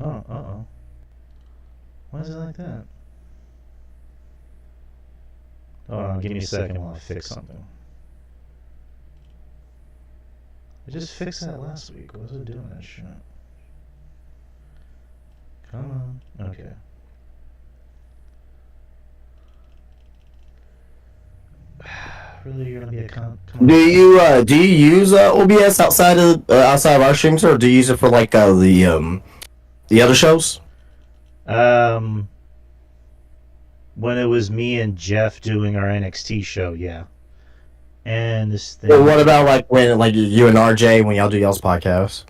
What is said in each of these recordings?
Oh, uh-oh. Why is it like that? Hold on, give me a second while I fix something. I just fixed that last week. What was it doing that shit? Come on. Okay. Really, you're gonna be a Do you use OBS outside of our streams, or do you use it for like the other shows? When it was me and Jeff doing our NXT show, yeah. And this thing. Well, what about like when you and RJ when y'all do y'all's podcast?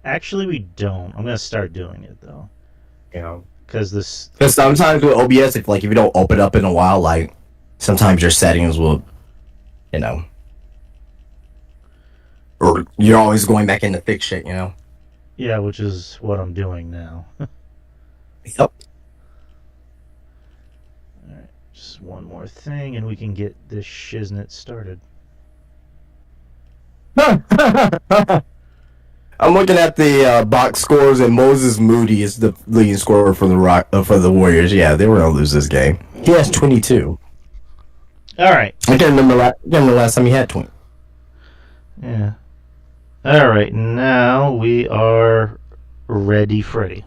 Actually, we don't. I'm gonna start doing it though. You know, because sometimes with OBS, if you don't open up in a while, like sometimes your settings will, or you're always going back in to fix shit, Yeah, which is what I'm doing now. Yep. Alright, just one more thing and we can get this shiznit started. I'm looking at the box scores, and Moses Moody is the leading scorer for the Warriors. Yeah, they were gonna lose this game. He has 22. Alright. I can't remember last time he had 20. Yeah. Alright, now we are ready, Freddy.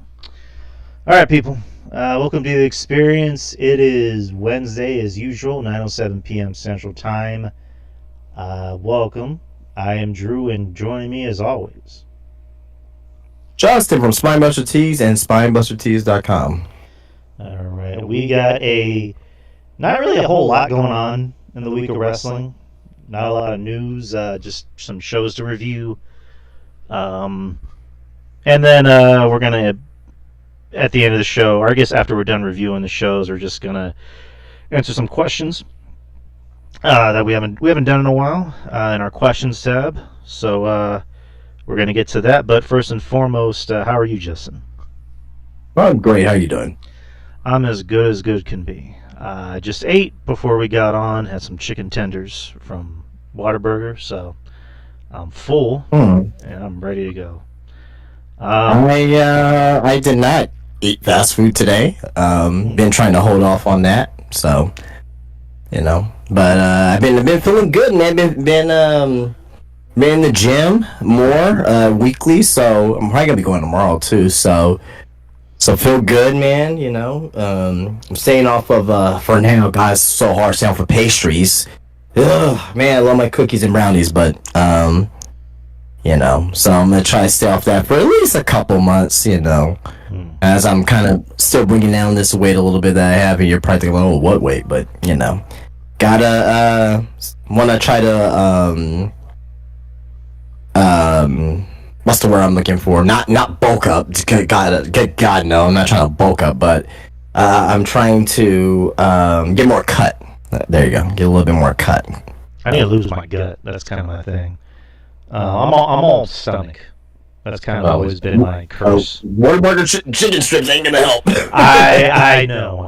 Alright, people. Welcome to the experience. It is Wednesday, as usual, 9:07 p.m. Central Time. Welcome. I am Drew, and joining me, as always, Justin from Spinebuster Tees and SpinebusterTees.com. Alright, we got not really a whole lot going on in the week of wrestling. Not a lot of news, just some shows to review. And then we're going to, at the end of the show, or I guess after we're done reviewing the shows, we're just going to answer some questions that we haven't done in a while in our questions tab. So we're going to get to that. But first and foremost, how are you, Justin? I'm great. How you doing? I'm as good can be. I just ate before we got on. Had some chicken tenders from Whataburger, so I'm full and I'm ready to go. I did not eat fast food today. Been trying to hold off on that, so But I've been feeling good, man. Been in the gym more weekly, so I'm probably gonna be going tomorrow too. So feel good, man. I'm staying off of for now, guys. So hard staying off of pastries. Ugh, man, I love my cookies and brownies, but so I'm gonna try to stay off that for at least a couple months. As I'm kind of still bringing down this weight a little bit that I have, and you're probably thinking, oh, what weight? But gotta wanna try to what's the word I'm looking for? Not bulk up. God no, I'm not trying to bulk up, but I'm trying to get more cut. There you go. Get a little bit more cut. I need to lose my gut. That's kind of my thing. I'm all stomach. That's kind of always been my curse. Whataburger chicken strips ain't gonna help. I know.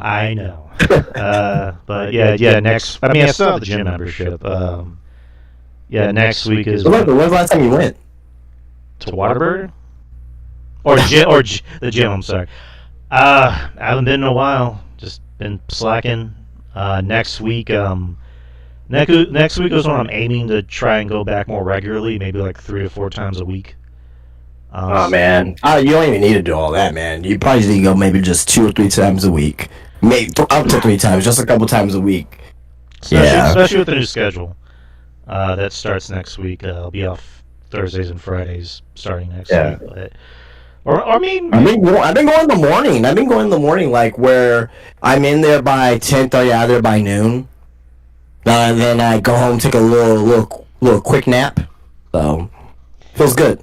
But yeah. Next, I still have the gym membership. Next week is. When's the last time you went? To Whataburger? Or the gym? I'm sorry. I haven't been in a while. Just been slacking. Next week is when I'm aiming to try and go back more regularly, maybe like 3 to 4 times a week. Oh man, you don't even need to do all that, man. You probably just need to go maybe just 2 or 3 times a week, maybe up to 3 times, just a couple times a week. Especially with the new schedule that starts next week. I'll be off Thursdays and Fridays starting next week. But, I've been going in the morning. I've been going in the morning, like where I'm in there by 10:30, out of there by noon. And then I go home, take a little quick nap. So feels good.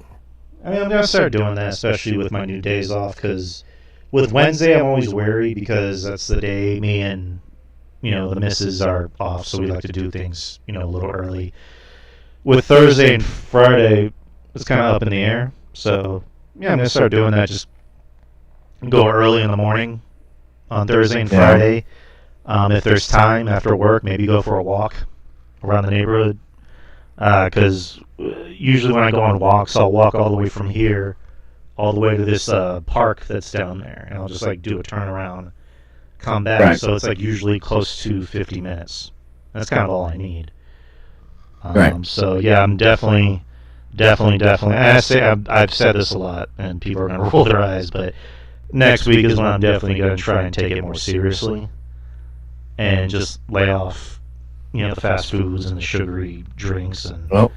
I'm gonna start doing that, especially with my new days off. Because with Wednesday, I'm always wary because that's the day me and the missus are off, so we like to do things a little early. With Thursday and Friday, it's kind of up in the air. So I'm gonna start doing that. Just go early in the morning on Thursday and Friday. If there's time after work, maybe go for a walk around the neighborhood. Because usually when I go on walks, I'll walk all the way from here all the way to this park that's down there, and I'll just like do a turnaround, come back. Right. So it's like usually close to 50 minutes. That's kind of all I need. Right. So yeah, I'm definitely. And I've said this a lot, and people are gonna roll their eyes, but next week is when I'm definitely gonna try and take it more seriously, and just lay off, the fast foods and the sugary drinks and Well,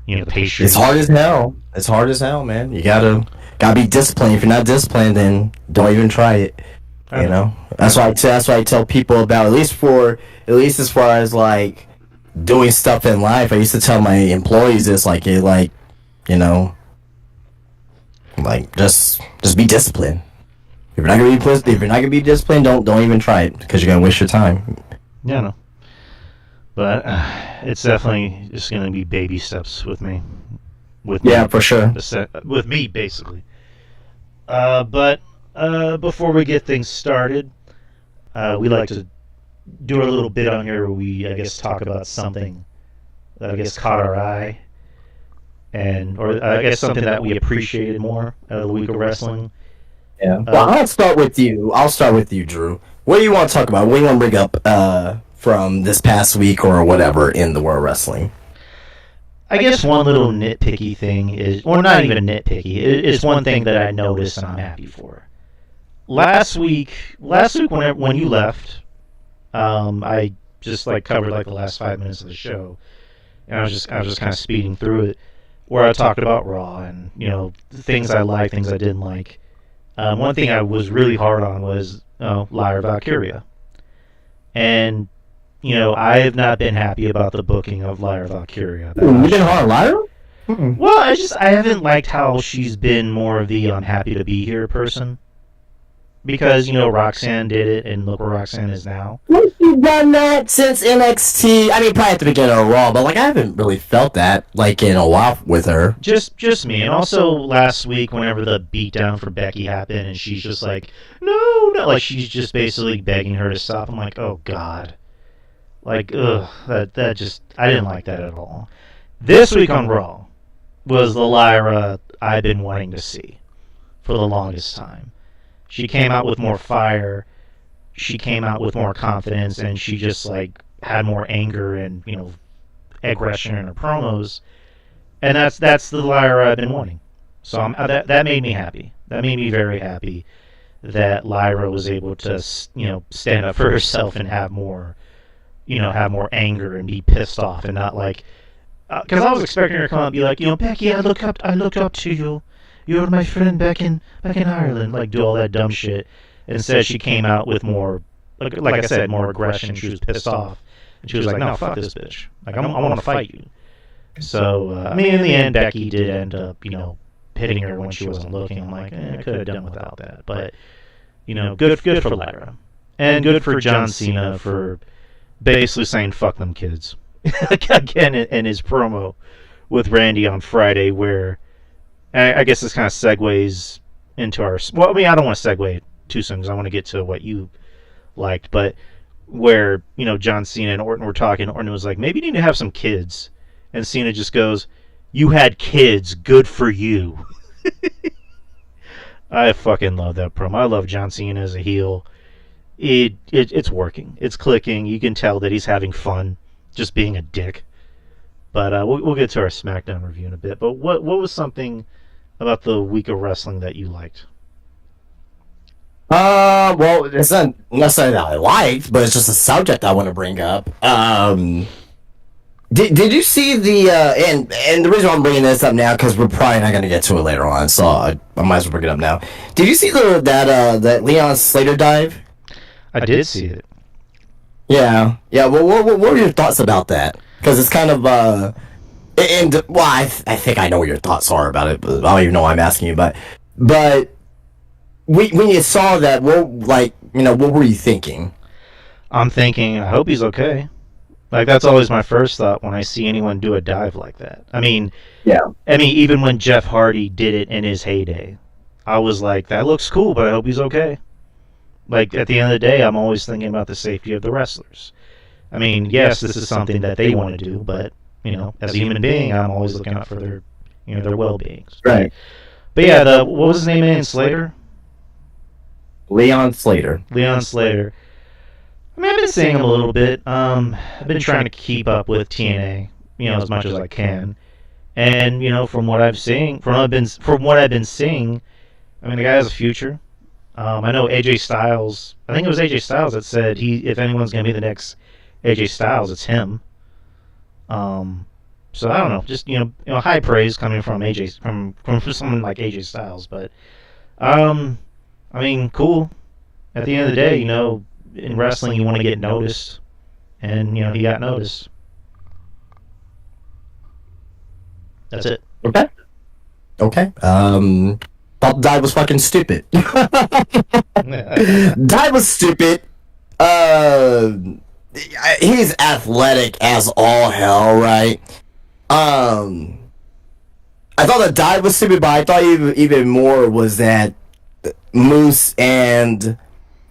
the pastries. it's hard as hell. It's hard as hell, man. You gotta be disciplined. If you're not disciplined, then don't even try it. You know. That's why I tell people about at least as far as like doing stuff in life. I used to tell my employees this, like, just be disciplined. If you're not gonna be disciplined, don't even try it because you're gonna waste your time. Yeah, no. But it's definitely just gonna be baby steps with me. Yeah, for sure. With me, basically. But before we get things started, we like to do a little bit on here where we, I guess, talk about something that I guess caught our eye, or I guess something that we appreciated more out of the week of wrestling. Yeah. Well, I'll start with you, Drew. What do you want to talk about? What do you want to bring up from this past week or whatever in the world of wrestling? I guess one little nitpicky thing is, or not even nitpicky, it's one thing that I noticed and I'm happy for. Last week, when you left, I just like covered like the last 5 minutes of the show, and I was just kind of speeding through it, where I talked about Raw and things I liked, things I didn't like. One thing I was really hard on was Lyra Valkyria, and I have not been happy about the booking of Lyra Valkyria. You been hard on Lyra? Mm-mm. Well, I haven't liked how she's been more of the I'm happy to be here person. Because, Roxanne did it, and look where Roxanne is now. Well, she's done that since NXT. I mean, probably at the beginning of Raw, but, like, I haven't really felt that, like, in a while with her. Just me. And also, last week, whenever the beatdown for Becky happened, and she's just like, no, like, she's just basically begging her to stop. I'm like, oh, God. Like, ugh, that just, I didn't like that at all. This week on Raw was the Lyra I've been wanting to see for the longest time. She came out with more fire. She came out with more confidence, and she just like had more anger and aggression in her promos. And that's the Lyra I've been wanting. So that made me happy. That made me very happy that Lyra was able to stand up for herself and have more anger and be pissed off and not like because I was expecting her to come out and be like Becky, I look up to you. You're my friend back in Ireland, like do all that dumb shit. Instead, she came out with more, like I said, more aggression. She was pissed off, and she was like, "No, fuck this bitch. Like I want to fight you." So I mean, in the end, Becky did end up, hitting her when she wasn't looking. I'm like, I could have done without that, but good for Lyra, and good for John Cena for basically saying "fuck them kids" again in his promo with Randy on Friday, where. I guess this kind of segues into our... Well, I mean, I don't want to segue too soon because I want to get to what you liked. But where, John Cena and Orton were talking, Orton was like, maybe you need to have some kids. And Cena just goes, you had kids, good for you. I fucking love that promo. I love John Cena as a heel. It's working. It's clicking. You can tell that he's having fun just being a dick. But we'll get to our SmackDown review in a bit. But what was something about the week of wrestling that you liked? Well, it's not necessarily that I liked, but it's just a subject I want to bring up. Did you see the and the reason why I'm bringing this up now because we're probably not going to get to it later on, so I might as well bring it up now. Did you see that Leon Slater dive? I did see it. Yeah. Well, what were your thoughts about that? Because it's kind of I think I know what your thoughts are about it, but I don't even know why I'm asking you. But when you saw that, what were you thinking? I'm thinking, I hope he's okay. Like that's always my first thought when I see anyone do a dive like that. I mean, even when Jeff Hardy did it in his heyday, I was like, that looks cool, but I hope he's okay. Like at the end of the day, I'm always thinking about the safety of the wrestlers. I mean, yes, this is something that they want to do, but as a human being, I'm always looking out for their well-being. Right. But yeah, the what was his name again? Slater. Leon Slater. Leon Slater. I mean, I've been seeing him a little bit. I've been trying to keep up with TNA, as much as I can. And from what I've seen, from what I've been seeing, I mean, the guy has a future. I know AJ Styles. I think it was AJ Styles that said if anyone's gonna be the next AJ Styles, it's him. So I don't know, just high praise coming from from someone like AJ Styles, but I mean, cool. At the end of the day, in wrestling you want to get noticed, and he got noticed. That's it. Okay. Okay. Thought Dive was fucking stupid. Dive was stupid. He's athletic as all hell, right? I thought that Dive was stupid, but I thought even more was that Moose and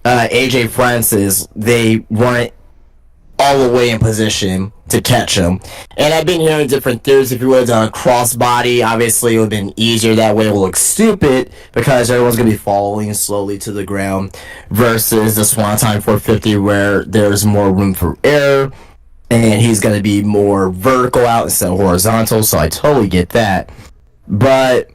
AJ Francis, they weren't all the way in position to catch him. And I've been hearing different theories. If you would have done a crossbody, obviously it would have been easier. That way it will look stupid because everyone's going to be falling slowly to the ground versus the Swanton 450 where there's more room for error and he's going to be more vertical out instead of horizontal. So I totally get that. But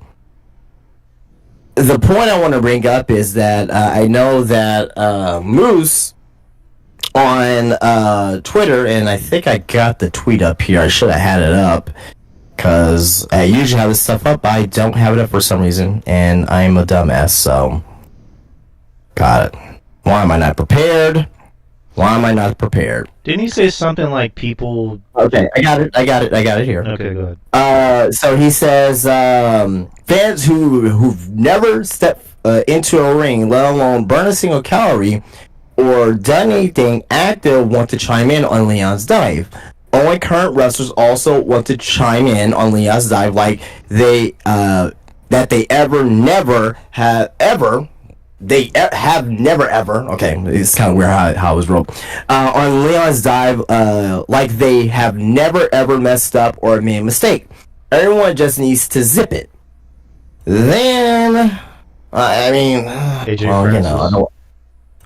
the point I want to bring up is that I know that Moose on Twitter, and I think I got the tweet up here. I should have had it up because I usually have this stuff up. I don't have it up for some reason, and I'm a dumbass. So, got it. Why am I not prepared? Why am I not prepared? Didn't he say something like people? Okay, I got it here. Okay, go ahead. So he says fans who've never stepped into a ring, let alone burn a single calorie or done anything active, want to chime in on Leon's dive. Only current wrestlers also want to chime in on Leon's dive, like they have never ever. Okay, it's kind of weird how it was rolled. On Leon's dive, like they have never ever messed up or made a mistake. Everyone just needs to zip it. Then, I mean, AJ Francis.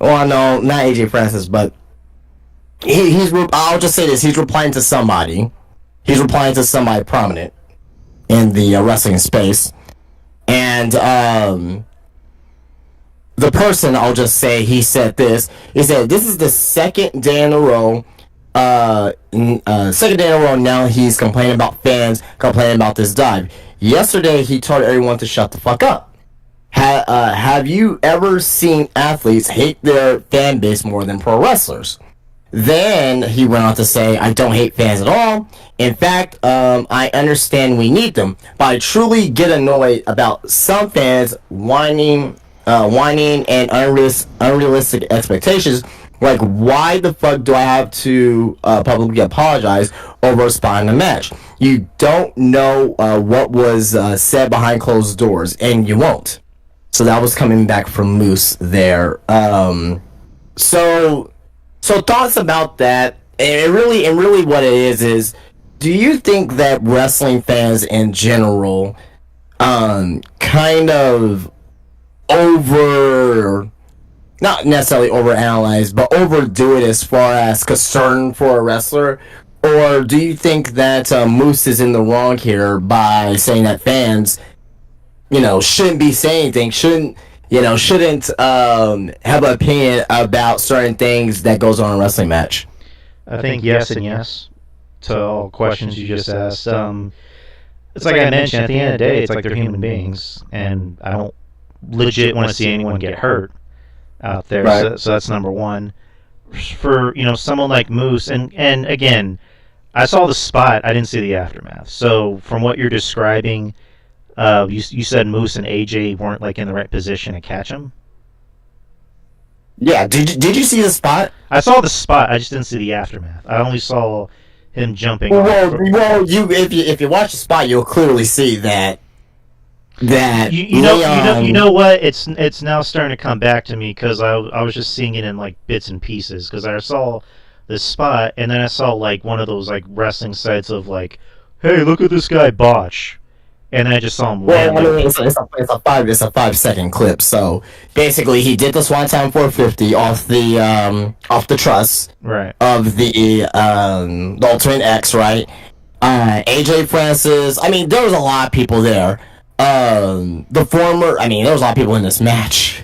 Well, no, not AJ Francis, but I'll just say this: he's replying to somebody. He's replying to somebody prominent in the wrestling space, and the person, I'll just say, he said this. He said, "This is the second day in a row. Second day in a row now. He's complaining about fans, complaining about this dive. Yesterday, he told everyone to shut the fuck up. Have you ever seen athletes hate their fan base more than pro wrestlers?" Then he went on to say, "I don't hate fans at all. In fact, I understand we need them, but I truly get annoyed about some fans whining and unrealistic expectations. Like, why the fuck do I have to publicly apologize over a spot in the match? You don't know what was said behind closed doors, and you won't." So that was coming back from Moose there. So thoughts about that, and really what it is, do you think that wrestling fans in general kind of not necessarily overanalyze, but overdo it as far as concern for a wrestler? Or do you think that Moose is in the wrong here by saying that fans, shouldn't be saying anything, shouldn't have an opinion about certain things that goes on in a wrestling match? I think yes and yes to all questions you just asked. It's like I mentioned, at the end of the day, it's like they're human beings, and I don't legit want to see anyone get hurt out there. Right. So that's number one. For someone like Moose, and again, I saw the spot, I didn't see the aftermath. So from what you're describing, you said Moose and AJ weren't like in the right position to catch him. Yeah, did you see the spot? I saw the spot. I just didn't see the aftermath. I only saw him jumping. Well, if you watch the spot, you'll clearly see that you know what? It's now starting to come back to me because I was just seeing it in like bits and pieces because I saw this spot and then I saw like one of those like wrestling sites of like, hey, look at this guy botch, and I just saw him Well, land. I mean, it's a 5 second clip. So basically, he did the Swanton 450 off the truss Right. of the Ultimate X, right? AJ Francis. I mean, there was a lot of people there. There was a lot of people in this match.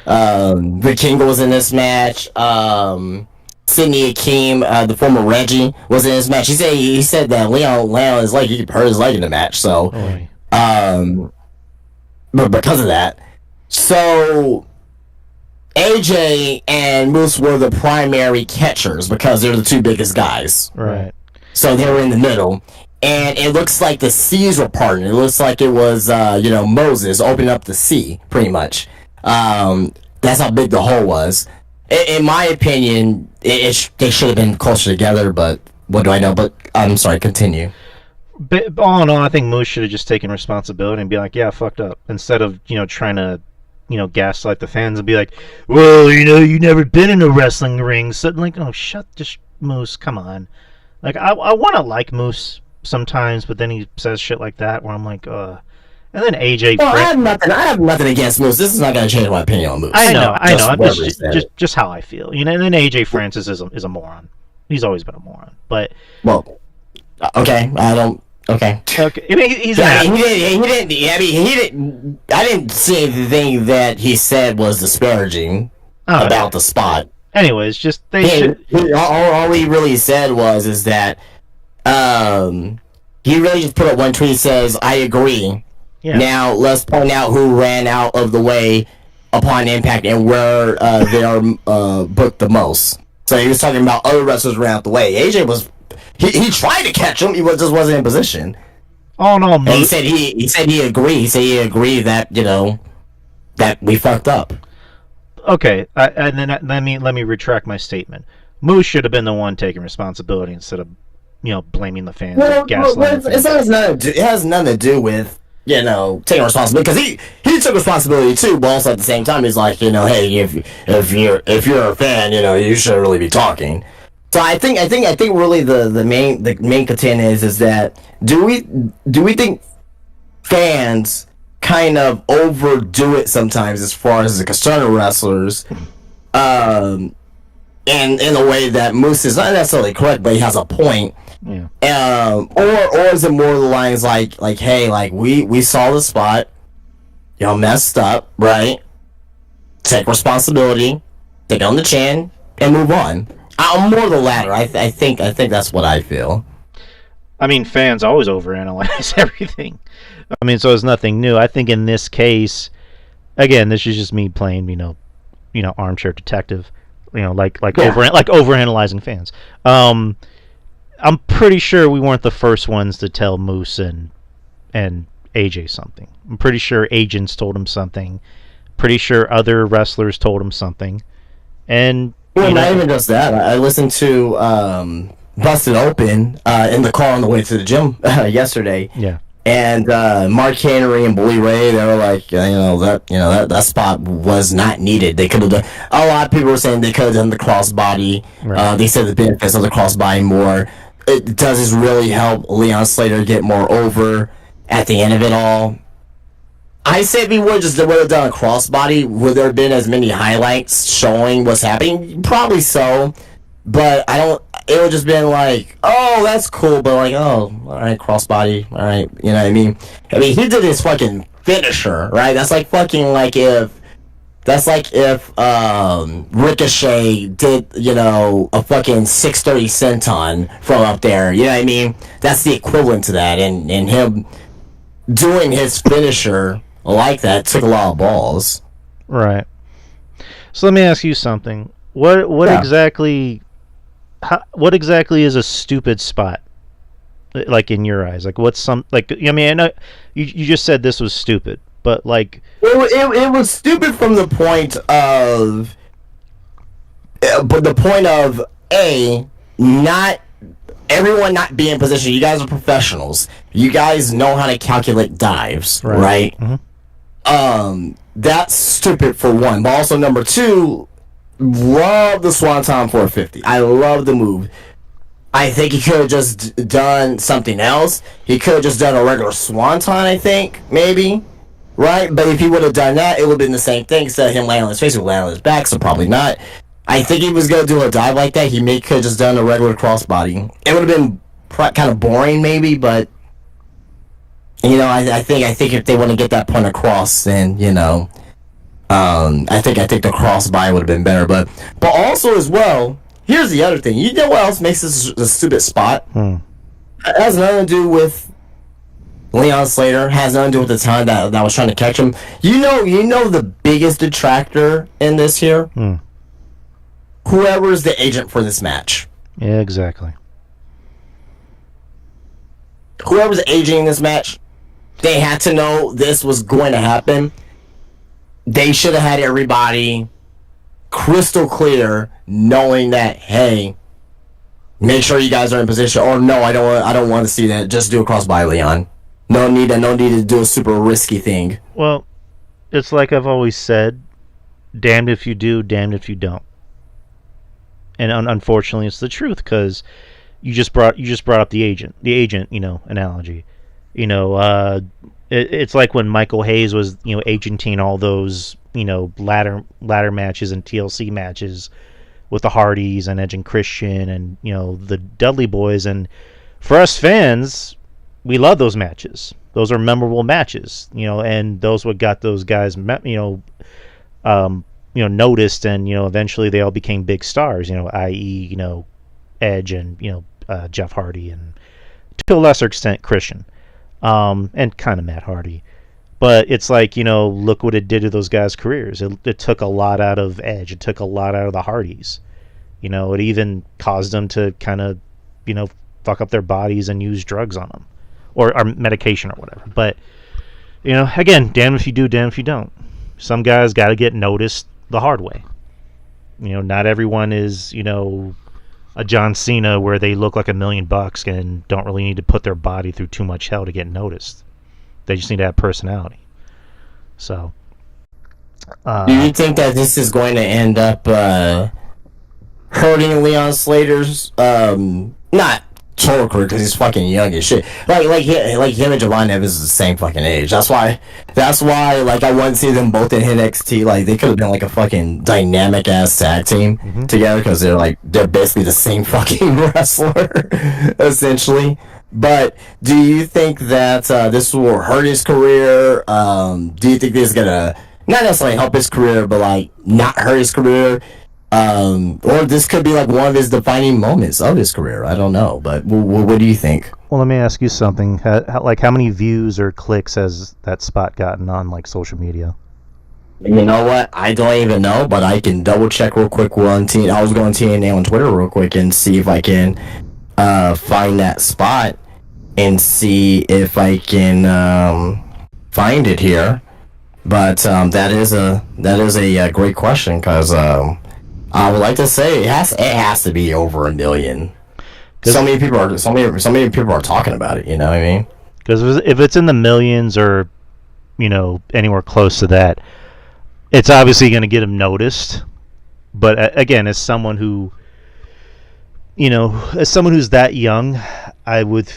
The King was in this match. Sidney Akeem, the former Reggie, was in this match. He said that Leon is like he hurt his leg in the match. So, but because of that, so AJ and Moose were the primary catchers because they're the two biggest guys. Right. So they were in the middle. And it looks like the seas were parting. It looks like it was, Moses opening up the sea, pretty much. That's how big the hole was. In my opinion, they should have been closer together, but what do I know? But I'm sorry, continue. But all in all, I think Moose should have just taken responsibility and be like, yeah, I fucked up. Instead of, trying to, gaslight the fans and be like, well, you never been in a wrestling ring. So, like, oh, just Moose, come on. Like, I want to like Moose sometimes, but then he says shit like that where I'm like, And then AJ. Well, I have nothing against Moose. This is not going to change my opinion on Moose. I know. I'm just how I feel. And then AJ Francis is a moron. He's always been a moron. But okay, I don't. Okay. Okay. I mean, he's. I didn't see anything that he said was disparaging about the spot. Anyways, just should. All he really said is that he really just put up one tweet. Says, "I agree." Yeah. Now let's point out who ran out of the way upon impact and where they are booked the most. So he was talking about other wrestlers ran out the way. AJ was he tried to catch him, just wasn't in position. Oh no! And he said he agreed. He said he agreed that that we fucked up. Okay, and then let me retract my statement. Moose should have been the one taking responsibility instead of blaming the fans. It has nothing to do with taking responsibility, because he took responsibility too, but also at the same time he's like, hey, if you're a fan, you shouldn't really be talking. So I think really the main content is that do we think fans kind of overdo it sometimes as far as the concern of wrestlers, in a way that Moose is not necessarily correct, but he has a point. Yeah. Or is it more the lines like hey, like we saw the spot, messed up, right? Take responsibility, take it on the chin, and move on. I'm more the latter. I think that's what I feel. I mean, fans always overanalyze everything. I mean, so it's nothing new. I think in this case, again, this is just me playing, armchair detective, overanalyzing fans. I'm pretty sure we weren't the first ones to tell Moose and AJ something. I'm pretty sure agents told him something. Pretty sure other wrestlers told him something. And not even just that. I listened to Busted Open in the car on the way to the gym yesterday. Yeah. And Mark Henry and Bully Ray, they were like, that spot was not needed. They could have done. A lot of people were saying they could have done the crossbody. Right. They said the benefits of the crossbody more. Does this really help Leon Slater get more over at the end of it all? I say if we would have done a crossbody, would there have been as many highlights showing what's happening? Probably so, but I don't. It would just been like, oh, that's cool, but like, oh, all right, crossbody, all right, you know what I mean? I mean, he did his fucking finisher, right? That's like if Ricochet did, a fucking 630 senton from up there, you know what I mean? That's the equivalent to that, and him doing his finisher like that took a lot of balls. Right. So let me ask you something. What exactly is a stupid spot? Like in your eyes, like what's I know you just said this was stupid, but like it was stupid from the point of, not everyone not being in position. You guys are professionals. You guys know how to calculate dives, right? Mm-hmm. That's stupid for one. But also number two, love the Swanton 450. I love the move. I think he could have just done something else. He could have just done a regular swanton, I think, maybe. Right? But if he would have done that, it would have been the same thing. Instead of him laying on his face, he would land on his back, so probably not. I think he was going to do a dive like that. He could have just done a regular crossbody. It would have been kind of boring, maybe, but I think if they want to get that point across, then I think the crossbody would have been better. But also as well, here's the other thing. You know what else makes this a stupid spot? It has nothing to do with Leon Slater. Has nothing to do with the time that was trying to catch him. You know the biggest detractor in this here. Whoever is the agent for this match. Yeah, exactly. Whoever's agenting this match, they had to know this was going to happen. They should have had everybody crystal clear, knowing that, hey, make sure you guys are in position. Or no, I don't want to see that. Just do a crossbody, Leon. No need to do a super risky thing. Well, it's like I've always said, damned if you do, damned if you don't. And unfortunately, it's the truth, because you just brought up the agent analogy. It's like when Michael Hayes was agenting all those ladder matches and TLC matches with the Hardys and Edge and Christian and the Dudley Boys, and for us fans, we love those matches. Those are memorable matches, and those what got those guys noticed, and eventually they all became big stars, i.e. Edge and Jeff Hardy, and to a lesser extent Christian, and kind of Matt Hardy. But it's like, look what it did to those guys' careers. It took a lot out of Edge. It took a lot out of the Hardys. It even caused them to kind of fuck up their bodies and use drugs on them, or medication or whatever. But again, damn if you do, damn if you don't. Some guys got to get noticed the hard way. Not everyone is a John Cena where they look like $1 million and don't really need to put their body through too much hell to get noticed. They just need to have personality. So do you think that this is going to end up hurting Leon Slater's not total career, because he's fucking young as shit. Like him and Javon Evans is the same fucking age. That's why like I want to see them both in NXT. Like they could have been like a fucking dynamic ass tag team together, because they're basically the same fucking wrestler essentially. But do you think that this will hurt his career? Do you think this is gonna not necessarily help his career, but like not hurt his career? Or this could be like one of his defining moments of his career. I don't know, but what do you think? Well, let me ask you something. How many views or clicks has that spot gotten on like social media? You know what? I don't even know, but I can double check real quick. I was going to TNA on Twitter real quick and see if I can find that spot and see if I can find it here. But that is a great question, because I would like to say it has to be over 1 million. So many people are talking about it. You know what I mean? Because if it's in the millions or anywhere close to that, it's obviously going to get him noticed. But again, as someone who's that young, I would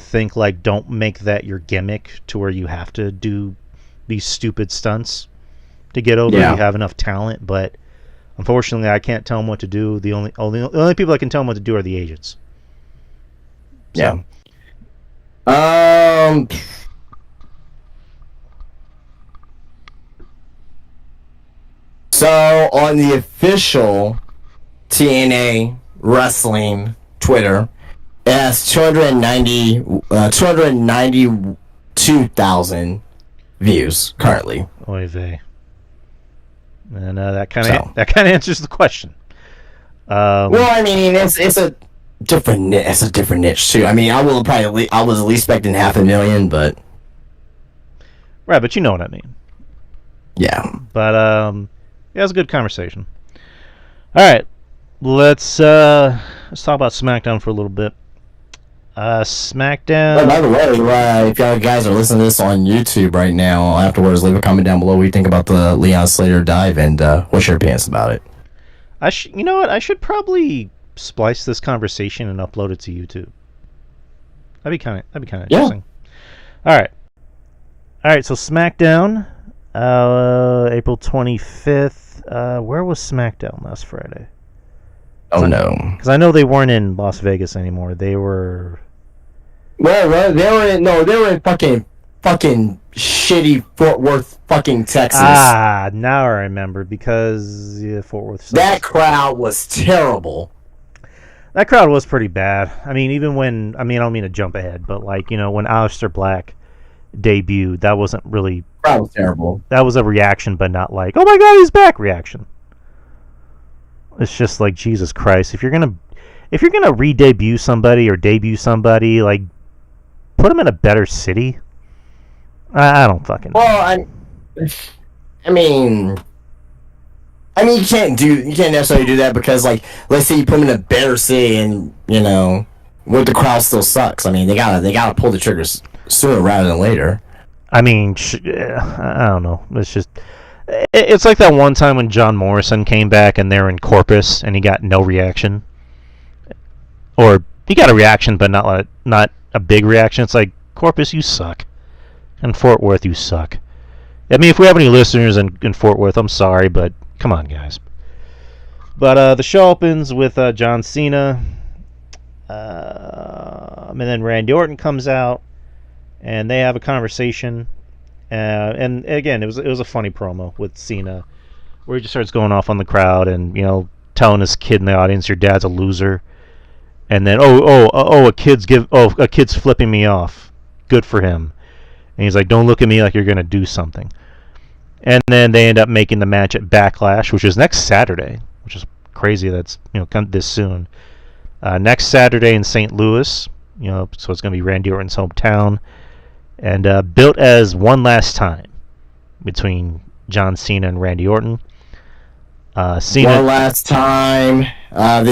think like, don't make that your gimmick to where you have to do these stupid stunts to get over. Yeah. You have enough talent, but unfortunately, I can't tell them what to do. The only people I can tell them what to do are the agents. So. Yeah. So on the official TNA Wrestling Twitter, it has 292,000 views currently. Oy vey. And that kind of answers the question. Well, I mean, it's a different niche too. I mean, I was at least expecting 500,000, but right, but you know what I mean. Yeah. But yeah, it was a good conversation. All right, let's talk about SmackDown for a little bit. SmackDown. Oh, by the way, if y'all guys are listening to this on YouTube right now, afterwards, leave a comment down below what you think about the Leon Slater dive, and what's your opinions about it. You know what? I should probably splice this conversation and upload it to YouTube. That'd be kind of Yeah. interesting. All right. So SmackDown, April 25th. Where was SmackDown last Friday? Oh no. Because I know they weren't in Las Vegas anymore. They were. Well, they were in fucking shitty Fort Worth, fucking Texas. Now I remember because Fort Worth. Sucks. That crowd was terrible. That crowd was pretty bad. I mean, even when I don't mean to jump ahead, but when Aleister Black debuted, that wasn't really. Crowd was terrible. That was a reaction, but not like, oh my god, he's back reaction. It's just like, Jesus Christ, if you're gonna re-debut somebody or debut somebody, like, put them in a better city. I don't fucking know. Well, I mean, you can't necessarily do that because, like, let's say you put them in a better city and what the crowd still sucks. I mean, they gotta pull the triggers sooner rather than later. I mean, I don't know. It's like that one time when John Morrison came back and they're in Corpus and he got no reaction, or he got a reaction but not a big reaction. It's like, Corpus, you suck, and Fort Worth, you suck. I mean, if we have any listeners in Fort Worth, I'm sorry, but come on, guys. But the show opens with John Cena, and then Randy Orton comes out, and they have a conversation. And again, it was a funny promo with Cena, where he just starts going off on the crowd and telling his kid in the audience, "Your dad's a loser," and then a kid's flipping me off. Good for him. And he's like, "Don't look at me like you're gonna do something." And then they end up making the match at Backlash, which is next Saturday, which is crazy. That's come this soon. Next Saturday in St. Louis, so it's gonna be Randy Orton's hometown. And built as one last time between John Cena and Randy Orton. Cena. One last time. Why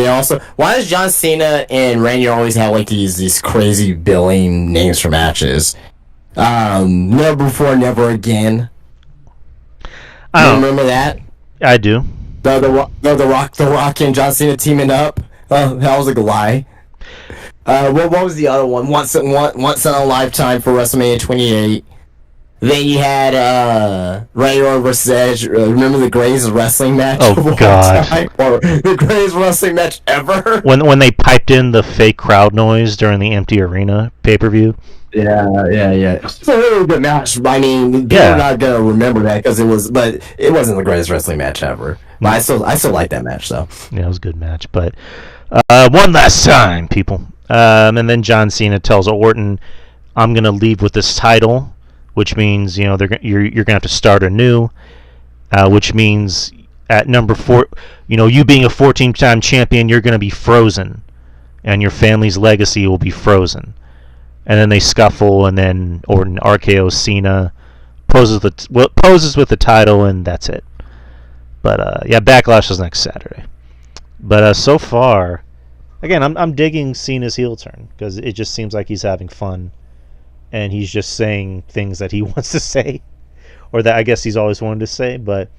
does John Cena and Randy always have like these crazy billing names for matches? Never before, never again. You remember that? I do. The Rock and John Cena teaming up. That was like a lie. What was the other one? Once in a lifetime for WrestleMania 28. Then you had Randy Orton versus Edge. Remember the greatest wrestling match of all time? Or the greatest wrestling match ever? When they piped in the fake crowd noise during the empty arena pay-per-view. Yeah. It's a really good match. I mean, people are not gonna remember that because it wasn't the greatest wrestling match ever. But I still like that match though. Yeah, it was a good match. But one last time, people. And then John Cena tells Orton, "I'm gonna leave with this title," which means you're gonna have to start anew. Which means at number 4, you being a 14-time champion, you're gonna be frozen, and your family's legacy will be frozen. And then they scuffle, and then Orton RKO's Cena, poses with the title, and that's it. But Backlash is next Saturday. But so far. Again, I'm digging Cena's heel turn because it just seems like he's having fun, and he's just saying things that he wants to say, or that I guess he's always wanted to say. But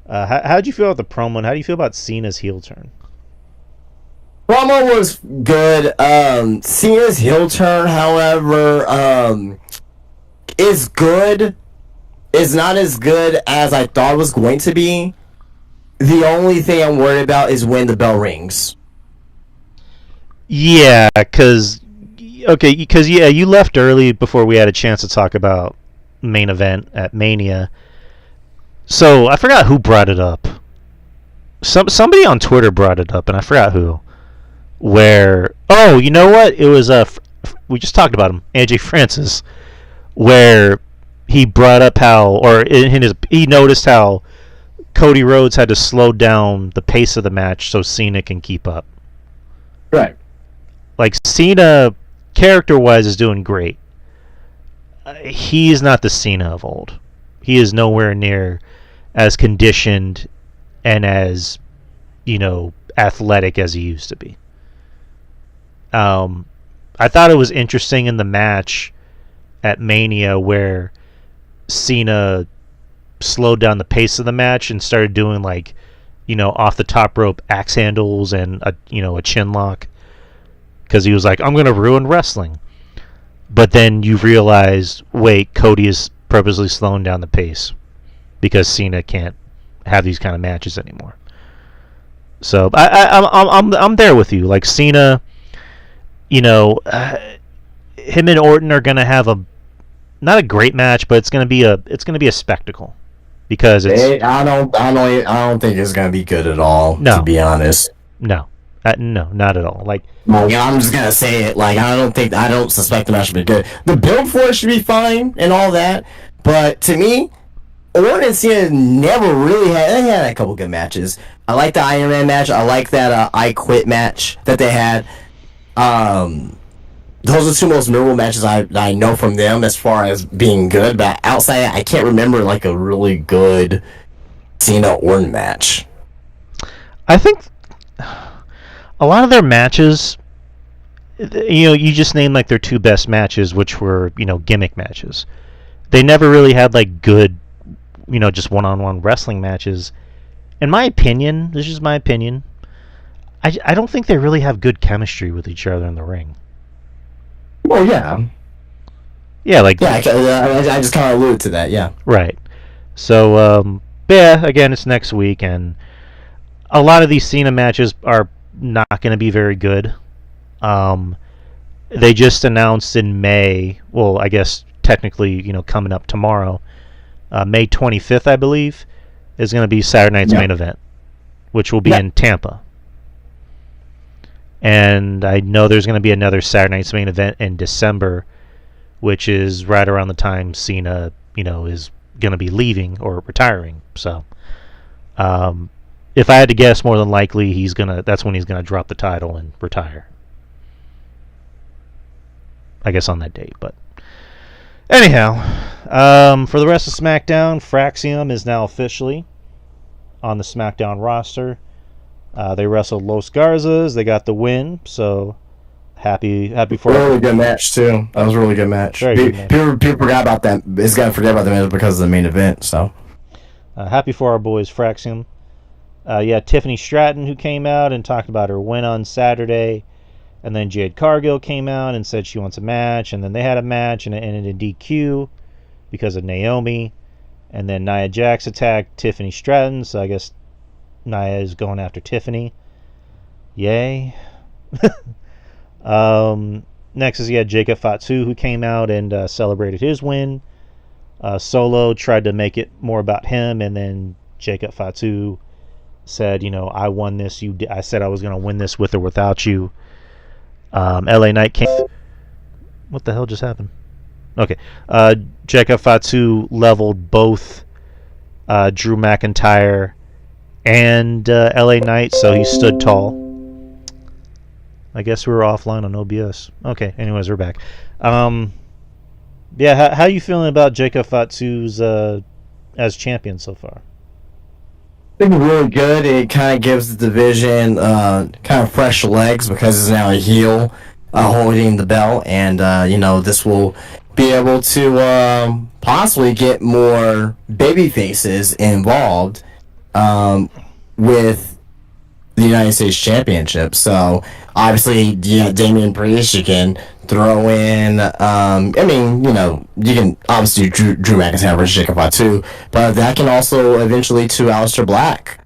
how'd you feel about the promo, and how do you feel about Cena's heel turn? Promo was good. Cena's heel turn, however, is good. It's not as good as I thought it was going to be. The only thing I'm worried about is when the bell rings. Yeah, because you left early before we had a chance to talk about main event at Mania. So I forgot who brought it up. Somebody on Twitter brought it up, and I forgot who. You know what? It was we just talked about him, AJ Francis, where he brought up he noticed how Cody Rhodes had to slow down the pace of the match so Cena can keep up. Right. Like, Cena, character-wise, is doing great. He's not the Cena of old. He is nowhere near as conditioned and as, athletic as he used to be. I thought it was interesting in the match at Mania where Cena slowed down the pace of the match and started doing, like, off the top rope axe handles and a chin lock, because he was like, I'm going to ruin wrestling. But then you realize, wait, Cody is purposely slowing down the pace because Cena can't have these kind of matches anymore. So I'm there with you. Like Cena, him and Orton are going to have not a great match, but it's going to be a spectacle because I don't think it's going to be good at all. No. To be honest. No, not at all. Like, I'm just gonna say it. Like, I don't suspect the match will be good. The build for it should be fine and all that, but to me, Orton and Cena never really had a couple good matches. I like the Iron Man match. I like that I Quit match that they had. Those are the two most memorable matches I know from them as far as being good. But outside, I can't remember like a really good Cena Orton match. I think a lot of their matches, you just named like their two best matches, which were, gimmick matches. They never really had like good, just one-on-one wrestling matches. In my opinion, this is my opinion, I don't think they really have good chemistry with each other in the ring. Well, yeah. Yeah, like... Yeah, I just kind of alluded to that, yeah. Right. So, again, it's next week, and a lot of these Cena matches are not going to be very good. They just announced in May, well, I guess technically, coming up tomorrow, May 25th, I believe, is going to be Saturday night's main event, which will be in Tampa. And I know there's going to be another Saturday night's main event in December, which is right around the time Cena, is going to be leaving or retiring. So, if I had to guess, more than likely that's when he's gonna drop the title and retire. I guess on that date, but anyhow, for the rest of SmackDown, Fraxium is now officially on the SmackDown roster. They wrestled Los Garzas. They got the win, so happy for really good match too. That was a really good match. People forgot about that. It's gonna forget about the match because of the main event. So happy for our boys Fraxium. Tiffany Stratton, who came out and talked about her win on Saturday, and then Jade Cargill came out and said she wants a match, and then they had a match and it ended in DQ because of Naomi, and then Nia Jax attacked Tiffany Stratton, so I guess Nia is going after Tiffany. Yay. Next is Jacob Fatu, who came out and celebrated his win. Solo tried to make it more about him, and then Jacob Fatu said, I won this. I said I was going to win this with or without you. LA Knight came. What the hell just happened? Okay. Jacob Fatu leveled both Drew McIntyre and LA Knight, so he stood tall. I guess we were offline on OBS. Okay, anyways, we're back. How you feeling about Jacob Fatu's as champion so far? I think really good. It kind of gives the division kind of fresh legs because it's now a heel holding the belt, and this will be able to possibly get more baby faces involved with the United States Championship. So obviously, Damian Priest, you can throw in. You can obviously do Drew McIntyre versus Jacob Fatu, but that can also eventually to Aleister Black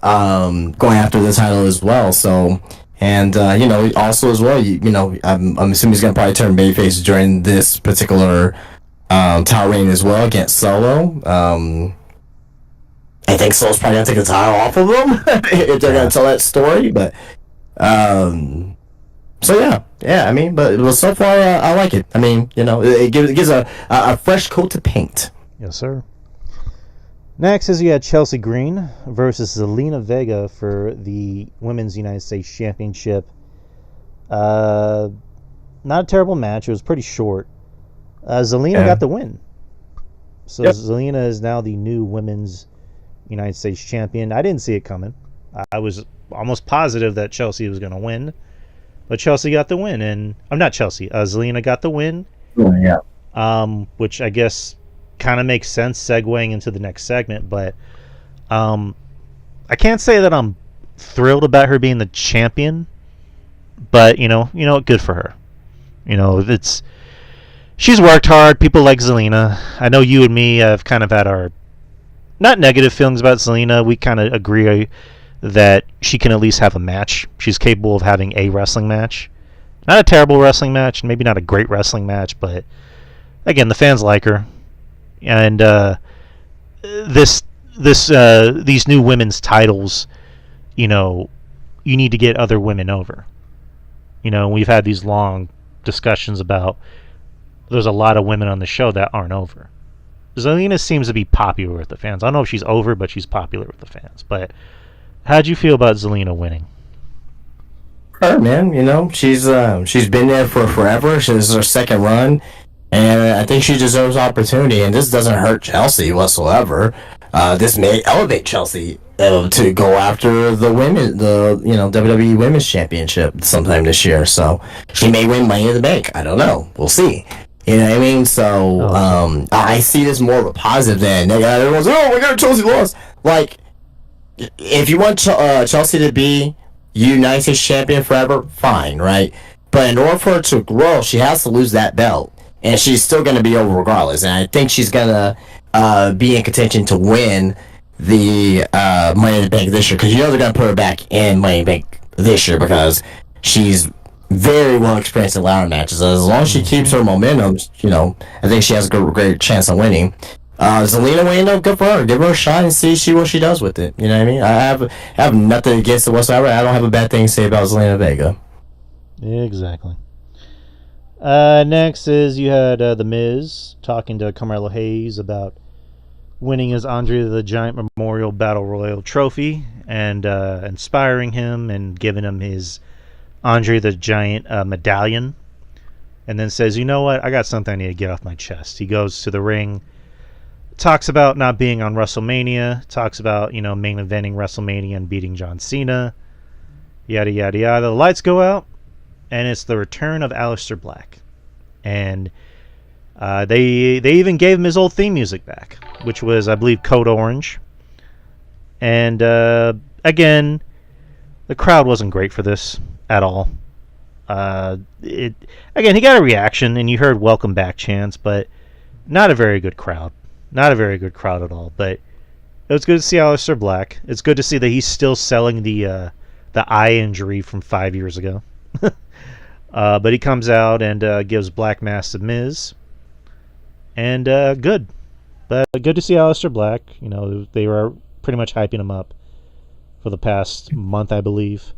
going after the title as well. So, and also as well, I'm assuming he's gonna probably turn babyface during this particular title reign as well against Solo. I think Solo's probably gonna take the title off of him if they're gonna tell that story, but so but so far I like it. It gives a fresh coat of paint. Yes, sir. Next is Chelsea Green versus Zelina Vega for the Women's United States Championship. Not a terrible match. It was pretty short. Zelina got the win. So Zelina is now the new Women's United States Champion. I didn't see it coming. I was almost positive that Chelsea was going to win. But Chelsea got the win, and I'm not Chelsea. Zelina got the win. Which I guess kind of makes sense segueing into the next segment. But I can't say that I'm thrilled about her being the champion, but good for her. It's she's worked hard. People like Zelina. I know you and me have kind of had our not negative feelings about Zelina. We kind of agree that she can at least have a match. She's capable of having a wrestling match. Not a terrible wrestling match, maybe not a great wrestling match, but again, the fans like her. And these new women's titles, you need to get other women over. We've had these long discussions about there's a lot of women on the show that aren't over. Zelina seems to be popular with the fans. I don't know if she's over, but she's popular with the fans. But how'd you feel about Zelina winning? Her, man, she's been there for forever. This is her second run, and I think she deserves opportunity. And this doesn't hurt Chelsea whatsoever. This may elevate Chelsea to go after the WWE Women's Championship sometime this year. So she may win Money in the Bank. I don't know. We'll see. You know what I mean? So I see this more of a positive than everyone's. Oh my God, Chelsea lost. Like, if you want Chelsea to be United States champion forever, fine, right? But in order for her to grow, she has to lose that belt, and she's still going to be over regardless. And I think she's going to be in contention to win the Money in the Bank this year, because they're going to put her back in Money in the Bank this year because she's very well experienced in ladder matches. As long as she keeps her momentum, I think she has a great chance of winning. Zelina Wayne, good for her. Give her a shot and see what she does with it. You know what I mean? I have nothing against it whatsoever. I don't have a bad thing to say about Zelina Vega. Exactly. Next is you had The Miz talking to Carmelo Hayes about winning his Andre the Giant Memorial Battle Royal trophy and inspiring him and giving him his Andre the Giant medallion, and then says, you know what, I got something I need to get off my chest. He goes to the ring, talks about not being on WrestleMania, talks about main eventing WrestleMania and beating John Cena, yada yada yada. The lights go out, and it's the return of Aleister Black, and they even gave him his old theme music back, which was, I believe, Code Orange. And again, the crowd wasn't great for this at all. He got a reaction, and you heard "Welcome Back" chants, but not a very good crowd. Not a very good crowd at all. But it was good to see Aleister Black. It's good to see that he's still selling the eye injury from 5 years ago. But he comes out and gives Black Mass to Miz, and good. But good to see Aleister Black. They were pretty much hyping him up for the past month, I believe.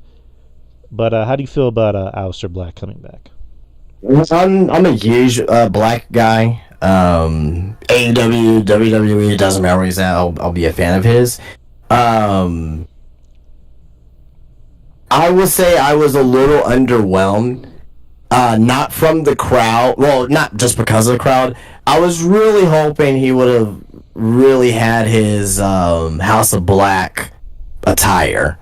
But how do you feel about Aleister Black coming back? I'm a huge Black guy. AEW, WWE, it doesn't matter where he's at. I'll be a fan of his. I would say I was a little underwhelmed. Not from the crowd. Well, not just because of the crowd. I was really hoping he would have really had his House of Black attire.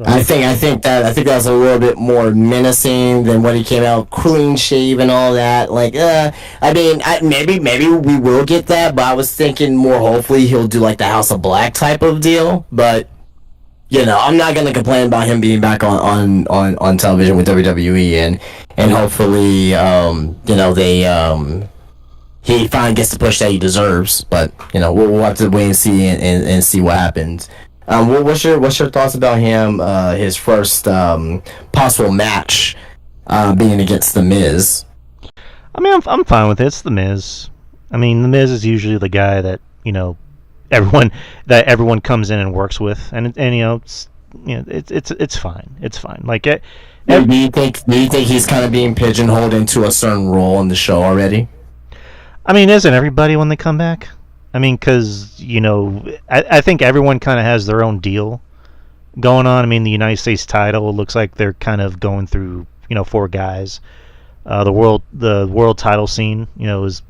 I think that's a little bit more menacing than when he came out clean shave and all that. Like, maybe we will get that, but I was thinking more. Hopefully, he'll do like the House of Black type of deal. But I'm not gonna complain about him being back on television with WWE, and hopefully, he finally gets the push that he deserves. But we'll have to wait and see and see what happens. What's your thoughts about him? His first possible match being against The Miz. I mean, I'm fine with it. It's The Miz. I mean, The Miz is usually the guy that everyone comes in and works with, and it's fine. It's fine. Like, do you think he's kind of being pigeonholed into a certain role in the show already? I mean, isn't everybody when they come back? I mean, because, I think everyone kind of has their own deal going on. I mean, the United States title looks like they're kind of going through, 4 guys. The world title scene, is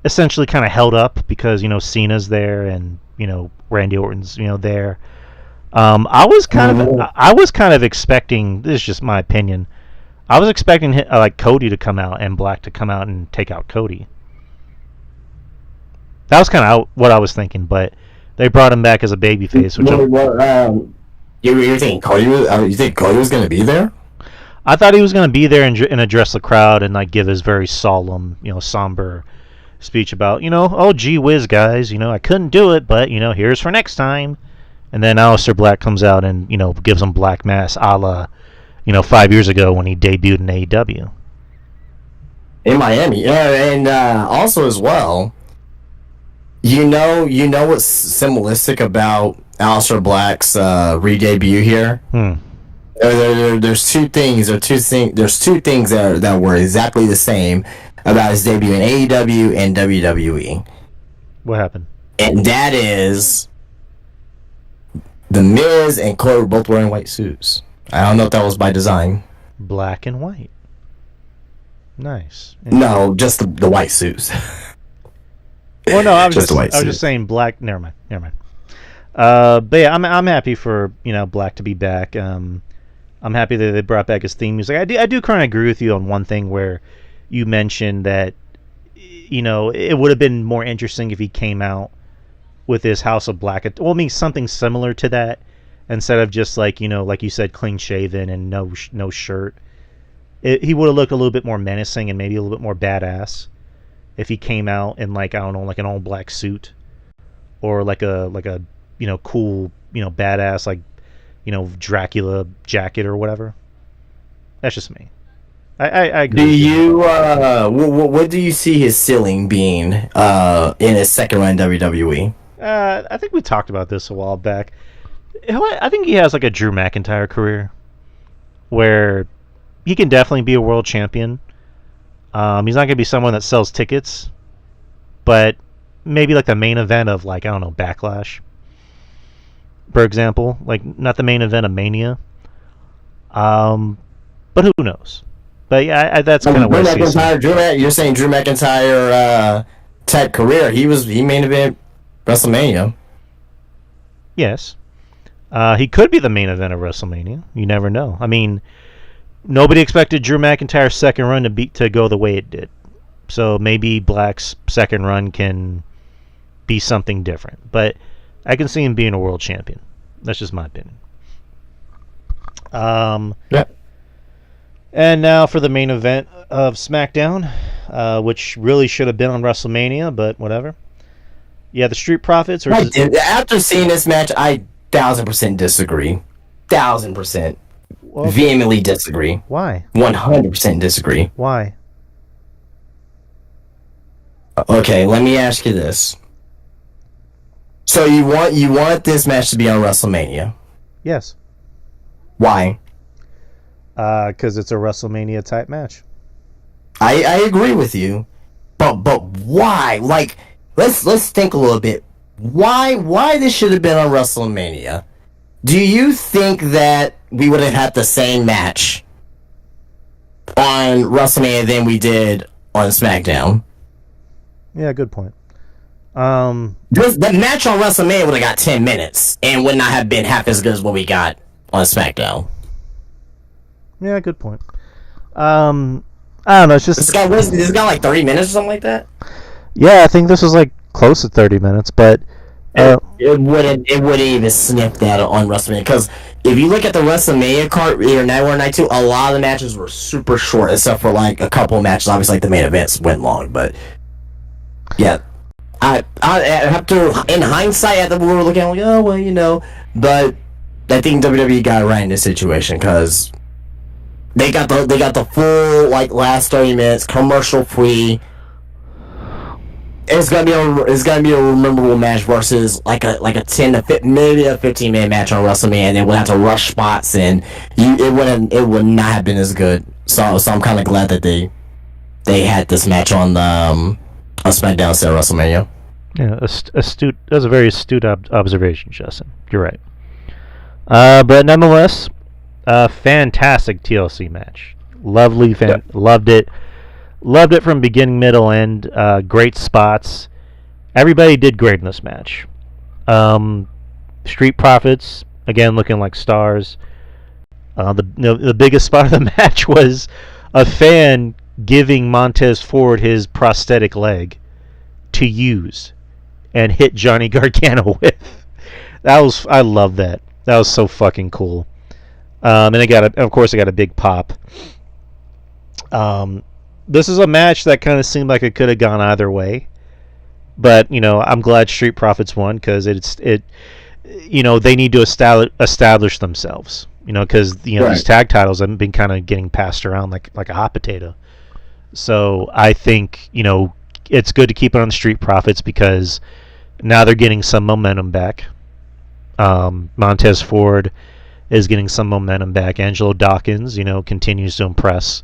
essentially kind of held up because, Cena's there and, Randy Orton's, there. I was kind of expecting, this is just my opinion, I was expecting like Cody to come out and Black to come out and take out Cody. That was kind of what I was thinking, but They brought him back as a babyface, which You think Cody was going to be there? I thought he was going to be there and address the crowd and like give his very solemn, somber speech about, oh gee whiz guys, I couldn't do it, but here's for next time. And then Aleister Black comes out and gives him Black Mass, a la 5 years ago when he debuted in AEW in Miami. And also as well, what's symbolistic about Aleister Black's re-debut here? There's two things that were exactly the same about his debut in AEW and WWE. What happened? And that is The Miz and Cody were both wearing white suits. I don't know if that was by design. Black and white. Nice. No, just the white suits. Well, no, I was just saying black. Never mind. But yeah, I'm happy for Black to be back. I'm happy that they brought back his theme music. I do kind of agree with you on one thing where you mentioned that it would have been more interesting if he came out with his House of Black. Well, I mean something similar to that instead of just like like you said, clean shaven and no shirt. He would have looked a little bit more menacing and maybe a little bit more badass if he came out in like an all black suit or like a cool badass like Dracula jacket or whatever. That's just me. I agree. Do you what do you see his ceiling being in his second run in WWE? I think we talked about this a while back. I think he has like a Drew McIntyre career where he can definitely be a world champion. He's not going to be someone that sells tickets, but maybe like the main event of like, I don't know, Backlash, for example, like not the main event of Mania. But who knows? But yeah, that's kind of what I see. You're saying Drew McIntyre type career. He main event WrestleMania. Yes. He could be the main event of WrestleMania. You never know. I mean, nobody expected Drew McIntyre's second run to go the way it did. So maybe Black's second run can be something different. But I can see him being a world champion. That's just my opinion. Yeah. And now for the main event of SmackDown, which really should have been on WrestleMania, but whatever. Yeah, the Street Profits. After seeing this match, I 1,000% disagree. 1,000%. Well, vehemently disagree. Why? 100% disagree. Why? Okay, let me ask you this. So you want this match to be on WrestleMania? Yes. Why? Because it's a WrestleMania type match. I agree with you, but why? Like, let's think a little bit. Why this should have been on WrestleMania? Do you think that we would have had the same match on WrestleMania than we did on SmackDown? Yeah, good point. The match on WrestleMania would have got 10 minutes and would not have been half as good as what we got on SmackDown. Yeah, good point. I don't know. It's just this got like 30 minutes or something like that. Yeah, I think this was like close to 30 minutes, but it wouldn't even sniff that on WrestleMania, because if you look at the WrestleMania card, either night 1 or night 2, a lot of the matches were super short, except for like a couple of matches. Obviously, like the main events went long, but yeah, I have to, in hindsight, at the we were looking at, like, oh well, but I think WWE got it right in this situation because they got the full like last 30 minutes commercial free. It's gonna be a memorable match versus like a 10 to 15, maybe a 15-minute match on WrestleMania, and then we'll have to rush spots, and it would not have been as good. So I'm kind of glad that they had this match on SmackDown instead of WrestleMania. Yeah, astute. That's a very astute observation, Justin. You're right. But nonetheless, a fantastic TLC match. Lovely, loved it. Loved it from beginning, middle, end. Great spots. Everybody did great in this match. Street Profits, again, looking like stars. The biggest spot of the match was a fan giving Montez Ford his prosthetic leg to use and hit Johnny Gargano with. I love that. That was so fucking cool. And of course, it got a big pop. This is a match that kind of seemed like it could have gone either way, but I'm glad Street Profits won because they need to establish themselves. Because Right. these tag titles have been kind of getting passed around like a hot potato. So I think it's good to keep it on Street Profits because now they're getting some momentum back. Montez Ford is getting some momentum back. Angelo Dawkins, continues to impress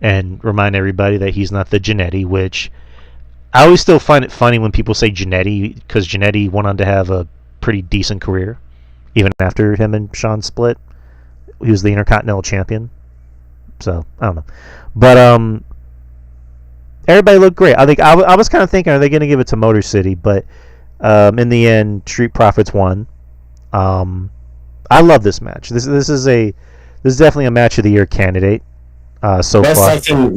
and remind everybody that he's not the Jannetty, which I always still find it funny when people say Jannetty because Jannetty went on to have a pretty decent career even after him and Sean split. He was the Intercontinental Champion. So, I don't know. But everybody looked great. I think I was kind of thinking, are they going to give it to Motor City? But in the end, Street Profits won. I love this match. This is definitely a match of the year candidate so Best far. tag team,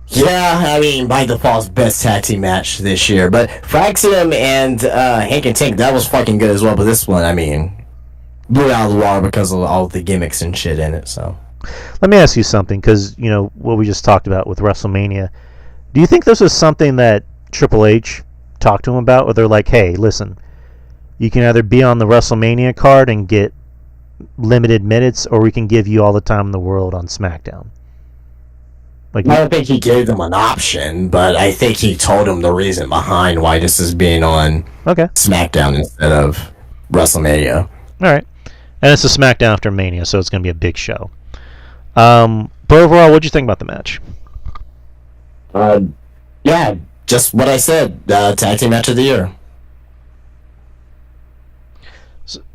yeah, I mean, by default, best tag team match this year. But Fraxium and Hank and Tank, that was fucking good as well. But this one, I mean, blew it out of the water because of all the gimmicks and shit in it. So, let me ask you something, because what we just talked about with WrestleMania. Do you think this was something that Triple H talked to him about, or they're like, "Hey, listen, you can either be on the WrestleMania card and get limited minutes, or we can give you all the time in the world on SmackDown"? Like, I don't think he gave them an option, but I think he told them the reason behind why this is being on okay, SmackDown instead of WrestleMania. all right, and it's a SmackDown after Mania, so it's going to be a big show. But overall, what'd you think about the match? Yeah, just what I said. Tag team match of the year.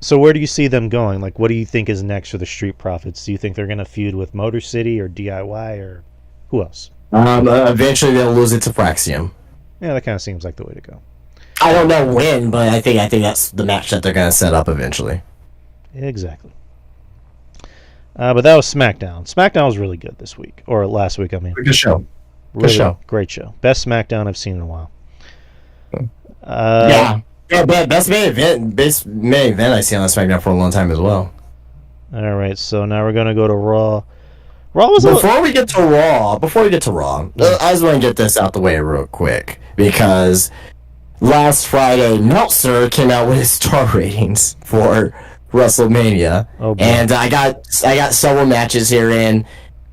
So where do you see them going? Like, what do you think is next for the Street Profits? Do you think they're going to feud with Motor City or DIY or who else? Eventually they'll lose it to Fraxium. Yeah, that kind of seems like the way to go. I don't know when, but I think that's the match that they're going to set up eventually. Exactly. But that was SmackDown. SmackDown was really good this week, or last week. I mean, Good show. really show. Great show. Best SmackDown I've seen in a while. Yeah, best main event I've seen on SmackDown for a long time as well. All right, so now we're gonna go to Raw. Raw was Before we get to Raw, I just want to get this out the way real quick because last Friday Meltzer came out with his star ratings for WrestleMania, Oh, boy. and I got several matches here in.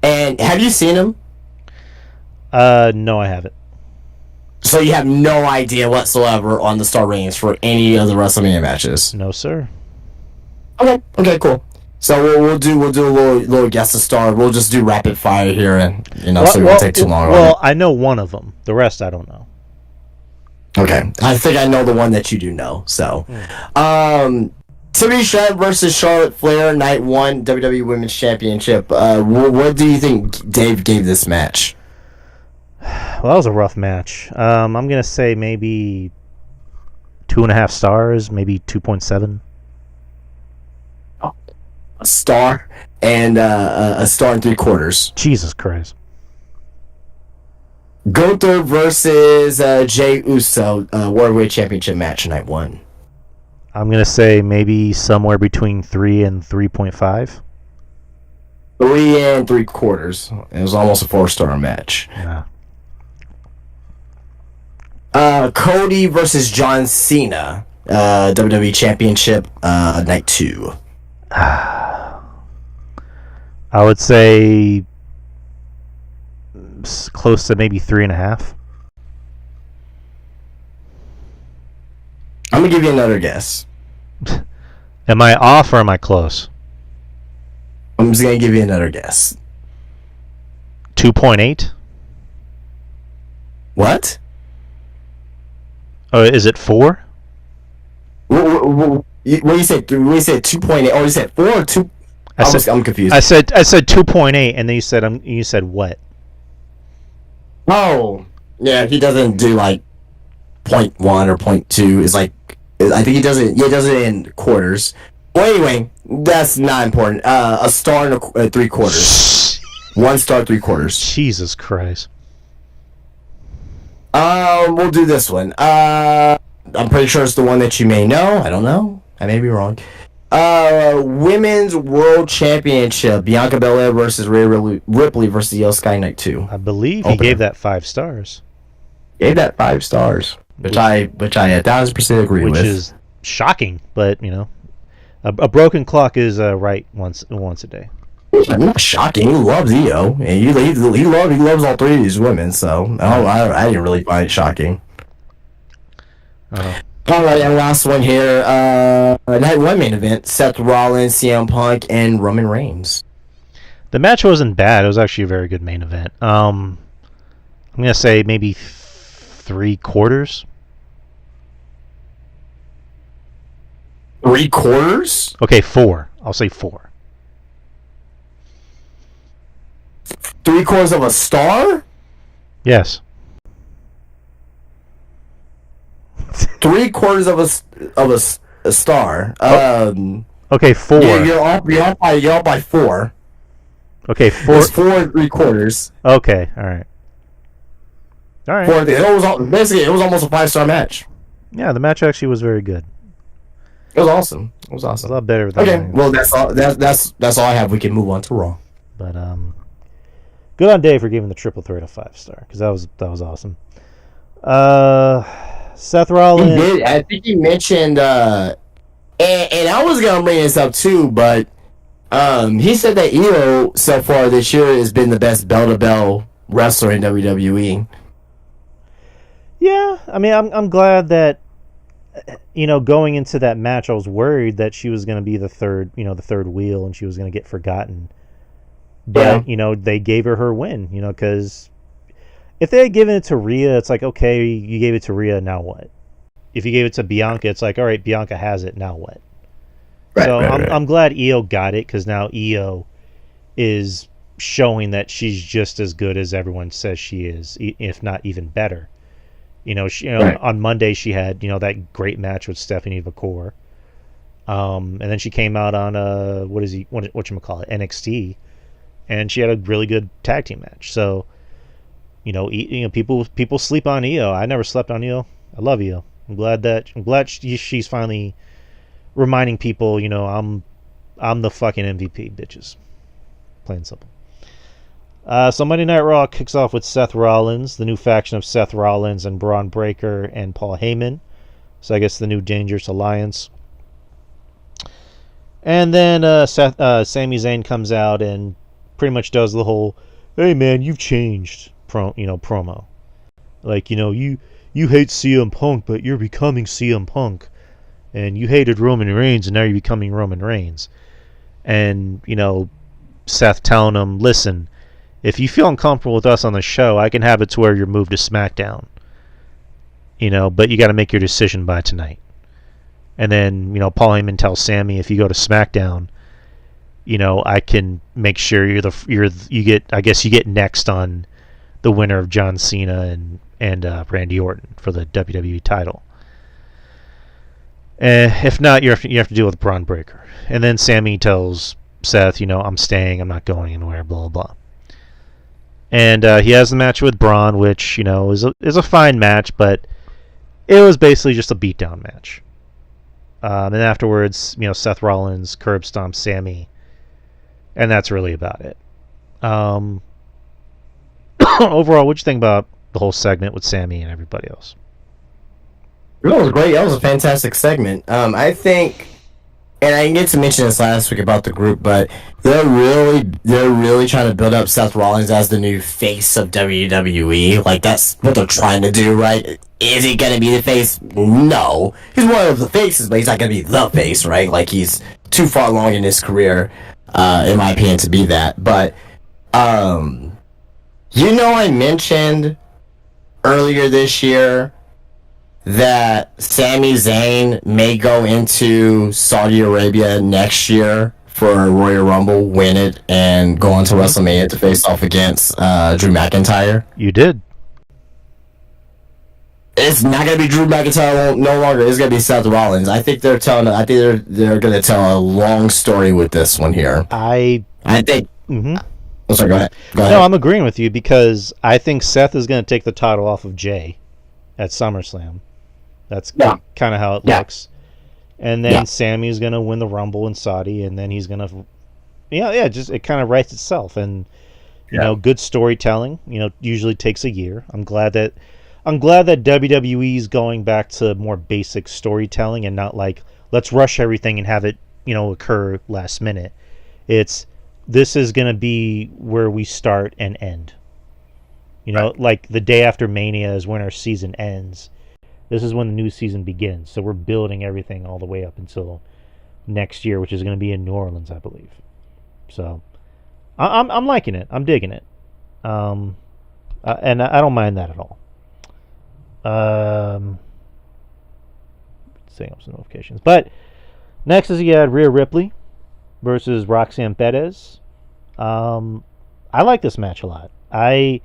And have you seen them? No, I haven't. So you have no idea whatsoever on the star ratings for any of the WrestleMania matches. No, sir. Okay, cool. So we'll do a little guess to start. We'll just do rapid fire here, and so it won't take too long. Well, I know one of them. The rest, I don't know. Okay, I think I know the one that you do know. So, Timothy Shed versus Charlotte Flair, Night 1 WWE Women's Championship. What do you think Dave gave this match? Well, that was a rough match. I'm gonna say maybe 2.5 stars, maybe 2.7. A star and a star and 3/4. Jesus Christ. Gunther versus Jey Uso, Worldwide Championship match, Night 1. I'm gonna say maybe somewhere between 3 and 3.5. 3 3/4. It was almost a 4-star match. Nah. Cody versus John Cena, WWE Championship, Night 2. I would say close to maybe 3.5. I'm gonna give you another guess. Am I off or am I close? I'm just gonna give you another guess. 2.8? What? Oh, is it 4? What you said? You said 2.8? Oh, you said 4 or 2? I'm confused. I said 2.8, and then you said what? Oh, yeah. He doesn't do like 0.1 or 0.2. It's like I think he does it. Yeah, he does it in quarters. Well, anyway, that's not important. A star and 3/4. 1 star, 3/4. Jesus Christ. We'll do this one. I'm pretty sure it's the one that you may know. I don't know. I may be wrong. Women's World Championship: Bianca Belair versus Rhea Ripley versus Io Sky Knight 2. I believe he gave that 5 stars. Gave that 5 stars, which I 1,000% agree with. Which is shocking, but a broken clock is right once a day. Not shocking. He loves Io, and he loves all 3 of these women. So I didn't really find it shocking. All right, and last one here. Night 1 main event: Seth Rollins, CM Punk, and Roman Reigns. The match wasn't bad. It was actually a very good main event. I'm gonna say maybe 3/4. 3/4? Okay, 4. I'll say 4. 3/4 of a star? Yes. 3/4 of a star. Okay, 4. You're off by 4. Okay, 4. It's 4 3/4. Okay, all right. It was almost a 5-star match. Yeah, the match actually was very good. It was awesome. It's a lot better than okay. Well, that's all I have. We can move on to Raw. But good on Dave for giving the triple threat a 5-star, because that was awesome. Seth Rollins. He did. I think he mentioned, and I was gonna bring this up too, but he said that Io so far this year has been the best bell-to-bell wrestler in WWE. Yeah, I mean, I'm glad that going into that match, I was worried that she was going to be the third wheel, and she was going to get forgotten. But they gave her win, because if they had given it to Rhea, it's like, okay, you gave it to Rhea, now what? If you gave it to Bianca, it's like, all right, Bianca has it, now what? Right, I'm glad Io got it, because now Io is showing that she's just as good as everyone says she is, if not even better. On Monday she had that great match with Stephanie McCour, and then she came out on whatchamacallit, NXT, and she had a really good tag team match. So people sleep on Io. I never slept on Io. I love Io. I'm glad she's finally reminding people, I'm the fucking MVP, bitches. Plain and simple. So Monday Night Raw kicks off with Seth Rollins, the new faction of Seth Rollins and Braun Breaker and Paul Heyman. So I guess the new Dangerous Alliance. And then Sami Zayn comes out and pretty much does the whole, "Hey man, you've changed," promo. Like, you hate CM Punk, but you're becoming CM Punk. And you hated Roman Reigns, and now you're becoming Roman Reigns. And, Seth telling him, "Listen, if you feel uncomfortable with us on the show, I can have it to where you're moved to SmackDown. But you got to make your decision by tonight." And then, Paul Heyman tells Sammy, if you go to SmackDown, I can make sure you get next on the winner of John Cena and Randy Orton for the WWE title. If not, you have to deal with Braun Breaker. And then Sammy tells Seth, I'm staying, I'm not going anywhere, blah, blah, blah. And he has the match with Braun, which, is a fine match, but it was basically just a beatdown match. And afterwards, Seth Rollins curb stomps Sammy, and that's really about it. Overall, what'd you think about the whole segment with Sammy and everybody else? That was great. That was a fantastic segment. I think, and I didn't get to mention this last week about the group, but they're really trying to build up Seth Rollins as the new face of WWE. Like, that's what they're trying to do, right? Is he gonna be the face? No. He's one of the faces, but he's not gonna be the face, right? Like, he's too far along in his career, in my opinion, to be that. But, I mentioned earlier this year that Sami Zayn may go into Saudi Arabia next year for a Royal Rumble, win it, and go on to WrestleMania to face off against Drew McIntyre. You did. It's not gonna be Drew McIntyre no longer. It's gonna be Seth Rollins. I think they're gonna tell a long story with this one here. I think. Mm-hmm. Oh, sorry, go ahead. No, I'm agreeing with you, because I think Seth is gonna take the title off of Jay at SummerSlam. That's Yeah. kind of how it Yeah. looks. And then Yeah. Sammy's gonna win the Rumble in Saudi, and then he's gonna, just it kind of writes itself. And good storytelling, usually takes a year. I'm glad that WWE is going back to more basic storytelling and not like let's rush everything and have it occur last minute. This is gonna be where we start and end. Like the day after Mania is when our season ends. This is when the new season begins. So we're building everything all the way up until next year, which is going to be in New Orleans, I believe. So I'm liking it. I'm digging it. And I don't mind that at all. Setting up some notifications. But next is you had Rhea Ripley versus Roxanne Perez. I like this match a lot. I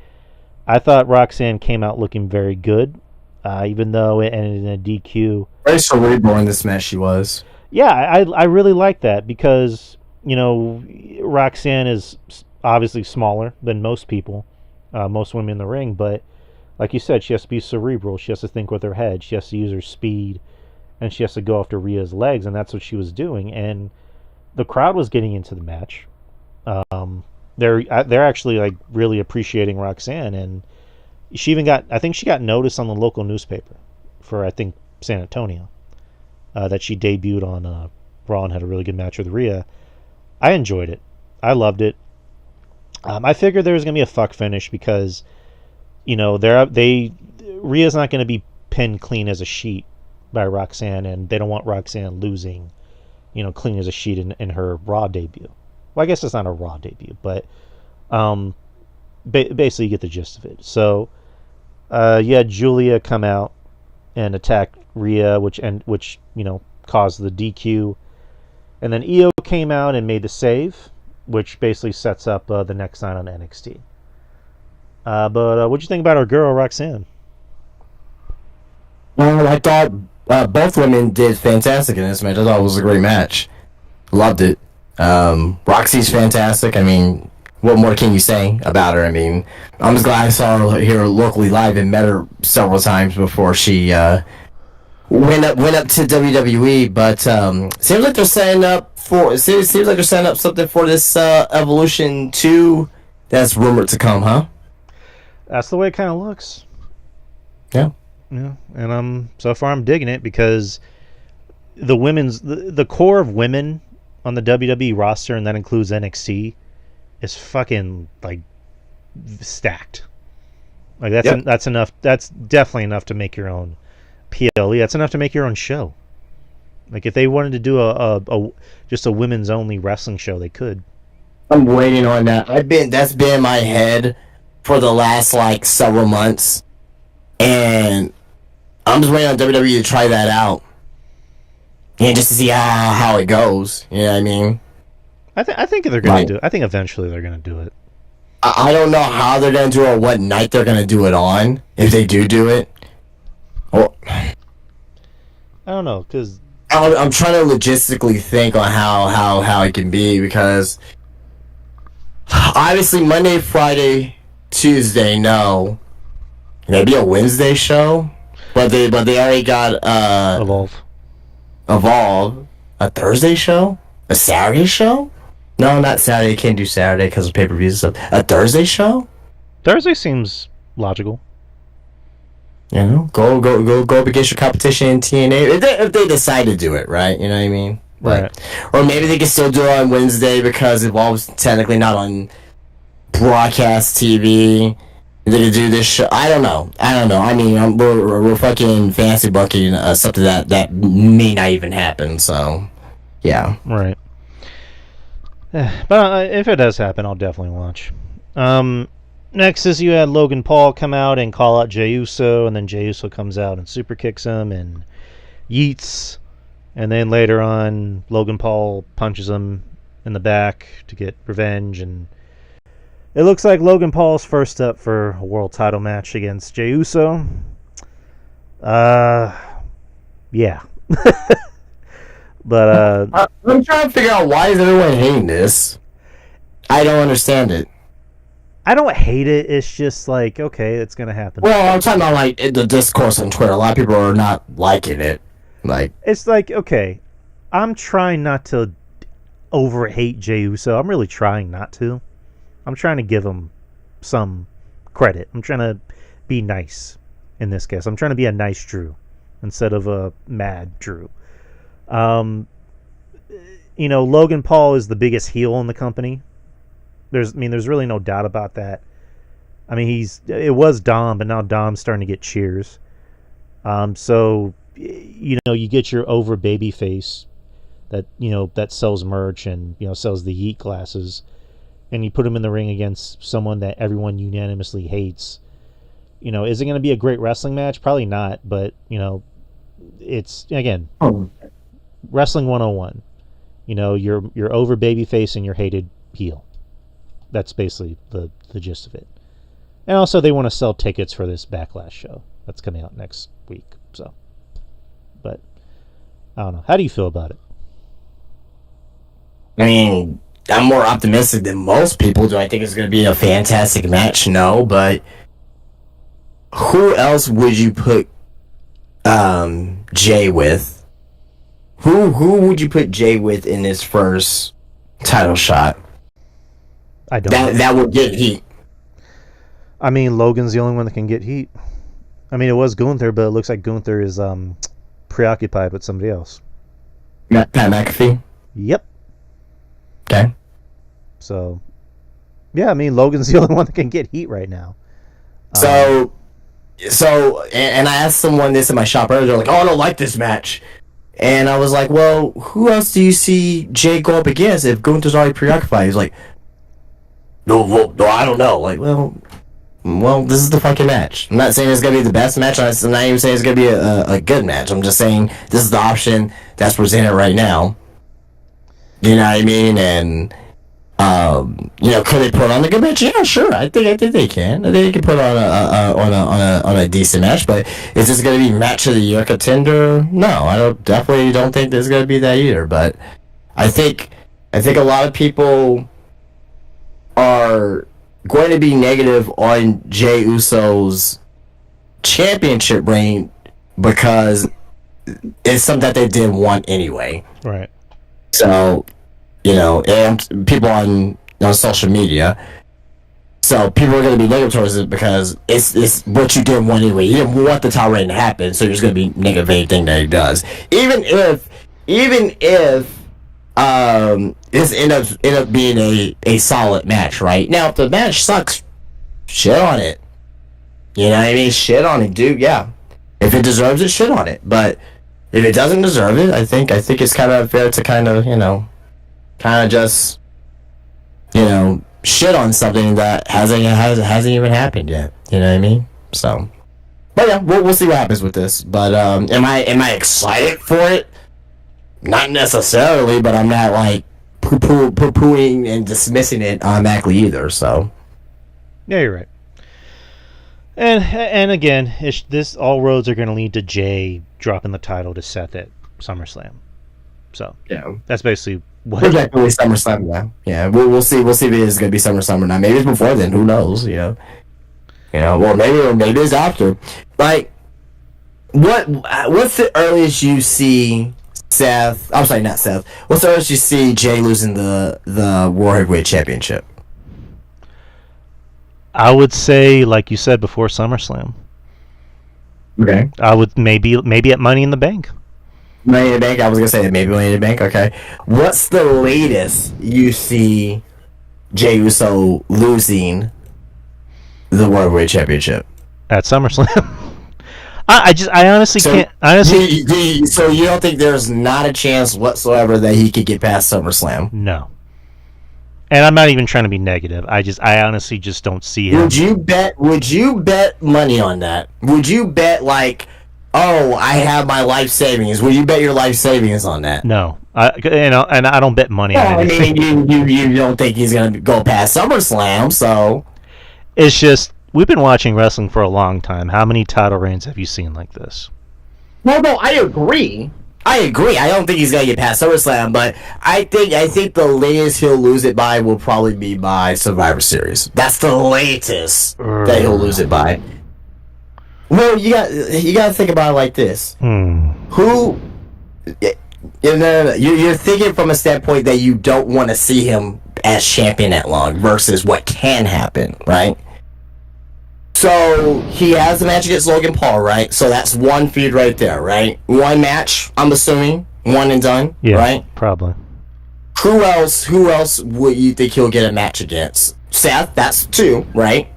thought Roxanne came out looking very good. Even though it ended in a DQ. Very cerebral in this match she was. Yeah, I really like that because, Roxanne is obviously smaller than most people, most women in the ring, but like you said, she has to be cerebral. She has to think with her head. She has to use her speed, and she has to go after Rhea's legs, and that's what she was doing. And the crowd was getting into the match. They're actually like really appreciating Roxanne, and I think she got notice on the local newspaper for, I think, San Antonio, that she debuted on Raw and had a really good match with Rhea. I enjoyed it. I loved it. I figured there was going to be a fuck finish because, Rhea's not going to be pinned clean as a sheet by Roxanne, and they don't want Roxanne losing, clean as a sheet in her Raw debut. Well, I guess it's not a Raw debut, but basically you get the gist of it. So, you had Julia come out and attack Rhea, which caused the DQ, and then Io came out and made the save, which basically sets up the next night on NXT. But what'd you think about our girl Roxanne? Well, I thought both women did fantastic in this match. I thought it was a great match. Loved it. Roxy's fantastic. I mean, what more can you say about her? I mean, I'm just glad I saw her here locally live and met her several times before she went up to WWE. But seems like they're setting up something for this Evolution 2 that's rumored to come, huh? That's the way it kind of looks. Yeah. Yeah, and so far I'm digging it because the core of women on the WWE roster, and that includes NXT, is fucking like stacked. Like that's enough. That's definitely enough to make your own PLE. That's enough to make your own show. Like if they wanted to do just a women's only wrestling show, they could. I'm waiting on that. That's been in my head for the last like several months, and I'm just waiting on WWE to try that out. Yeah, just to see how it goes. You know what I mean? I think they're gonna do it. I think eventually they're gonna do it. I don't know how they're gonna do it or what night they're gonna do it on, if they do it. Well, I don't know, because I'm trying to logistically think on how it can be, because obviously Monday, Friday, Tuesday, no. Maybe a Wednesday show, but they already got Evolve. A Thursday show? A Saturday show? No, not Saturday. Can't do Saturday because of pay-per-views and stuff. A Thursday show? Thursday seems logical. You know, go up against your competition in TNA if they decide to do it, right? You know what I mean? Right. Or maybe they can still do it on Wednesday because Evolve's technically not on broadcast TV. They could do this show. I don't know. I mean, we're fucking fancy bucking something that may not even happen. So, yeah. Right. But if it does happen, I'll definitely watch. Next is you had Logan Paul come out and call out Jey Uso, and then Jey Uso comes out and super kicks him and yeets. And then later on, Logan Paul punches him in the back to get revenge, and it looks like Logan Paul's first up for a world title match against Jey Uso. Yeah. But I'm trying to figure out why is everyone hating this. I don't understand it. I don't hate it. It's just like, okay, it's gonna happen. Well, I'm talking about like the discourse on Twitter. A lot of people are not liking it. Like, it's like, okay, I'm trying not to over hate Jey Uso. I'm really trying not to. I'm trying to give him some credit. I'm trying to be nice in this case. I'm trying to be a nice Drew instead of a mad Drew. Logan Paul is the biggest heel in the company. There's really no doubt about that. I mean, it was Dom, but now Dom's starting to get cheers. So, you get your over baby face that sells merch and, sells the Yeet glasses, and you put him in the ring against someone that everyone unanimously hates. Is it going to be a great wrestling match? Probably not, but, it's, again, Wrestling 101. You're over babyface and you're hated heel. That's basically the gist of it. And also, they want to sell tickets for this Backlash show that's coming out next week. So, but I don't know. How do you feel about it? I mean, I'm more optimistic than most people. Do I think it's going to be a fantastic match? No, but who else would you put Jay with? Who would you put Jay with in his first title shot? I don't know. That would get heat. I mean, Logan's the only one that can get heat. I mean, it was Gunther, but it looks like Gunther is preoccupied with somebody else. Pat McAfee? Yep. Okay. So, yeah, I mean, Logan's the only one that can get heat right now. So, and I asked someone this in my shop earlier. They're like, "Oh, I don't like this match," and I was like, "Well, who else do you see Jay go up against if Gunther's already preoccupied?" He's like, "No, I don't know." Like, well, this is the fucking match. I'm not saying it's gonna be the best match. I'm not even saying it's gonna be a good match. I'm just saying this is the option that's presented right now. You know what I mean? And could they put on a good match? Yeah, sure. I think they can. I think they can put on a decent match. But is this going to be match of the year contender? No, I definitely don't think there's going to be that either. But I think a lot of people are going to be negative on Jey Uso's championship reign because it's something that they didn't want anyway. Right. So, and people on social media. So people are going to be negative towards it because it's what you didn't want anyway. You didn't want the title reign to happen, so you're just going to be negative anything that he does. Even if this end up being a solid match, right? Now, if the match sucks, shit on it. You know what I mean? Shit on it, dude. Yeah. If it deserves it, shit on it. But if it doesn't deserve it, I think it's kind of fair to kind of just shit on something that hasn't even happened yet. You know what I mean? So, but yeah, we'll see what happens with this. But am I excited for it? Not necessarily, but I'm not like poo-pooing and dismissing it automatically either. So, yeah, you're right. And again, this all roads are going to lead to Jay dropping the title to Seth at SummerSlam. So yeah, that's basically what. Projectly SummerSlam now. Yeah, we'll see. We'll see if it is going to be SummerSlam or not. Maybe it's before then. Who knows? Well, maybe it's after. Like, what's the earliest you see Seth? I'm sorry, not Seth. What's the earliest you see Jay losing the World Heavyweight Championship? I would say, like you said before, SummerSlam. Okay. I would maybe at Money in the Bank. Money in the Bank. I was gonna say maybe Money in the Bank. Okay. What's the latest you see Jey Uso losing the World Heavyweight Championship? At SummerSlam. I honestly can't. Honestly, so you don't think there's not a chance whatsoever that he could get past SummerSlam? No. And I'm not even trying to be negative. I honestly just don't see him. Would you bet money on that? Would you bet like, oh, I have my life savings? Would you bet your life savings on that? No. And I don't bet money on anything. I mean, you don't think he's gonna go past SummerSlam, so it's just we've been watching wrestling for a long time. How many title reigns have you seen like this? No, I agree. I agree. I don't think he's gonna get past SummerSlam, but I think the latest he'll lose it by will probably be by Survivor Series. That's the latest that he'll lose it by. Well, you got to think about it like this. Who? You're thinking from a standpoint that you don't want to see him as champion that long versus what can happen, right? So he has a match against Logan Paul, right? So that's one feud right there, right? One match, I'm assuming, one and done, right? Probably. Who else would you think he'll get a match against? Seth, that's two, right?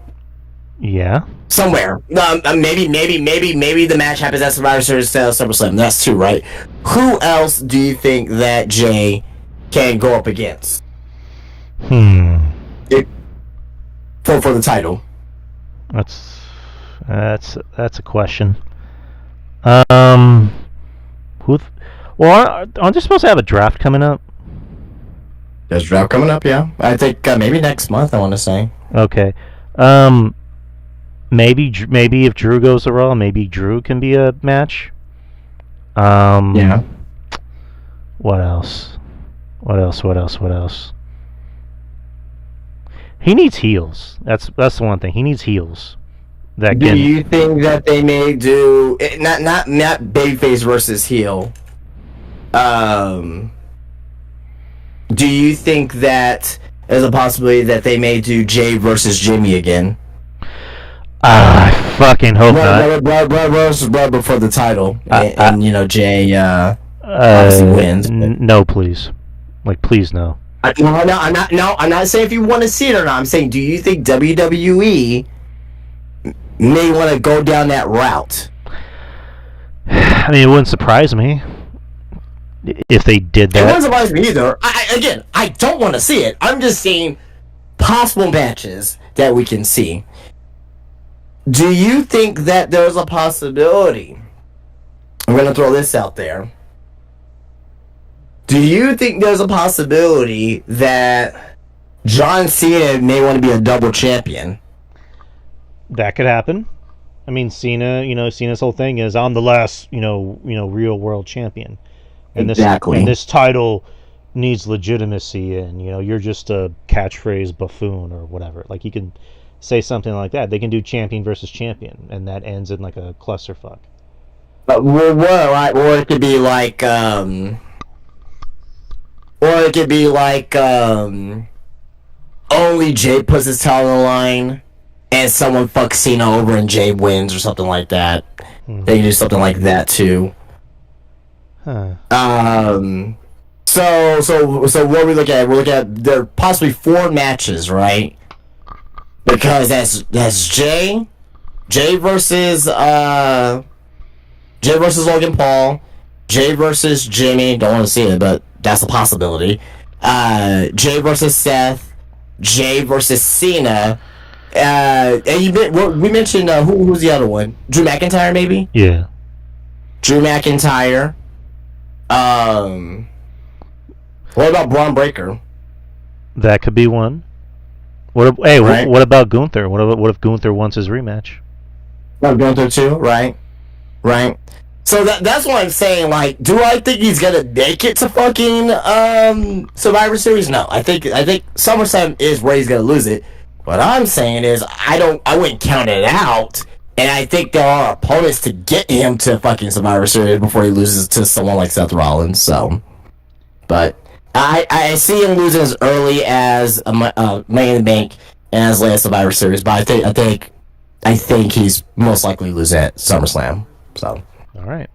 Yeah. Somewhere. Maybe the match happens at Survivor Series SummerSlam. That's two, right? Who else do you think that Jay can go up against? For the title. That's a question. Aren't they supposed to have a draft coming up? There's a draft coming up, yeah. I think maybe next month, I want to say. Okay. Maybe if Drew goes to Raw, maybe Drew can be a match. Yeah. What else? He needs heels. That's the one thing. He needs heels. Do you think that they may do not babyface versus heel? Do you think that there's a possibility that they may do Jay versus Jimmy again? I fucking hope not. Blood versus blood before the title, and Jay obviously wins. No, please, please no. I'm not saying if you want to see it or not. I'm saying, do you think WWE may want to go down that route? I mean, it wouldn't surprise me if they did that. It wouldn't surprise me either. I don't want to see it. I'm just saying possible matches that we can see. Do you think that there's a possibility? I'm going to throw this out there. Do you think there's a possibility that John Cena may want to be a double champion? That could happen. I mean, Cena's whole thing is I'm the last, real world champion. And exactly. This title needs legitimacy, and you're just a catchphrase buffoon or whatever. Like, he can say something like that. They can do champion versus champion, and that ends in like a clusterfuck. Or it could be like, only Jay puts his title on the line, and someone fucks Cena over and Jay wins or something like that. They can do something like that too. Huh. So what are we looking at? We're looking at there are possibly 4 matches, right? Because that's Jay versus Logan Paul, Jay versus Jimmy. Don't want to see it, but that's a possibility. Jay versus Seth, Jay versus Cena. And we mentioned who's the other one? Drew McIntyre, maybe. Yeah. Drew McIntyre. What about Braun Breaker? That could be one. What about Gunther? What if Gunther wants his rematch? Gunther too, right? So that's what I'm saying. Like, do I think he's gonna make it to fucking Survivor Series? No, I think SummerSlam is where he's gonna lose it. What I'm saying is I wouldn't count it out, and I think there are opponents to get him to fucking Survivor Series before he loses to someone like Seth Rollins. So, but I see him losing as early as Money in the Bank and as late as Survivor Series. But I think he's most likely losing at SummerSlam. So. All right.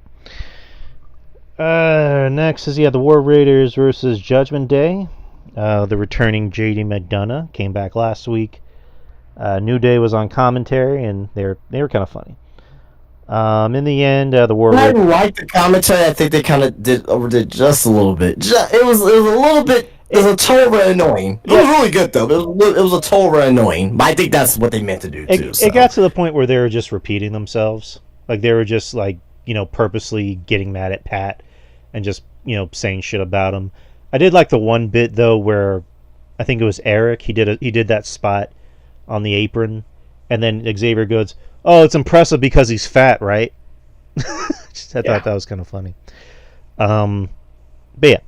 Next is the War Raiders versus Judgment Day. The returning JD McDonough came back last week. New Day was on commentary, and they were kind of funny. In the end, the War Raiders. I didn't like the commentary. I think they kind of overdid just a little bit. It was a little bit. It was a total bit annoying. It was really good though. But it was a total bit annoying. But I think that's what they meant to do too. It got to the point where they were just repeating themselves. Like they were just purposely getting mad at Pat and just saying shit about him. I did like the one bit though where I think it was Eric. He did that spot on the apron, and then Xavier goes, "Oh, it's impressive because he's fat, right?" I thought that was kind of funny. But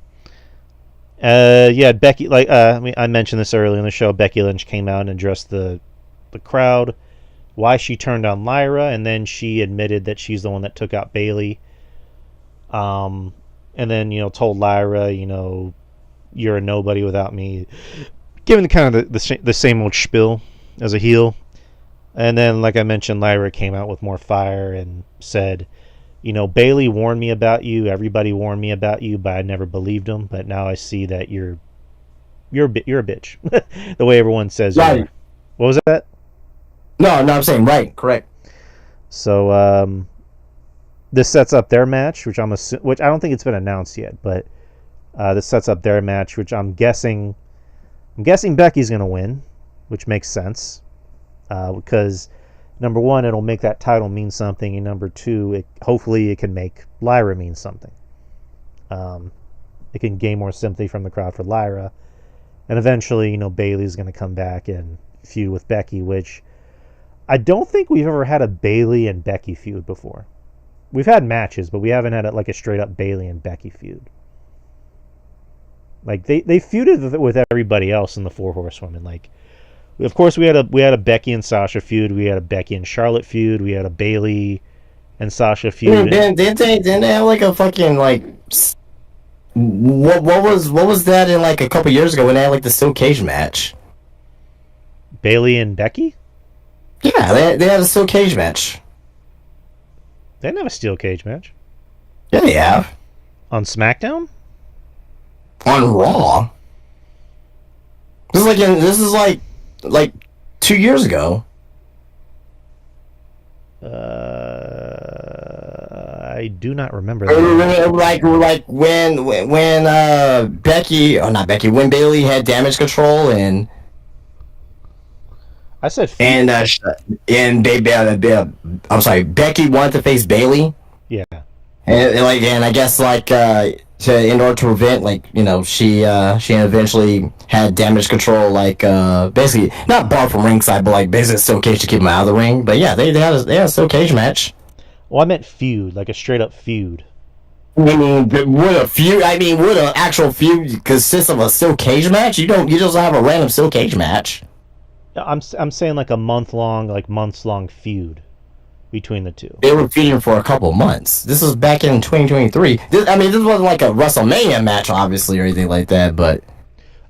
yeah, Becky. I mentioned this earlier in the show. Becky Lynch came out and addressed the crowd, why she turned on Lyra, and then she admitted that she's the one that took out Bayley. And then told Lyra, you're a nobody without me, giving kind of the same old spiel as a heel. And then, like I mentioned, Lyra came out with more fire and said, Bayley warned me about you. Everybody warned me about you, but I never believed them. But now I see that you're a bitch. The way everyone says you Right. are. What was that? No, I'm saying right, correct. So this sets up their match, which I don't think it's been announced yet, but this sets up their match, which I'm guessing Becky's gonna win, which makes sense because number one, it'll make that title mean something, and number two, hopefully it can make Lyra mean something. It can gain more sympathy from the crowd for Lyra, and eventually, Bayley's gonna come back and feud with Becky, which I don't think we've ever had a Bayley and Becky feud before. We've had matches, but we haven't had a straight up Bayley and Becky feud. Like they feuded with everybody else in the Four Horsewomen. Like, of course, we had a Becky and Sasha feud. We had a Becky and Charlotte feud. We had a Bayley and Sasha feud. Didn't they have like a fucking like what was that in like a couple years ago when they had like the steel cage match? Bayley and Becky? Yeah, they had a steel cage match. They didn't have a steel cage match. Yeah, they have. On SmackDown? On Raw. This is like 2 years ago. I do not remember that. Like when when Bayley had damage control and I said feud. I'm sorry, Becky wanted to face Bayley. Yeah. And I guess in order to prevent she eventually had damage control basically not barred from ringside but basically a steel cage to keep him out of the ring. But yeah, they had a steel cage match. Well, I meant feud, like a straight up feud. I mean, would an actual feud consist of a steel cage match? You just have a random steel cage match. I'm saying like a months long feud between the two. They were feuding for a couple months. This was back in 2023. This wasn't like a WrestleMania match, obviously, or anything like that. But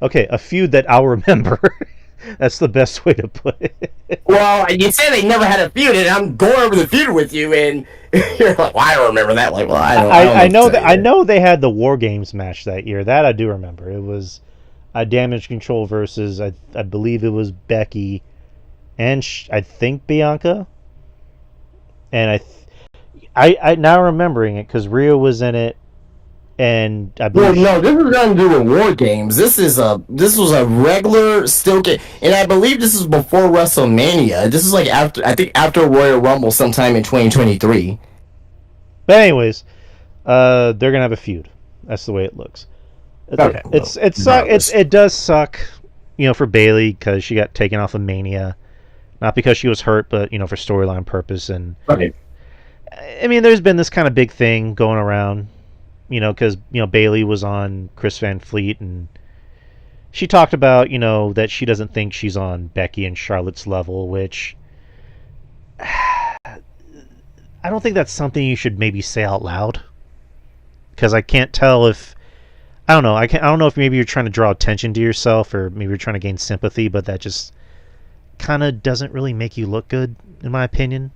okay, a feud that I'll remember. That's the best way to put it. Well, you say they never had a feud, and I'm going over the feud with you, and you're like, "Well, I don't remember that." Like, well, I know they had the War Games match that year. That I do remember. It was a Damage Control versus I believe it was Becky, and I think Bianca. And I now remembering it because Rhea was in it, and I believe. Well, no, this is nothing to do with War Games. This was a regular steel cage, and I believe this is before WrestleMania. This is after Royal Rumble sometime in 2023. But anyways, they're gonna have a feud. That's the way it looks. Okay. It does suck, for Bayley because she got taken off of Mania, not because she was hurt, but for storyline purpose. And right. I mean, there's been this kind of big thing going around, because Bayley was on Chris Van Fleet, and she talked about that she doesn't think she's on Becky and Charlotte's level, which I don't think that's something you should maybe say out loud, because I can't tell if. I don't know. I don't know if maybe you're trying to draw attention to yourself, or maybe you're trying to gain sympathy, but that just kind of doesn't really make you look good, in my opinion.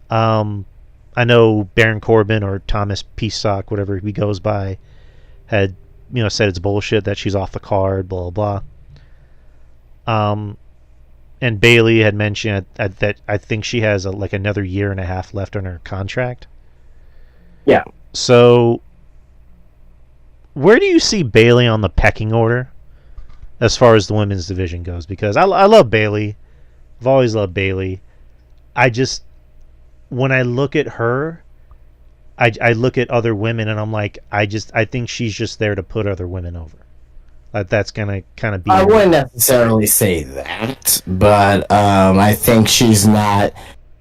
I know Baron Corbin or Thomas Peacock, whatever he goes by, had said it's bullshit that she's off the card, blah blah blah. And Bayley had mentioned that I think she has another year and a half left on her contract. Yeah. So, where do you see Bayley on the pecking order as far as the women's division goes? Because I love Bayley. I've always loved Bayley. When I look at her, I look at other women and I'm like, I think she's just there to put other women over. That's gonna kind of be. I wouldn't necessarily say that, but I think she's not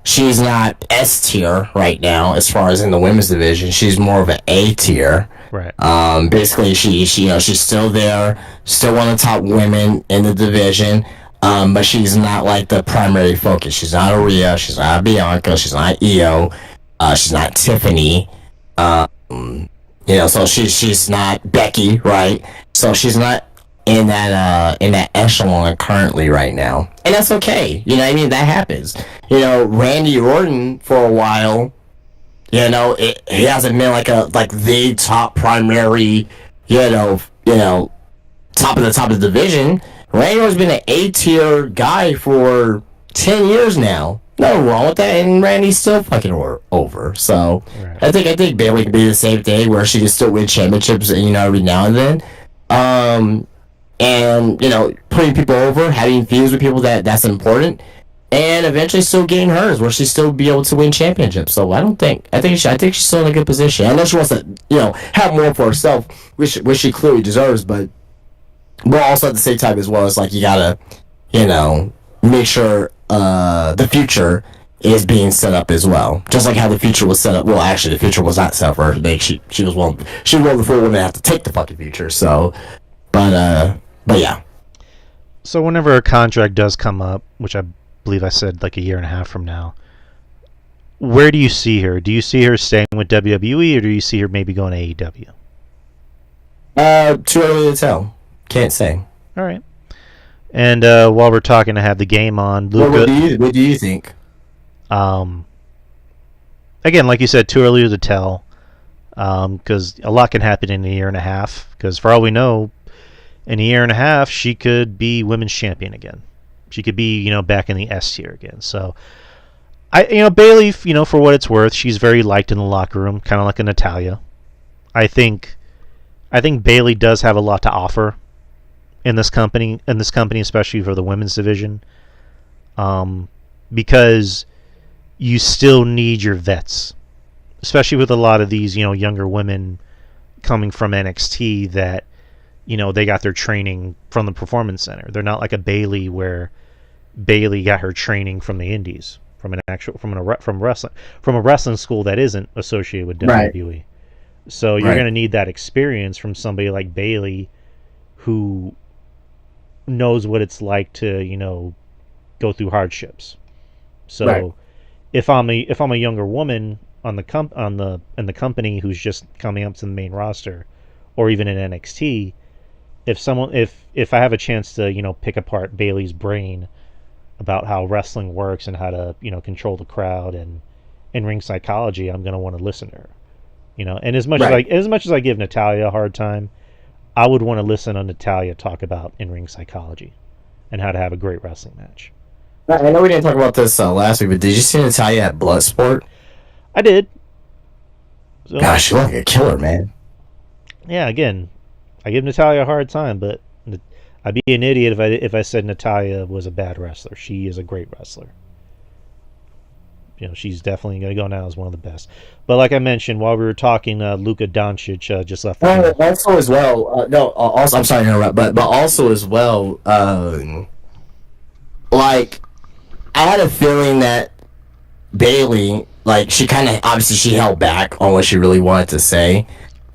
she's not S tier right now as far as in the women's division. She's more of an A tier. Right. Basically, she's still there, still one of the top women in the division. But she's not like the primary focus. She's not a Rhea. She's not a Bianca. She's not Io. She's not Tiffany. So she's not Becky, right? So she's not in that echelon currently right now, and that's okay. You know what I mean? That happens. Randy Orton for a while. He hasn't been like the top primary. Top of the division. Randy Orton's been an A tier guy for 10 years now. Nothing wrong with that, and Randy's still fucking over. So right. I think Bayley can be the same thing where she can still win championships, every now and then. And putting people over, having feuds with people that's important, and eventually still getting hers where she still be able to win championships. So I think she's still in a good position. I know she wants to have more for herself, which she clearly deserves, but also at the same time as well, it's like you gotta make sure the future is being set up as well. Just like how the future was set up. Well, actually, the future was not set up for her. She was one of the 4 women that have to take the fucking future. So, but yeah. So whenever a contract does come up, which I believe I said like a year and a half from now, where do you see her? Do you see her staying with WWE, or do you see her maybe going to AEW? Too early to tell. Can't say. All right. And while we're talking to have the game on, Luca, what do you think? Again, like you said, too early to tell, because a lot can happen in a year and a half. Because for all we know, in a year and a half, she could be women's champion again. She could be, back in the S tier again. So, Bayley, for what it's worth, she's very liked in the locker room, kind of like a Natalya. I think Bayley does have a lot to offer in this company, especially for the women's division, because you still need your vets, especially with a lot of these, younger women coming from NXT that, they got their training from the Performance Center. They're not like a Bayley where Bayley got her training from the Indies, from a wrestling school that isn't associated with WWE. Right. So you're going to need that experience from somebody like Bayley, who knows what it's like to go through hardships. So right. if I'm a younger woman in the company who's just coming up to the main roster, or even in NXT, if I have a chance to pick apart Bayley's brain about how wrestling works and how to control the crowd and ring psychology, I'm going to want to listen to her. And as much as I give Natalya a hard time, I would want to listen to Natalya talk about in-ring psychology and how to have a great wrestling match. I know we didn't talk about this last week, but did you see Natalya at Bloodsport? I did. So, gosh, she looked like a killer, man. Yeah, again, I give Natalya a hard time, but I'd be an idiot if I said Natalya was a bad wrestler. She is a great wrestler. She's definitely going to go now as one of the best. But like I mentioned, while we were talking, Luka Doncic just left. Also as well, also, I'm sorry to interrupt, but also as well, like, I had a feeling that Bayley, like, she kind of, obviously she held back on what she really wanted to say.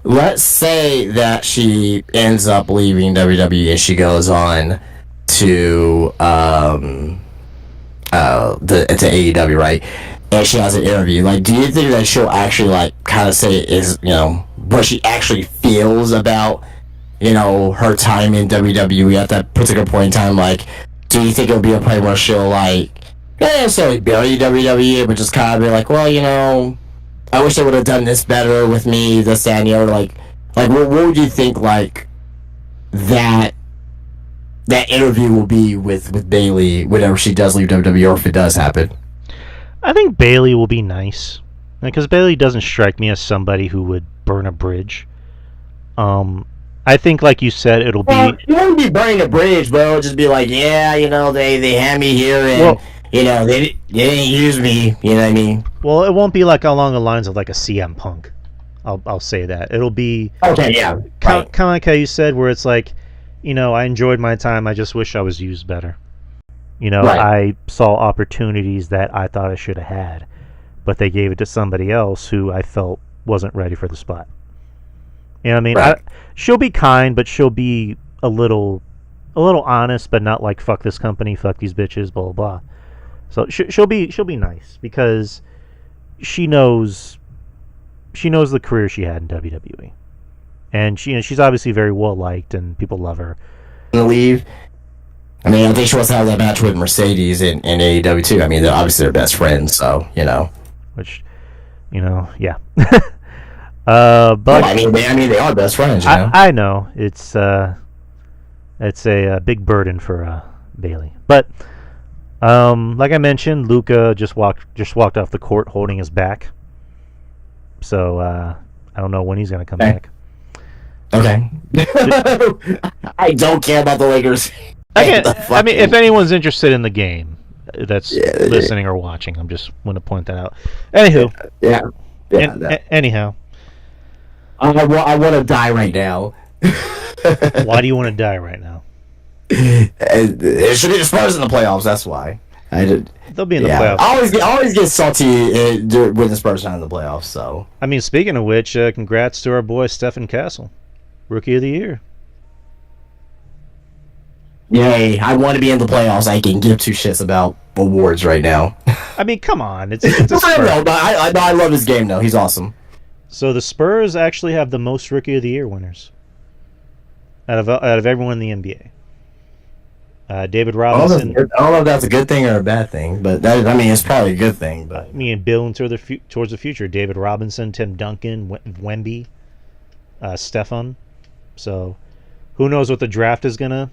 Let's say that she ends up leaving WWE and she goes on to to AEW, right? And she has an interview. Like, do you think that she'll actually kind of say what she actually feels about her time in WWE at that particular point in time? Like, do you think it'll be a point where she'll not necessarily bury WWE, but just kind of be like, well, I wish they would have done this better with me, this, that, and the other. Like what would you think that interview will be with Bayley whenever she does leave WWE, or if it does happen? I think Bayley will be nice, because Bayley doesn't strike me as somebody who would burn a bridge. I think, like you said, it'll be... You won't be burning a bridge, but it'll just be like, they had me here, and, they didn't use me, you know what I mean? Well, it won't be like along the lines of like a CM Punk. I'll say that. It'll be... Okay, yeah. Kind of like how you said, where it's like, I enjoyed my time, I just wish I was used better. Right. I saw opportunities that I thought I should have had, but they gave it to somebody else who I felt wasn't ready for the spot. You know what I mean? Right. She'll be kind, but she'll be a little honest, but not like fuck this company, fuck these bitches, blah blah blah. So she'll be nice because she knows the career she had in WWE, and she's obviously very well liked and people love her. Leave. I mean, I think she wants to have that match with Mercedes in AEW too. I mean, they're obviously best friends, so Which, yeah. But well, I mean, they are best friends. I know it's a big burden for Bailey, but like I mentioned, Luca just walked off the court holding his back, so I don't know when he's gonna come back. Okay. I don't care about the Lakers. I mean, if anyone's interested in the game that's listening or watching, I'm just want to point that out. Anywho, anyhow, I want to die right now. Why do you want to die right now? It should be the Spurs in the playoffs. That's why. They'll be in the playoffs. I always get salty when the Spurs not in the playoffs. So I mean, speaking of which, congrats to our boy Stephen Castle, Rookie of the Year. Yay! I want to be in the playoffs. I can give two shits about awards right now. I mean, come on, it's a Spurs. I love his game though. He's awesome. So the Spurs actually have the most Rookie of the Year winners out of everyone in the NBA. David Robinson. I don't know if that's a good thing or a bad thing, but it's probably a good thing. But I mean, building towards the future, David Robinson, Tim Duncan, Wemby, Stefan. So, who knows what the draft is gonna,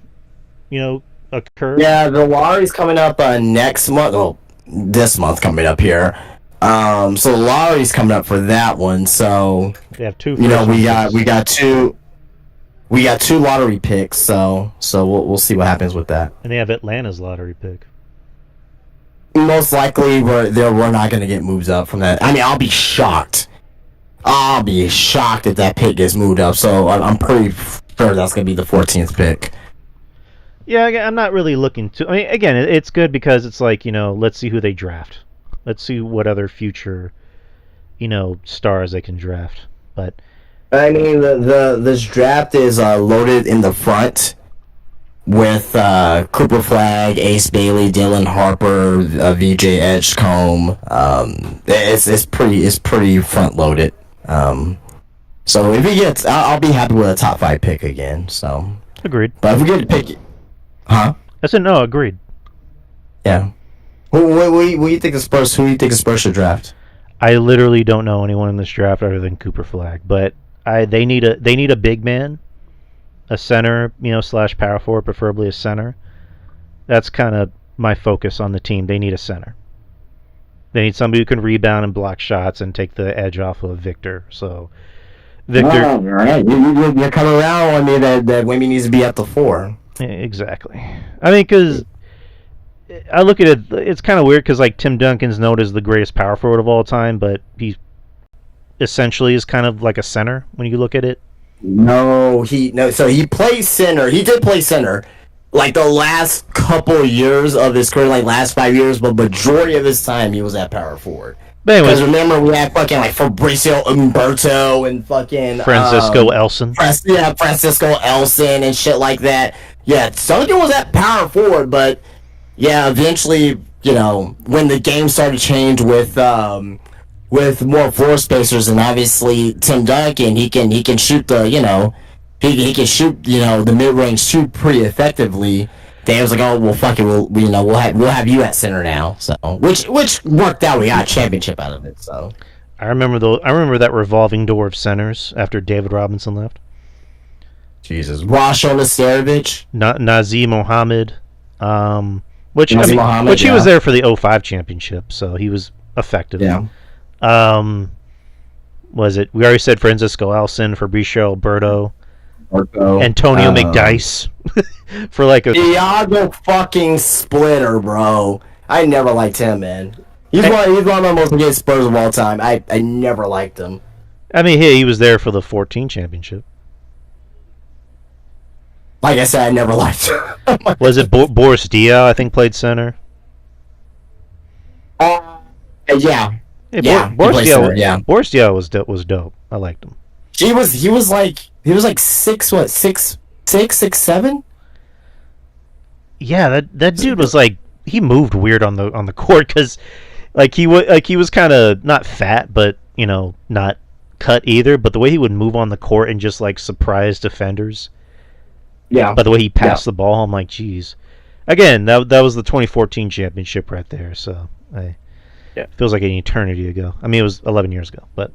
occur? Yeah, the lottery's coming up next month. Well, this month coming up here. So the lottery's coming up for that one. So they have two. We got two lottery picks, so we'll see what happens with that. And they have Atlanta's lottery pick. Most likely, we're not going to get moves up from that. I mean, I'll be shocked. I'll be shocked if that pick gets moved up. So I'm pretty sure that's going to be the 14th pick. Yeah, I'm not really looking to. I mean, again, it's good because it's like let's see who they draft. Let's see what other future, stars they can draft. But I mean, this draft is loaded in the front with Cooper Flagg, Ace Bailey, Dylan Harper, VJ Edgecombe. It's pretty front loaded. So if he gets, I'll be happy with a top 5 pick again. So agreed. But if we get to pick, huh? I said no. Agreed. Yeah. What do you think the Spurs? Who do you think the Spurs should draft? I literally don't know anyone in this draft other than Cooper Flagg, but they need a big man, a center, / power forward, preferably a center. That's kind of my focus on the team. They need a center. They need somebody who can rebound and block shots and take the edge off of Victor. So, Victor, all right, you're coming around on me that Wemby needs to be at the 4. Exactly. I mean, because I look at it, it's kind of weird because like Tim Duncan's known as the greatest power forward of all time, but he essentially is kind of like a center when you look at it. So he plays center. He did play center like the last couple years of his career, like last 5 years, but majority of his time he was at power forward. But anyways, because remember we had fucking like Fabrizio Umberto and fucking Francisco Elson. Francisco Elson and shit like that. Yeah, Duncan was at power forward, but yeah, eventually, when the game started to change with more floor spacers, and obviously Tim Duncan, he can shoot the, he can shoot, the mid-range shoot pretty effectively. They was like, oh well, fuck it, we'll have you at center now. So which worked out. We got a championship out of it. So I remember that revolving door of centers after David Robinson left. Jesus, Rosh Olastarovich, Nazim Mohammed, which Mohammed, he was there for the 05 championship, so he was effective. Yeah. Was it? We already said Francisco Elson, Fabricio Alberto, Antonio McDice for like a Thiago fucking Splitter, bro. I never liked him, man. He's one of the most good Spurs of all time. I never liked him. I mean, he was there for the 14 championship. like I said, I never liked. Was it Boris Diaw? I think played center. uh, yeah, Hey, yeah, he Boris plays center. Diaw. Yeah, Boris Diaw was dope. I liked him. he was like six, what, six, 7. Yeah, that dude was like he moved weird on the court because he was kind of not fat, but not cut either. But the way he would move on the court and just like surprise defenders, Yeah, by the way he yeah, passed the ball, I'm like, geez. Again, that was the 2014 championship right there. So yeah. feels like an eternity ago. I mean, it was 11 years ago. But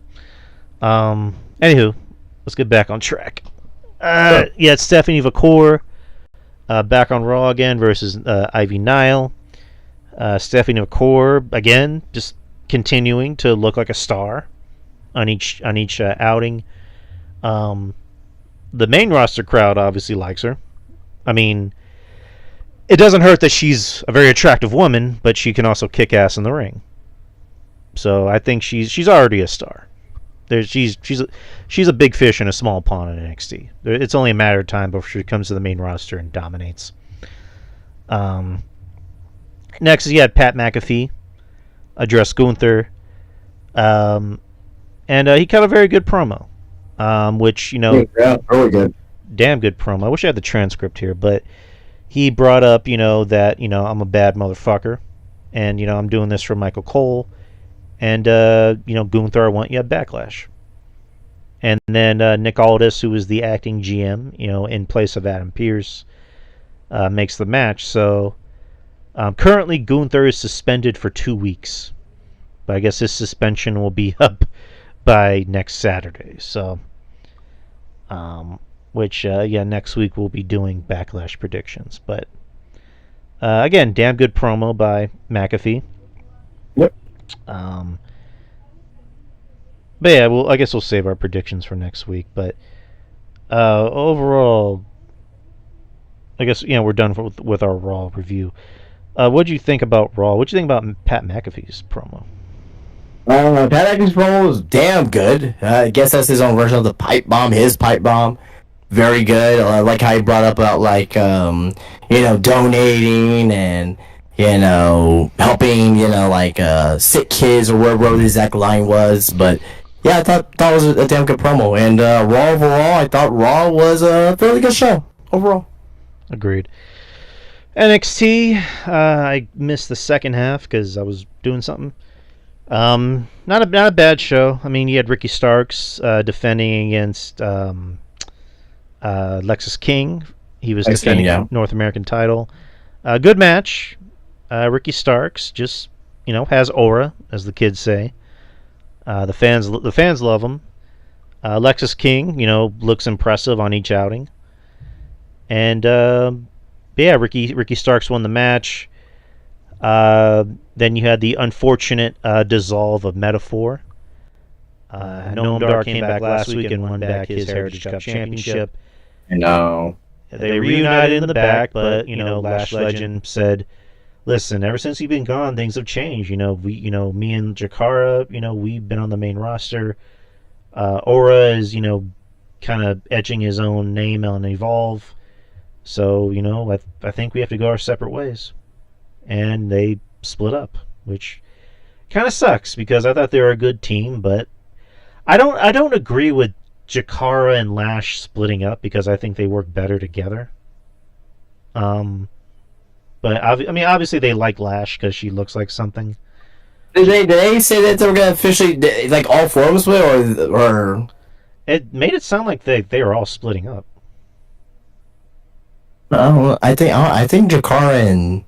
anywho, let's get back on track. Sure. Yeah, it's Stephanie Vacour back on Raw again versus Ivy Nile. Stephanie McCord again, just continuing to look like a star on each outing. The main roster crowd obviously likes her. I mean, it doesn't hurt that she's a very attractive woman, but she can also kick ass in the ring. So I think she's already a star. She's a big fish in a small pond in NXT. It's only a matter of time before she comes to the main roster and dominates. Next, you had Pat McAfee address Gunther, and he cut a very good promo, which Yeah, really good. damn good promo. I wish I had the transcript here, but he brought up that I'm a bad motherfucker, and I'm doing this for Michael Cole, and Gunther, I want you at Backlash. And then Nick Aldis, who was the acting GM, in place of Adam Pearce, makes the match. So currently Gunther is suspended for 2 weeks, but I guess his suspension will be up by next Saturday. So, next week we'll be doing Backlash predictions. But again, damn good promo by McAfee. Yep. But yeah, I guess we'll save our predictions for next week. But overall, I guess we're done with our Raw review. What do you think about Raw? What do you think about Pat McAfee's promo? Pat McAfee's promo was damn good. I guess that's his own version of the pipe bomb. His pipe bomb, very good. I like how he brought up about donating and helping sick kids or whatever the exact line was. But yeah, I thought it was a damn good promo. And Raw overall, I thought Raw was a fairly good show overall. Agreed. NXT, I missed the second half because I was doing something. Not a bad show. I mean, you had Ricky Starks defending against Lexus King. He was defending the North American title. Good match. Ricky Starks just has aura, as the kids say. The fans love him. Lexus King, looks impressive on each outing. And Ricky Starks won the match. Then you had the unfortunate dissolve of Metaphor. Noam Dar came back last week and won back his Heritage Cup championship. I know. They reunited in the back, but Lash Legend said, "Listen, ever since you've been gone, things have changed. Me and Jakara, we've been on the main roster. Aura is, kind of etching his own name on Evolve. So, I think we have to go our separate ways." And they split up, which kind of sucks because I thought they were a good team, but I don't agree with Jakara and Lash splitting up because I think they work better together. But obviously they like Lash because she looks like something. Did they say that they were gonna officially all four of them split, or? It made it sound like they were all splitting up. I think Jakara and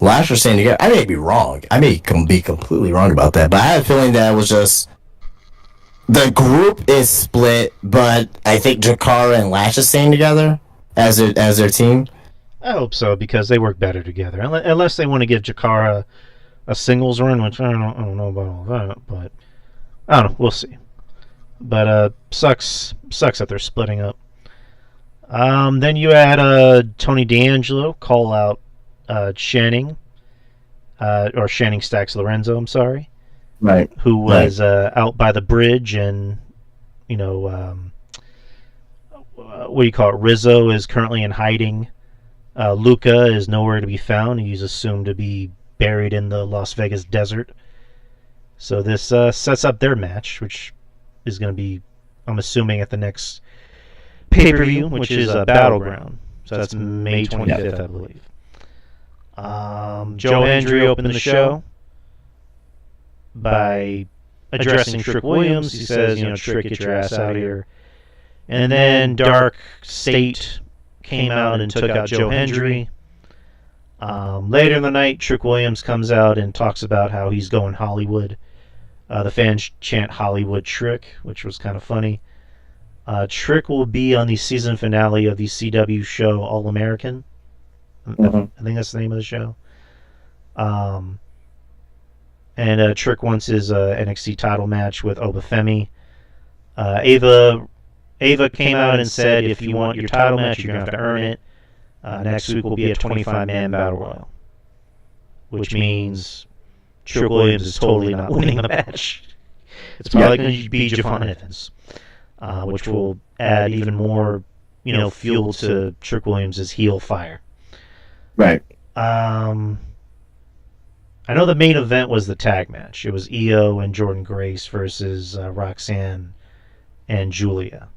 Lash are staying together. I may be wrong. I may be completely wrong about that, but I have a feeling that it was just the group is split, but I think Jakara and Lash are staying together as their team. I hope so because they work better together. Unless they want to give Jakara a singles run, which I don't know about all that, but I don't know. We'll see. But sucks that they're splitting up. Then you had Tony D'Angelo call out Channing, or Channing Stacks Lorenzo, I'm sorry. Right. Who was out by the bridge and, what do you call it? Rizzo is currently in hiding. Luca is nowhere to be found. He's assumed to be buried in the Las Vegas desert. So this sets up their match, which is going to be, I'm assuming, at the next pay-per-view, which is Battleground. So that's May 25th, I believe. Joe Hendry opened the show by addressing Trick Williams. He says, Trick, get your ass out of here. And then Dark State came out and took out Joe Hendry. Later in the night, Trick Williams comes out and talks about how he's going Hollywood. The fans chant Hollywood Trick, which was kind of funny. Trick will be on the season finale of the CW show All American. I think that's the name of the show. And Trick wants his NXT title match with Obafemi. Ava came out and said, if you want your title match, you're going to have to earn it. Next week will be a 25-man battle royal, which means Trick Williams is totally not winning the match. It's probably going to be Javon Evans, which will add even more, fuel to Trick Williams' heel fire. Right. I know the main event was the tag match. It was Io and Jordan Grace versus Roxanne and Julia.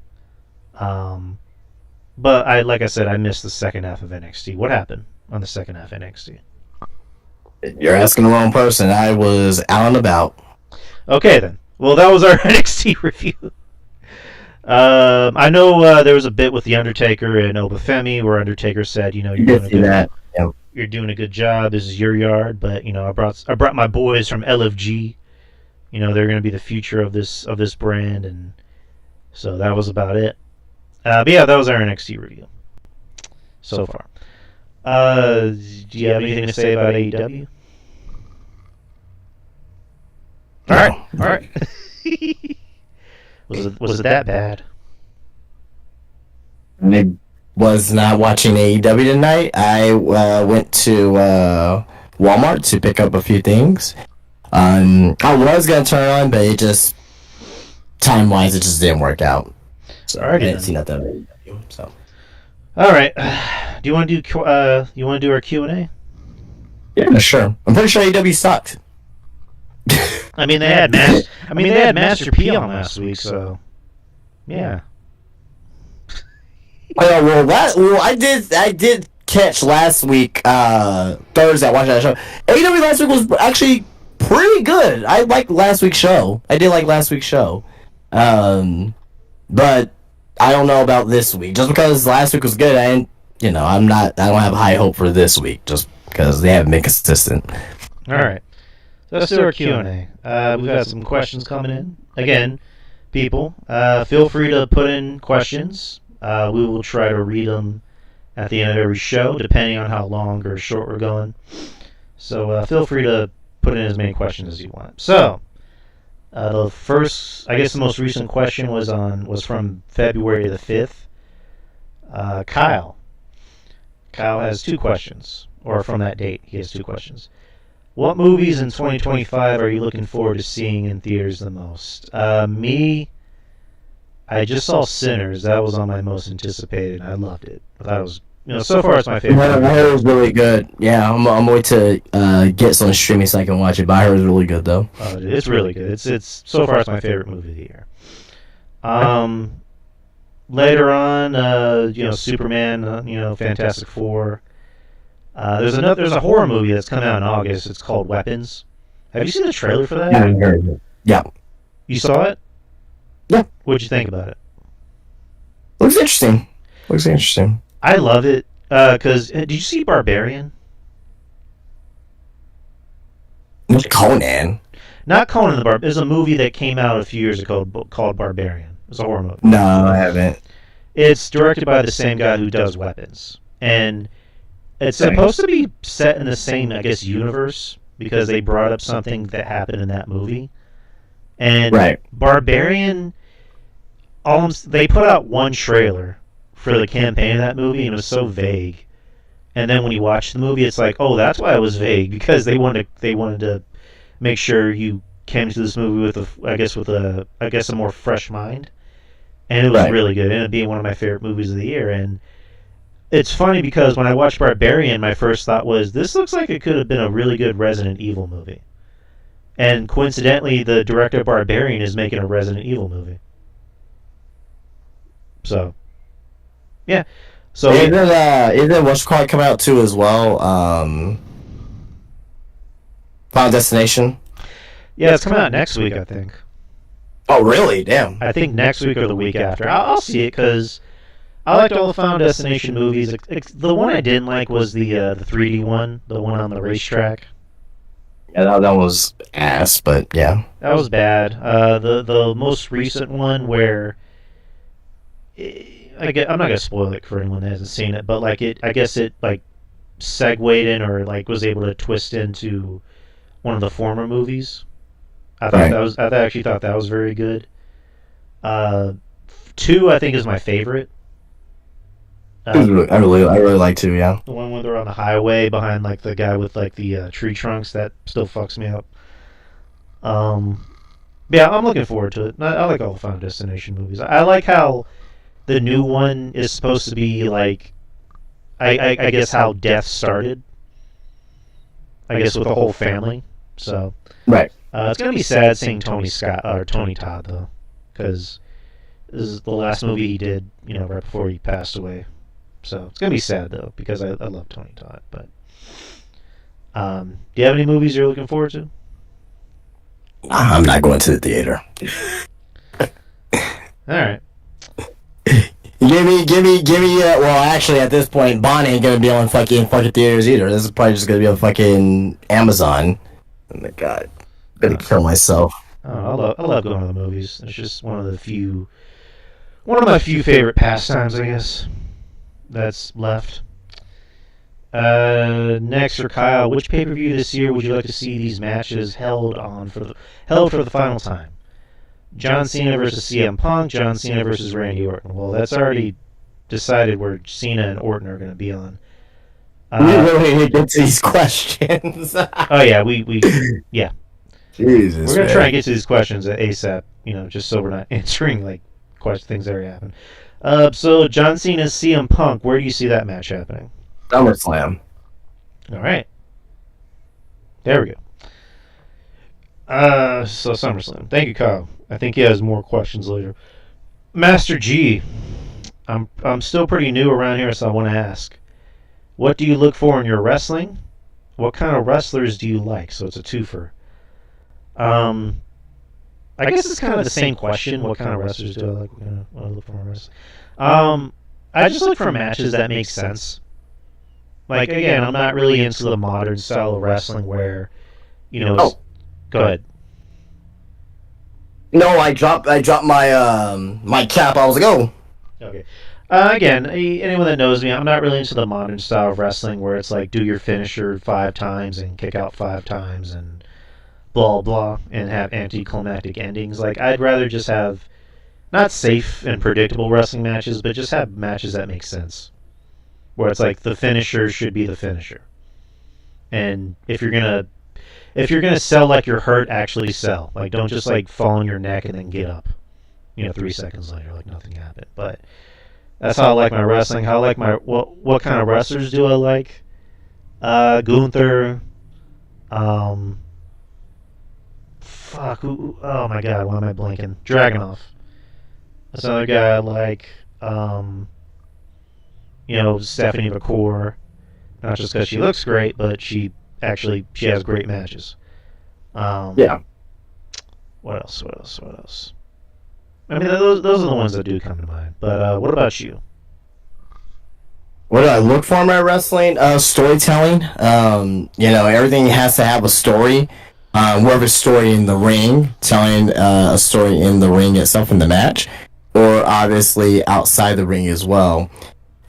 But like I said, I missed the second half of NXT. What happened on the second half of NXT? You're asking the wrong person. I was out and about. Okay, then. Well, that was our NXT review. I know there was a bit with The Undertaker and Obafemi where Undertaker said, you're doing a good job. This is your yard. But, I brought my boys from LFG. They're going to be the future of this brand. And so that was about it. But yeah, that was our NXT review so far. Do you have anything to say about AEW? All right. Was it that bad? I was not watching AEW tonight. I went to Walmart to pick up a few things. I was gonna turn on, but it just time-wise, it just didn't work out. So I didn't see nothing of AEW. So. All right. Do you want to do our Q&A? Yeah, sure. I'm pretty sure AEW sucked. I mean, they had Master P on last week, so yeah. I did catch last week Thursday. I watched that show. AEW last week was actually pretty good. I liked last week's show. I did like last week's show, but I don't know about this week. Just because last week was good, I don't have high hope for this week. Just because they haven't been consistent. All right. Let's do our Q&A. We've got some questions coming in. Again, people, feel free to put in questions. We will try to read them at the end of every show, depending on how long or short we're going. So feel free to put in as many questions as you want. So, the most recent question was from February the 5th. Kyle. Kyle has two questions, or from that date, he has two questions. What movies in 2025 are you looking forward to seeing in theaters the most? Me, I just saw Sinners. That was on my most anticipated. I loved it. I thought it was, so far it's my favorite. I heard it was really good. Yeah, I'm waiting to get some streaming so I can watch it. But I heard it was really good though. It's really good. It's so far it's my favorite movie of the year. Later on, Superman, Fantastic Four. There's a horror movie that's coming out in August. It's called Weapons. Have you seen the trailer for that? Yeah, I heard it. Yeah. You saw it? Yeah. What'd you think about it? Looks interesting. I love it. Cause did you see Barbarian? Conan. Not Conan the Barbarian. There's a movie that came out a few years ago called Barbarian. It's a horror movie. No, I haven't. It's directed by the same guy who does Weapons, and it's supposed to be set in the same, I guess, universe because they brought up something that happened in that movie. And right. Barbarian, they put out one trailer for the campaign of that movie, and it was so vague. And then when you watch the movie, it's like, oh, that's why it was vague, because they wanted to make sure you came to this movie with a more fresh mind. and it was Right. really good. It ended up being one of my favorite movies of the year. And it's funny because when I watched Barbarian, my first thought was, this looks like it could have been a really good Resident Evil movie. And coincidentally, the director of Barbarian is making a Resident Evil movie. So, yeah. So Isn't what's called coming out too as well? Final Destination. yeah, it's coming out next week, I think. Oh, really? Damn. I think next week or the week after. I'll see it because I liked all the Final Destination movies. The one I didn't like was the 3D one, the one on the racetrack. Yeah, that was ass, but yeah. That was bad. The most recent one where I'm not gonna spoil it for anyone that hasn't seen it, but like I guess it like segued in or like was able to twist into one of the former movies. I actually thought that was very good. Uh, 2 I think is my favorite. I really like to, yeah. The one where they're on the highway behind like the guy with like the tree trunks, that still fucks me up. Um, yeah, I'm looking forward to it. I like all the Final Destination movies. I like how the new one is supposed to be like, I guess how death started. I guess with the whole family. So Right. it's gonna be sad seeing Tony Scott or Tony Todd though, because this is the last movie he did, right before he passed away. So it's gonna be sad though because I love Tony Todd. But do you have any movies you're looking forward to? I'm not going to the theater. All right. Give me. Well, actually, at this point, Bond ain't gonna be on fucking theaters either. This is probably just gonna be on fucking Amazon. Oh my god, I'm gonna kill myself. I love going to the movies. It's just one of my few favorite pastimes, I guess, that's left. Next for Kyle, which pay-per-view this year would you like to see these matches held for the final time? John Cena versus CM Punk, John Cena versus Randy Orton. Well, that's already decided where Cena and Orton are going to be on. We really get to these questions. Oh yeah, yeah. Jesus, we're gonna try and get to these questions at ASAP. Just so we're not answering like things that already happened. So John Cena's CM Punk. Where do you see that match happening? SummerSlam. All right. There we go. So SummerSlam. Thank you, Kyle. I think he has more questions later. Master G. I'm still pretty new around here, so I want to ask. What do you look for in your wrestling? What kind of wrestlers do you like? So it's a twofer. I guess it's kind of the same question. What kind of wrestlers do I like? What do I look for in wrestling? I just look for matches that make sense. Like, again, I'm not really into the modern style of wrestling where, it's... Go ahead. No, I dropped my my cap. I was like, oh. Okay. Again, anyone that knows me, I'm not really into the modern style of wrestling where it's like do your finisher 5 times and kick out 5 times and blah blah and have anticlimactic endings. Like I'd rather just have not safe and predictable wrestling matches, but just have matches that make sense. Where it's like the finisher should be the finisher. And if you're gonna sell like you're hurt, actually sell. Like don't just like fall on your neck and then get up. 3 seconds later, like nothing happened. But that's how I like my wrestling. How I like my what kind of wrestlers do I like? Gunther. Oh my god, why am I blanking? Dragunov. That's another guy I like. Stephanie McCour. Not just because she looks great, but she has great matches. Yeah. What else? I mean, those are the ones that do come to mind. But what about you? What do I look for in my wrestling? Storytelling. Everything has to have a story. Whether story in the ring, telling a story in the ring itself in the match, or obviously outside the ring as well.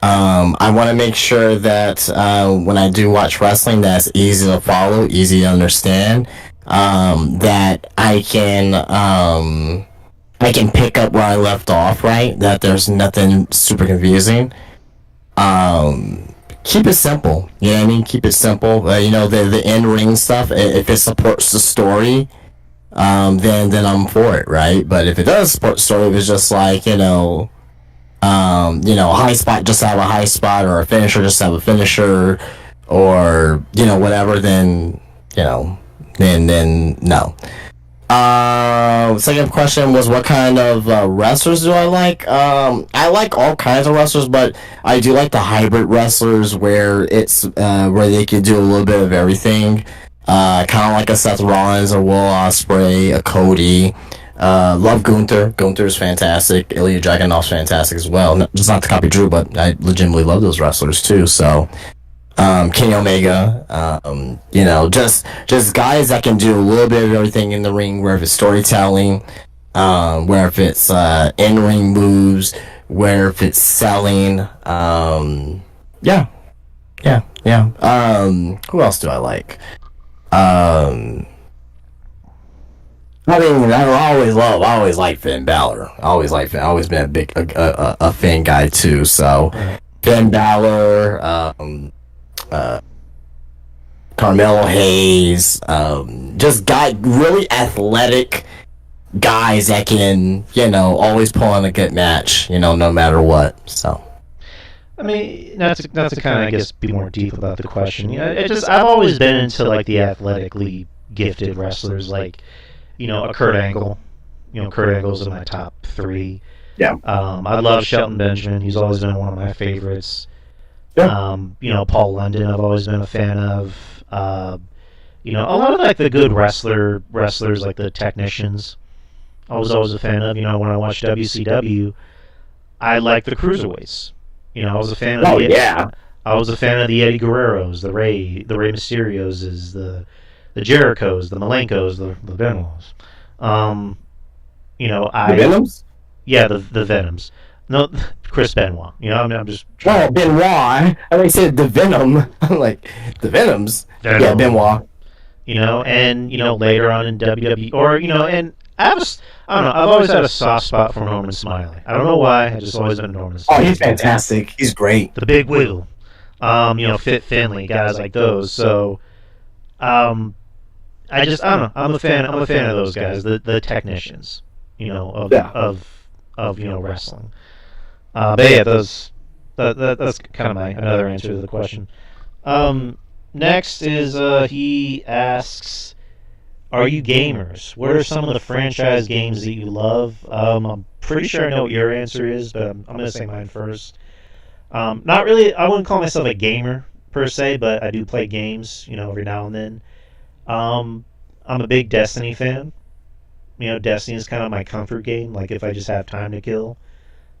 I want to make sure that when I do watch wrestling, that's easy to follow, easy to understand. That I can pick up where I left off, right? That there's nothing super confusing. Keep it simple. You know what I mean? Keep it simple. The in-ring stuff, if it supports the story, then I'm for it, right? But if it does support story, if it's just like, a high spot just to have a high spot, or a finisher just to have a finisher, or whatever, then then no. Second question was, what kind of wrestlers do I like? I like all kinds of wrestlers, but I do like the hybrid wrestlers where it's where they can do a little bit of everything. Kind of like a Seth Rollins, a Will Ospreay, a Cody. Love Gunther. Gunther's fantastic. Ilya Dragunov's fantastic as well. Just not to copy Drew, but I legitimately love those wrestlers too. So, Kenny Omega, just guys that can do a little bit of everything in the ring, where if it's storytelling, where if it's in-ring moves, where if it's selling, yeah, yeah, yeah. Who else do I like? I mean, I always like Finn Balor. I always like Finn. I always been a Finn guy too. So, Finn Balor, Carmelo Hayes, just really athletic guys that can, always pull on a good match, no matter what. So, I mean, not to kind of, I guess, be more deep about the question. I've always been into like the athletically gifted wrestlers, like a Kurt Angle. Kurt Angle's in my top 3. Yeah. I love Shelton Benjamin. He's always been one of my favorites. Yeah. Paul London, I've always been a fan of. A lot of like the good wrestlers, like the technicians, I was always a fan of. When I watched WCW, I liked the cruiserweights. I was a fan of. I was a fan of the Eddie Guerreros, the Rey Mysterios, the Jerichos, the Malenkos, the Benoits. The Venoms? Yeah, the Venoms. No, Chris Benoit. I'm just. Oh, Benoit. I like said the Venom. I'm like, the Venoms. Venom. Yeah, Benoit. And later on in WWE, or and I don't know. I've always had a soft spot for Norman Smiley. I don't know why. I just always been Norman Smiley. Oh, he's fantastic. He's great. The Big Wiggle. Fit Finley, guys like those. So, I don't know. I'm a fan of those guys, the technicians, of wrestling. But yeah, that's kind of another answer to the question. Next is he asks, are you gamers? What are some of the franchise games that you love? I'm pretty sure I know what your answer is, but I'm going to say mine first. Not really. I wouldn't call myself a gamer per se, but I do play games, every now and then. I'm a big Destiny fan. Destiny is kind of my comfort game. Like if I just have time to kill,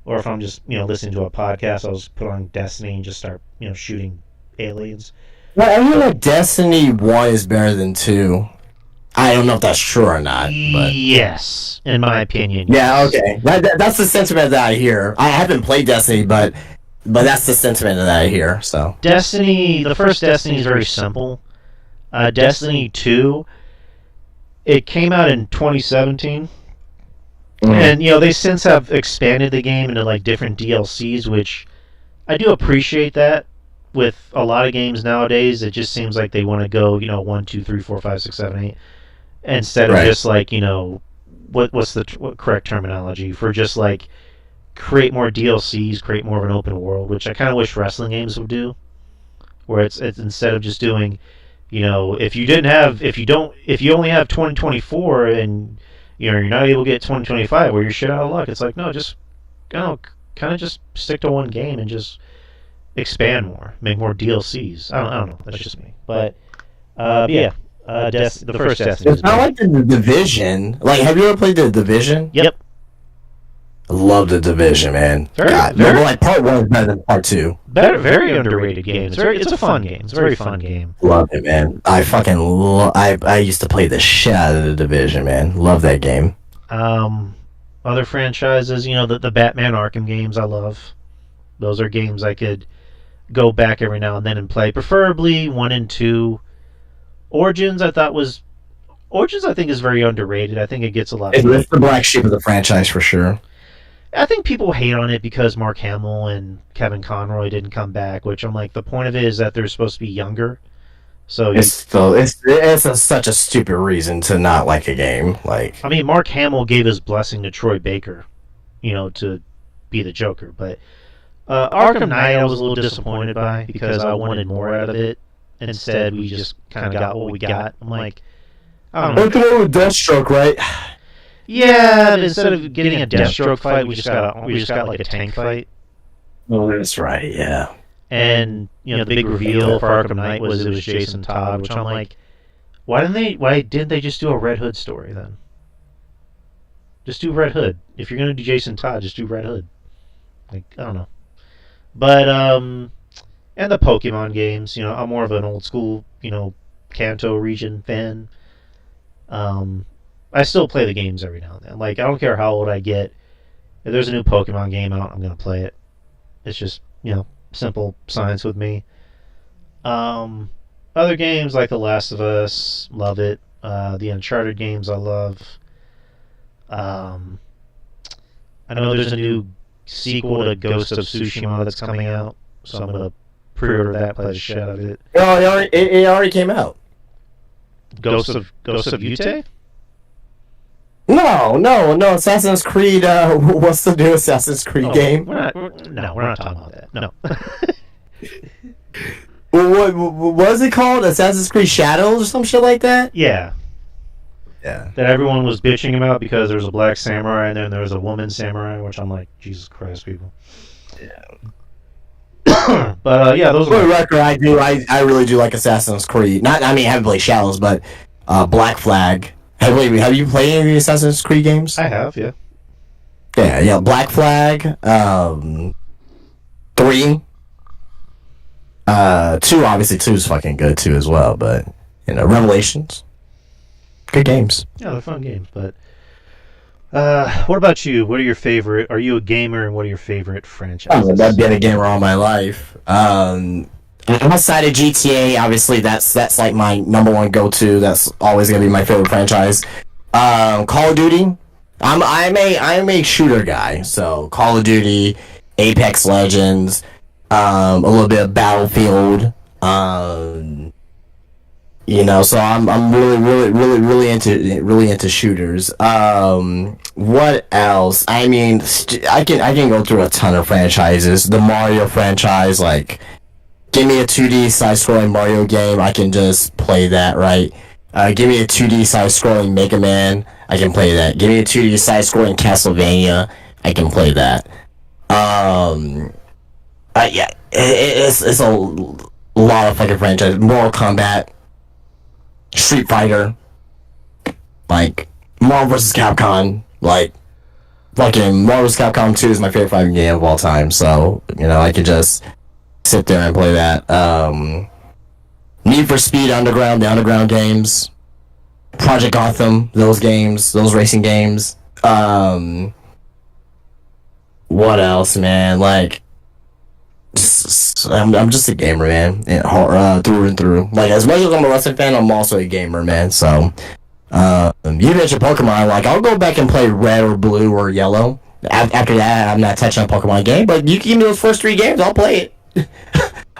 or if I'm just listening to a podcast, I'll just put on Destiny and just start shooting aliens. Well, I hear that Destiny 1 is better than 2. I don't know if that's true or not, but yes, in my opinion. Yeah, yes. Okay. That's the sentiment that I hear. I haven't played Destiny, but that's the sentiment that I hear. So the first Destiny is very simple. Destiny 2, it came out in 2017, and they since have expanded the game into like different DLCs, which I do appreciate that. With a lot of games nowadays, it just seems like they want to go 1, 2, 3, 4, 5, 6, 7, 8, instead of just like what's the correct terminology for just like create more DLCs, create more of an open world, which I kind of wish wrestling games would do, where it's instead of just doing if you only have 2024 and you're not able to get 2025, where you're shit out of luck. It's like, no, just kind of just stick to one game and just expand more, make more DLCs. I don't know. That's just me. But the first Destiny. It's not like the Division. Like, have you ever played the Division? Yep. I love the Division, man. Like part 1 is better than part 2. Very underrated game. It's a fun game. It's a very fun game. Love it, man. I fucking I used to play the shit out of the Division, man. Love that game. Other franchises, the Batman Arkham games I love. Those are games I could go back every now and then and play. Preferably 1 and 2. Origins I think is very underrated. I think it gets a lot of It's the black sheep of the franchise for sure. I think people hate on it because Mark Hamill and Kevin Conroy didn't come back, which I'm like, the point of it is that they're supposed to be younger So it's such a stupid reason to not like a game. Like, I mean, Mark Hamill gave his blessing to Troy Baker, to be the Joker. But Arkham Knight, I was a little disappointed by because I wanted more out of it. Instead, we just kind of got what we got. I'm like, I don't know. the one with Deathstroke, right? Yeah, but instead of getting a Deathstroke fight, we just got like a tank fight. Oh, that's right. Yeah. And the big reveal for Arkham Knight was it was Jason Todd, which I'm like, why didn't they just do a Red Hood story then? Just do Red Hood. If you're gonna do Jason Todd, just do Red Hood. Like, I don't know. But and the Pokemon games, I'm more of an old school, Kanto region fan. I still play the games every now and then. Like, I don't care how old I get. If there's a new Pokemon game out, I'm gonna play it. It's just, simple science with me. Other games like The Last of Us, love it. The Uncharted games I love. I know there's a new sequel to Ghost of Tsushima that's coming out, so I'm gonna pre-order that, play the shit out of it. Oh, it already came out. Ghost of Yute? No. Assassin's Creed. What's the new Assassin's Creed game? We're not talking about that. No. What was it called? Assassin's Creed Shadows or some shit like that? Yeah. Yeah. That everyone was bitching about because there was a black samurai and then there was a woman samurai, which I'm like, Jesus Christ, people. Yeah. But yeah, those. For the record, I really do like Assassin's Creed. I haven't played Shadows, but Black Flag. Have you played any of the Assassin's Creed games? I have, yeah. Yeah. Black Flag, 3, 2. Obviously, 2 is fucking good too as well. But Revelations, good games. Yeah, they're fun games. But what about you? What are your favorite? Are you a gamer, and what are your favorite franchises? I've been a gamer all my life. Outside of GTA, obviously that's like my number one go-to. That's always gonna be my favorite franchise. Call of Duty. I'm a shooter guy, so Call of Duty, Apex Legends, a little bit of Battlefield. So I'm really into shooters. What else? I mean, I can go through a ton of franchises. The Mario franchise, like. Give me a 2D side-scrolling Mario game, I can just play that, right? Give me a 2D side-scrolling Mega Man, I can play that. Give me a 2D side-scrolling Castlevania, I can play that. Yeah, it's a lot of fucking franchises. Mortal Kombat, Street Fighter, like Marvel vs. Capcom, like fucking Marvel vs. Capcom 2 is my favorite fighting game of all time. So I could just sit there and play that. Need for Speed Underground, the Underground games, Project Gotham, those games, those racing games. What else, man? Like, I'm just a gamer, man, through and through. Like, as much as I'm a wrestling fan, I'm also a gamer, man. So, you mentioned Pokemon. Like, I'll go back and play Red or Blue or Yellow. After that, I'm not touching a Pokemon game. But you can give me those first 3 games, I'll play it.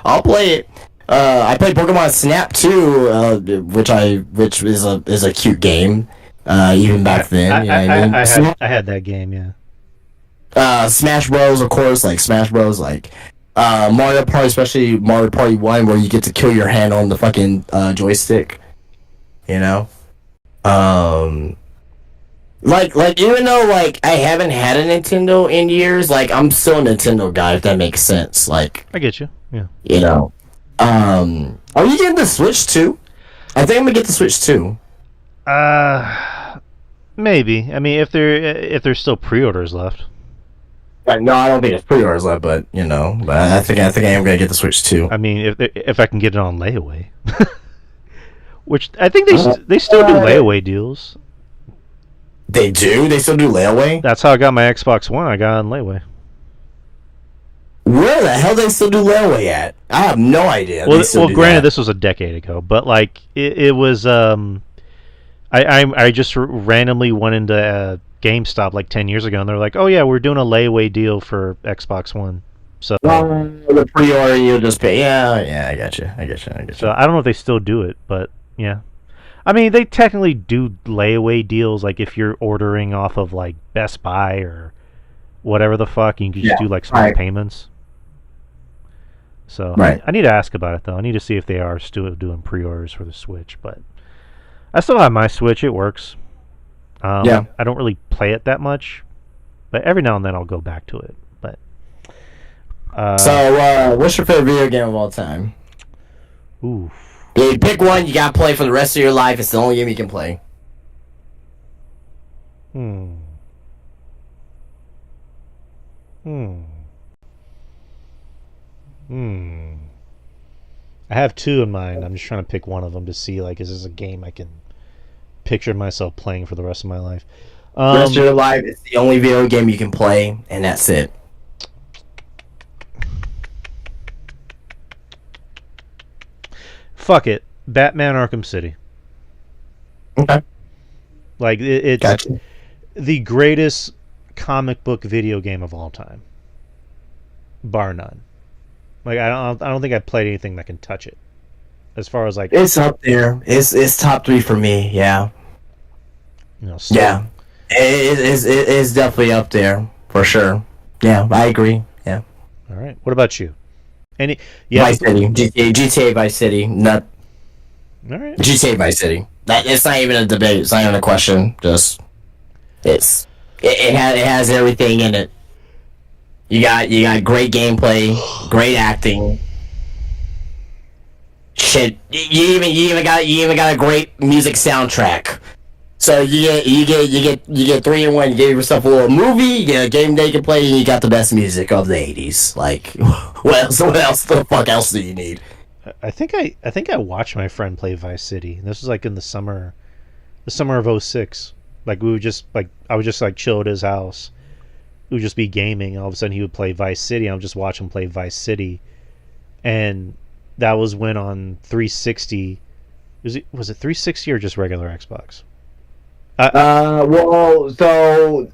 I'll play it. I played Pokemon Snap too, which is a cute game. Even back then, I had that game, yeah. Smash Bros, of course, like Smash Bros, like Mario Party, especially Mario Party 1, where you get to kill your hand on the fucking joystick. Like even though like I haven't had a Nintendo in years, like I'm still a Nintendo guy, if that makes sense. Like, I get you. Yeah. Are you getting the Switch too? I think I'm gonna get the Switch too. Maybe. I mean, if there's still pre-orders left. No, I don't think it's pre-orders left, but but I think I am gonna get the Switch too. I mean, if I can get it on layaway, which I think they still do layaway deals. They do? They still do layaway? That's how I got my Xbox One. I got on layaway. Where the hell they still do layaway at? I have no idea. Well, granted, this was a decade ago, but like it was. I just randomly went into GameStop like 10 years ago, and they're like, "Oh yeah, we're doing a layaway deal for Xbox One So the pre-order you'll just pay. Yeah, I got you. so I don't know if they still do it, but yeah. I mean, they technically do layaway deals. Like if you're ordering off of like Best Buy or whatever the fuck, you can just do like small payments. So right. I need to ask about it though. I need to see if they are still doing pre-orders for the Switch. But I still have my Switch. It works. I don't really play it that much, but every now and then I'll go back to it. But so, what's your favorite video game of all time? Ooh. You pick one, you gotta play for the rest of your life. It's the only game you can play. I have two in mind. I'm just trying to pick one of them to see, like, is this a game I can picture myself playing for the rest of my life? The rest of your life, it's the only video game you can play, and that's it. Fuck it. Batman Arkham City. Okay. Like, it's gotcha. The greatest comic book video game of all time. Bar none. Like, I don't think I've played anything that can touch it. As far as, like... It's up there. It's top 3 for me, yeah. Yeah. It's definitely up there, for sure. Yeah, I agree. Yeah. All right. What about you? Vice City. GTA Vice City. Not. All right. GTA Vice City. It's not even a debate. It's not even a question. Just it has everything in it. You got great gameplay, great acting. Shit, you even got a great music soundtrack. So you get 3 in 1. You gave yourself a little movie, you get a game they can play, and you got the best music of the 80s. Like, what else the fuck else do you need? I think I watched my friend play Vice City. This was like in the summer of 06. Like I would just like chill at his house. It would just be gaming, and all of a sudden he would play Vice City, and I would just watch him play Vice City. And that was when on 360, was it 360 or just regular Xbox? Well, so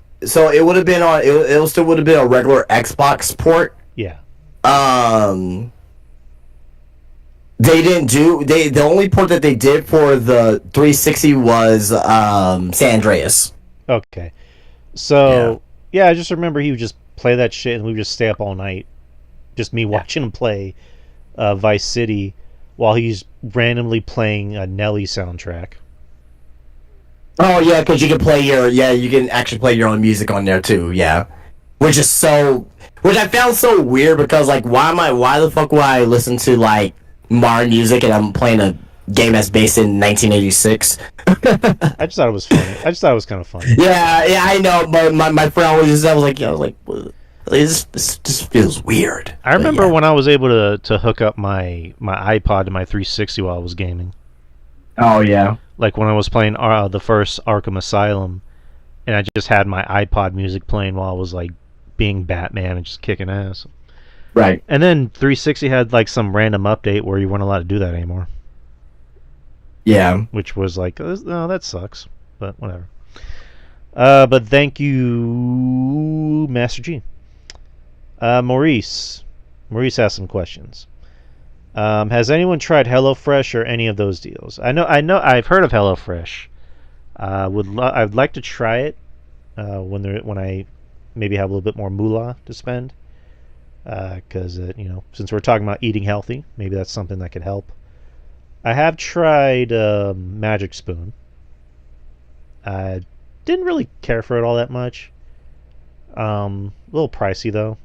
it would have been on. It still would have been a regular Xbox port. Yeah. They didn't do. The only port that they did for the 360 was San Andreas. Okay. So yeah, I just remember he would just play that shit, and we would just stay up all night, just me watching him play Vice City while he's randomly playing a Nelly soundtrack. Oh yeah, because you can actually play your own music on there too. Yeah, which I found so weird because like why the fuck would I listen to like modern music and I'm playing a game that's based in 1986? I just thought it was funny. I just thought it was kind of funny. Yeah, I know. My friend was like, this just feels weird. I remember when I was able to hook up my iPod to my 360 while I was gaming. Oh yeah. Like when I was playing the first Arkham Asylum, and I just had my iPod music playing while I was like being Batman and just kicking ass. Right. And then 360 had like some random update where you weren't allowed to do that anymore. Yeah. Which was like, oh, that sucks. But whatever. But thank you, Master G. Maurice has some questions. Has anyone tried HelloFresh or any of those deals? I know. I've heard of HelloFresh. I'd like to try it when I maybe have a little bit more moolah to spend. Because since we're talking about eating healthy, maybe that's something that could help. I have tried Magic Spoon. I didn't really care for it all that much. A little pricey though.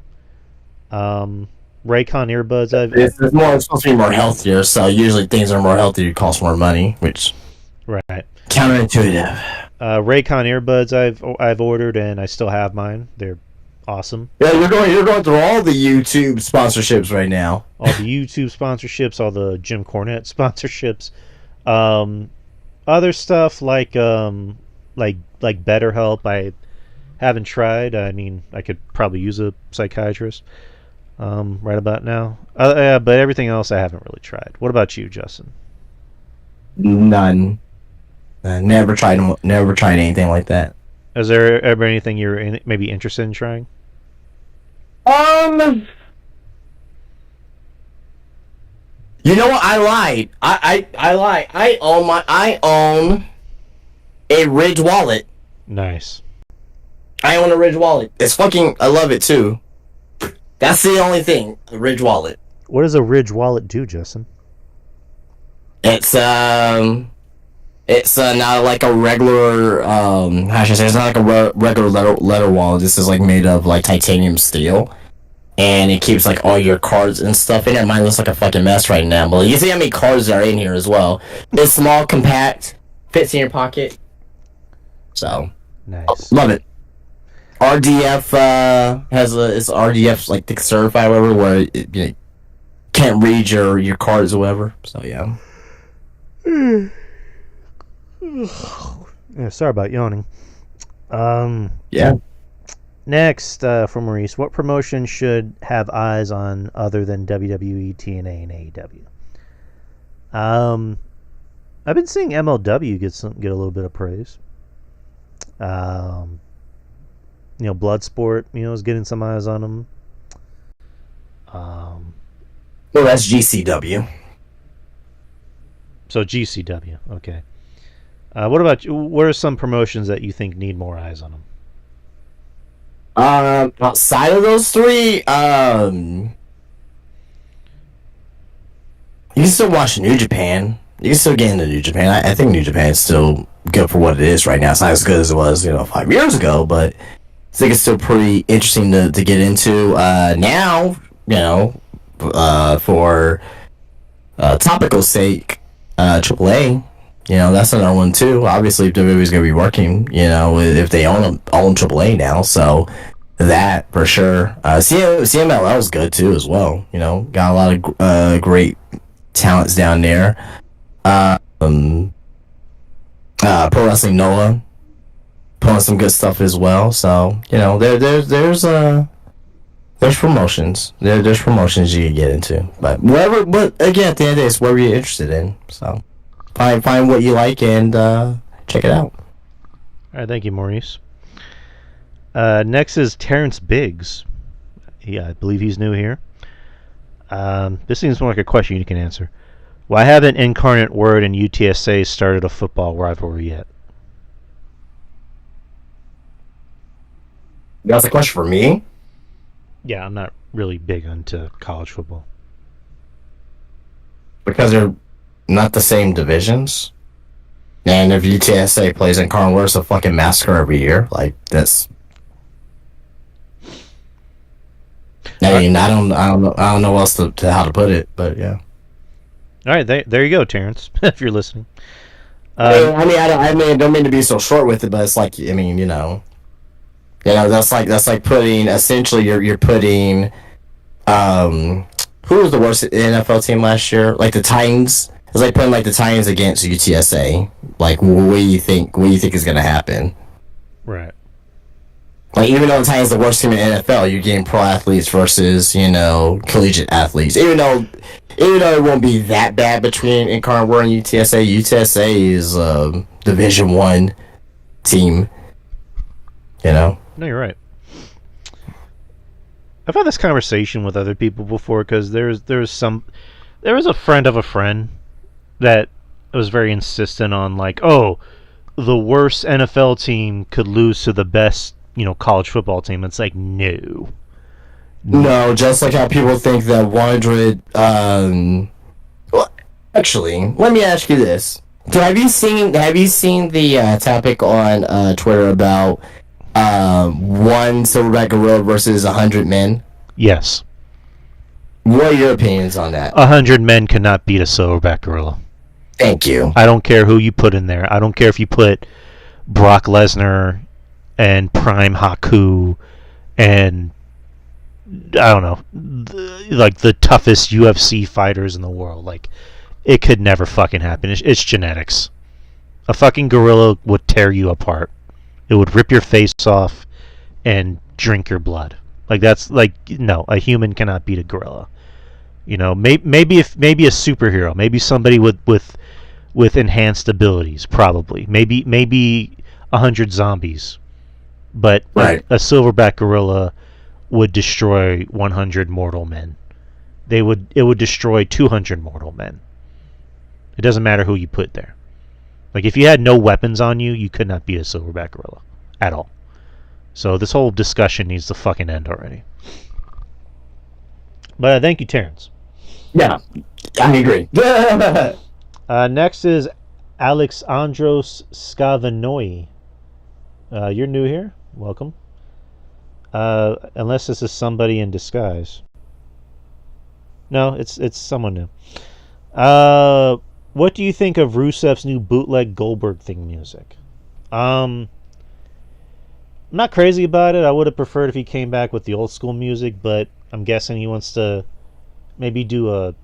Raycon earbuds. It's supposed to be more healthier, so usually things that are more healthier cost more money, which right counterintuitive. Raycon earbuds I've ordered and I still have mine. They're awesome. Yeah, you're going through all the YouTube sponsorships right now. All the YouTube sponsorships, all the Jim Cornette sponsorships, other stuff like BetterHelp. I haven't tried. I mean, I could probably use a psychiatrist right about now. But everything else I haven't really tried. What about you, Justin? None. Never tried anything like that. Is there ever anything you're maybe interested in trying? You know what? I lied. I lied. I own a Ridge wallet. Nice. I own a Ridge wallet. It's fucking. I love it too. That's the only thing. A Ridge wallet. What does a Ridge wallet do, Justin? It's not like a regular how should I say? It's not like a regular letter wallet. This is like made of like titanium steel, and it keeps like all your cards and stuff in it. Mine looks like a fucking mess right now, but you can see how many cards are in here as well. It's small, compact, fits in your pocket. So nice. Love it. RDF it's RDF like the certified whatever where it can't read your cards or whatever. So yeah. Yeah, sorry about yawning. Yeah. Next, for Maurice, what promotion should have eyes on other than WWE, TNA, and AEW? I've been seeing MLW get a little bit of praise. Bloodsport, is getting some eyes on them. Well, that's GCW. So GCW, okay. What about you? What are some promotions that you think need more eyes on them? Outside of those three, you can still watch New Japan. You can still get into New Japan. I think New Japan is still good for what it is right now. It's not as good as it was, 5 years ago, but I think it's still pretty interesting to get into. Now, for topical sake, AAA, that's another one too. Obviously, if WWE's going to be working, if they own AAA now, so that for sure. CMLL is good too as well. Got a lot of great talents down there. Pro Wrestling Noah pulling some good stuff as well. So there's promotions. There's promotions you can get into, but again, at the end of the day, it's whatever you're interested in. So find what you like and check it out. All right, thank you, Maurice. Next is Terrence Biggs. I believe he's new here. This seems more like a question you can answer. Why haven't Incarnate Word and UTSA started a football rivalry yet? That's a question for me? Yeah, I'm not really big into college football. Because they're not the same divisions? And if UTSA plays Incarnate Word, it's a fucking massacre every year. Like, that's... I mean, I don't know what else how to put it, but yeah. All right, there you go, Terrence. If you're listening, I don't mean to be so short with it, but it's like that's like putting essentially you're putting who was the worst NFL team last year? Like the Titans. It's like putting like the Titans against UTSA. Like what do you think is gonna happen? Right. Like, even though the Titans are the worst team in the NFL, you're getting pro athletes versus, collegiate athletes. Even though it won't be that bad between Incarnate Word and UTSA. UTSA is a Division I team. No, you're right. I've had this conversation with other people before because there was a friend of a friend that was very insistent on like, oh, the worst NFL team could lose to the best college football team. It's like, no, just like how people think that 100 well, actually, let me ask you this. Have you seen the topic on Twitter about one silverback gorilla versus 100 men? Yes. What are your opinions on that? 100 men cannot beat a silverback gorilla. Thank you. I don't care who you put in there. I don't care if you put Brock Lesnar and Prime Haku and I don't know, the toughest UFC fighters in the world. Like, it could never fucking happen. It's genetics. A fucking gorilla would tear you apart. It would rip your face off and drink your blood. Like, that's like, no, a human cannot beat a gorilla. Maybe a superhero, maybe somebody with enhanced abilities, probably. Maybe 100 zombies. But right. a silverback gorilla would destroy 100 mortal men. it would destroy 200 mortal men. It doesn't matter who you put there. Like, if you had no weapons on you, you could not beat a silverback gorilla at all. So this whole discussion needs to fucking end already. But thank you, Terrence. Yeah, I agree. Next is Alexandros Skavanoi. You're new here. Welcome. Unless this is somebody in disguise. No, it's someone new. What do you think of Rusev's new bootleg Goldberg theme music? I'm not crazy about it. I would have preferred if he came back with the old school music, but I'm guessing he wants to maybe do a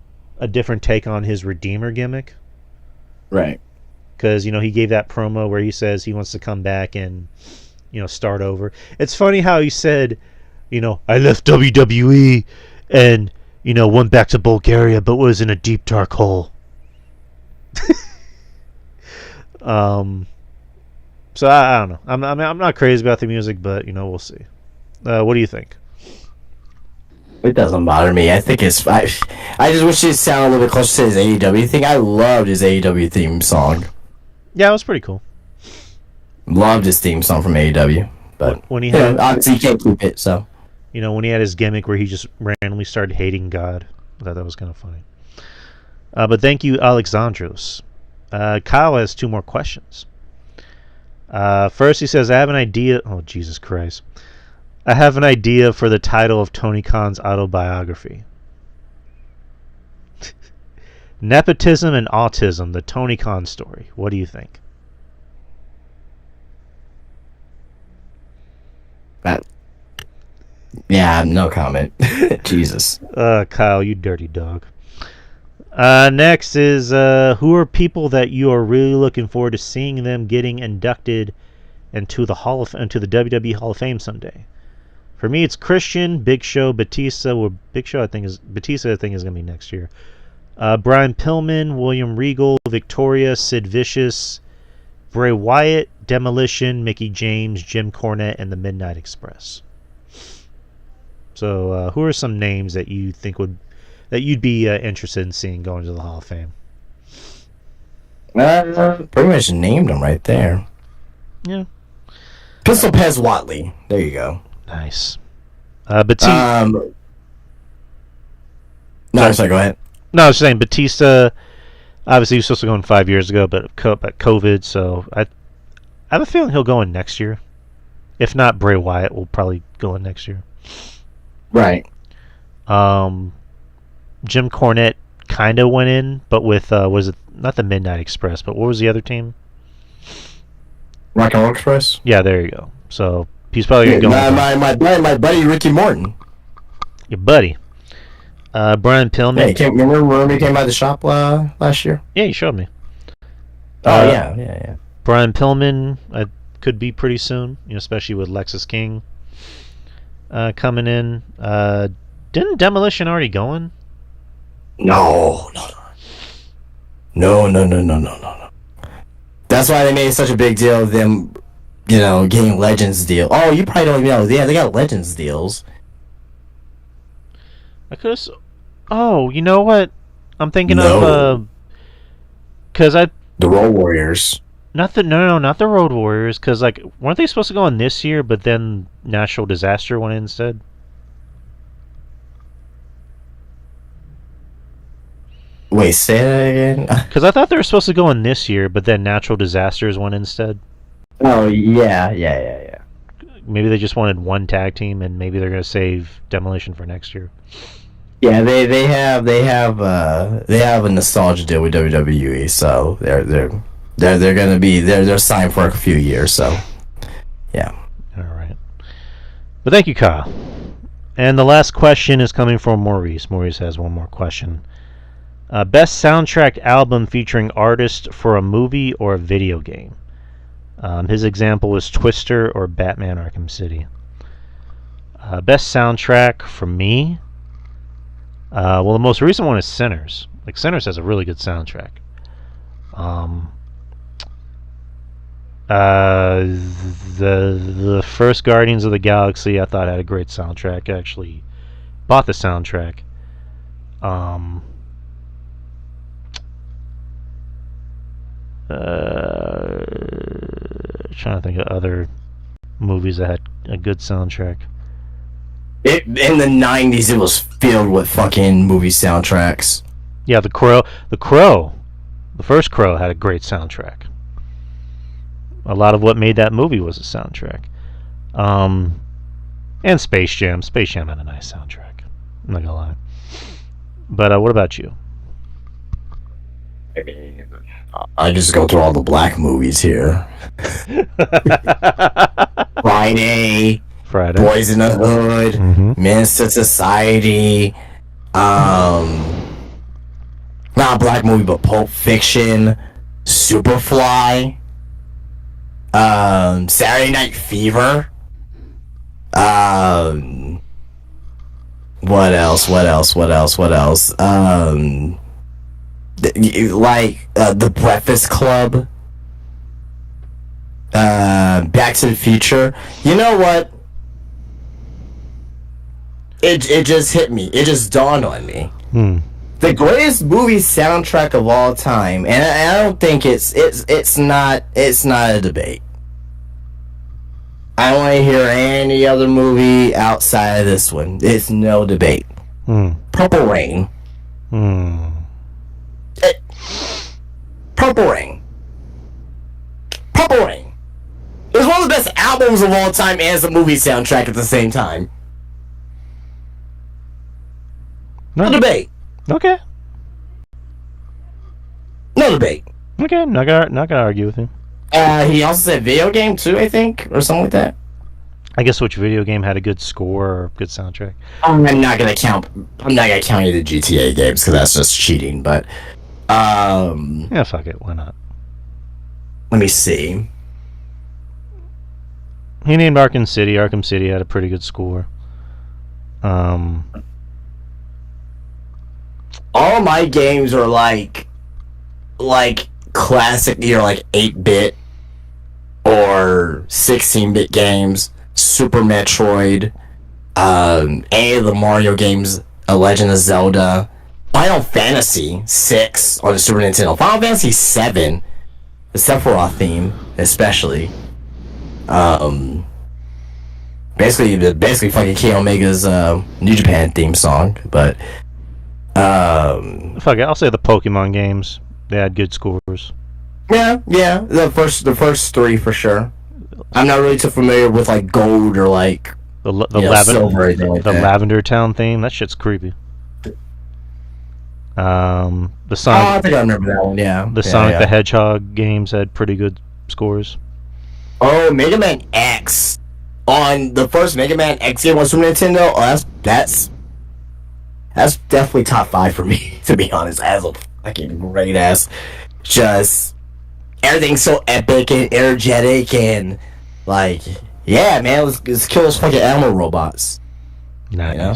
different take on his Redeemer gimmick. Right. Because, he gave that promo where he says he wants to come back and, start over. It's funny how he said, I left WWE and, went back to Bulgaria, but was in a deep, dark hole. So I don't know. I'm not crazy about the music, but we'll see. What do you think? It doesn't bother me. I think it's. I just wish it sounded a little bit closer to his AEW thing. I loved his AEW theme song. Yeah, it was pretty cool. Loved his theme song from AEW, but when he had, obviously he can't keep it. So when he had his gimmick where he just randomly started hating God, I thought that was kind of funny. But thank you, Alexandros. Kyle has 2 more questions. First, he says, I have an idea. Oh, Jesus Christ. I have an idea for the title of Tony Khan's autobiography. Nepotism and Autism, the Tony Khan story. What do you think? Yeah, no comment. Jesus. Kyle, you dirty dog. Next is, who are people that you are really looking forward to seeing them getting inducted into the WWE Hall of Fame someday? For me, it's Christian, Big Show, Batista. Well, Batista, I think is gonna be next year. Brian Pillman, William Regal, Victoria, Sid Vicious, Bray Wyatt, Demolition, Mickey James, Jim Cornette, and the Midnight Express. So, who are some names that you think that you'd be interested in seeing going to the Hall of Fame? Pretty much named them right there. Yeah. Pistol Pez Watley. There you go. Nice. Batista. No, sorry, go ahead. No, I was saying Batista. Obviously, he was supposed to go in 5 years ago, but COVID. So I have a feeling he'll go in next year. If not, Bray Wyatt will probably go in next year. Right. Jim Cornette kind of went in, but with was it not the Midnight Express? But what was the other team? Rock and Roll Express. Yeah, there you go. So he's probably going to go. My buddy Ricky Morton. Your buddy. Brian Pillman. Yeah, remember he came by the shop last year? Yeah, you showed me. Oh, yeah. Brian Pillman could be pretty soon, especially with Lexus King coming in. Didn't Demolition already go in? No. That's why they made such a big deal of them, getting Legends deal. Oh, you probably don't even know. Yeah, they got Legends deals. I could have. Oh, you know what? I'm thinking of because the Road Warriors. Not the Road Warriors. Because weren't they supposed to go on this year? But then Natural Disaster went in instead. Wait, say that again. Because I thought they were supposed to go in this year, but then Natural Disasters went instead. Oh yeah. Maybe they just wanted one tag team, and maybe they're going to save Demolition for next year. Yeah, they have a nostalgia deal with WWE, so they're gonna be they're signed for a few years, so yeah. All right. But thank you, Kyle. And the last question is coming from Maurice. Maurice has one more question. Best soundtrack album featuring artist for a movie or a video game. His example was Twister or Batman Arkham City. Best soundtrack for me. Well, the most recent one is Sinners. Sinners has a really good soundtrack. The first Guardians of the Galaxy I thought had a great soundtrack. I actually bought the soundtrack. Um, trying to think of other movies that had a good soundtrack. In the 90s, it was filled with fucking movie soundtracks. Yeah, The Crow. The first Crow had a great soundtrack. A lot of what made that movie was a soundtrack. And Space Jam. Space Jam had a nice soundtrack. I'm not gonna lie. But what about you? I just go through all the black movies here. Friday, Boys in the Hood, Menace to Society, not a black movie, but Pulp Fiction, Superfly, Saturday Night Fever, what else? The Breakfast Club, Back to the Future. You know what? It just hit me. It just dawned on me. The greatest movie soundtrack of all time, and I don't think it's not a debate. I don't want to hear any other movie outside of this one. It's no debate. Purple Rain. Purple Rain. Purple Rain. It's one of the best albums of all time and it's a movie soundtrack at the same time. No debate. Okay. No debate. Okay, not gonna argue with you. He also said video game too, I think, or something like that. I guess which video game had a good score or good soundtrack? I'm not gonna count any of the GTA games because that's just cheating. But yeah, fuck it, why not? Let me see. He named Arkham City. Arkham City had a pretty good score. All my games are like classic, either like 8-bit or 16-bit games. Super Metroid, any of the Mario games, A Legend of Zelda, Final Fantasy 6 on the Super Nintendo, Final Fantasy 7, the Sephiroth theme, especially. Basically fucking K Omega's New Japan theme song, but fuck it, I'll say the Pokemon games. They had good scores. Yeah, the first three for sure. I'm not really too familiar with like Gold or like Silver, Lavender Town theme. That shit's creepy. The Sonic. I think I remember that one. Yeah. The Sonic the Hedgehog games had pretty good scores. Oh, Mega Man X on the first Mega Man X game on Super Nintendo. Oh, that's definitely top 5 for me, to be honest. As a fucking great ass, just everything's so epic and energetic and like, yeah, man, let's kill those fucking animal robots. Nice. You know?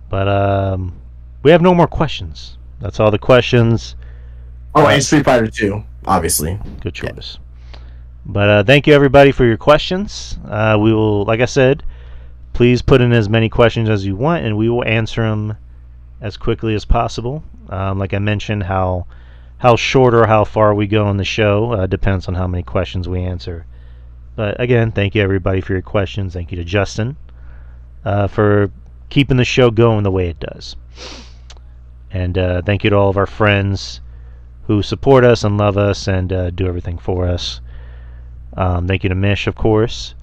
But we have no more questions. That's all the questions. Oh, and Street Fighter 2, obviously. Good choice. Yeah. But thank you everybody for your questions. We will, like I said, please put in as many questions as you want, and we will answer them as quickly as possible. Like I mentioned, how short or how far we go in the show depends on how many questions we answer. But again, thank you everybody for your questions. Thank you to Justin for keeping the show going the way it does. And thank you to all of our friends who support us and love us and do everything for us. Thank you to Mish, of course.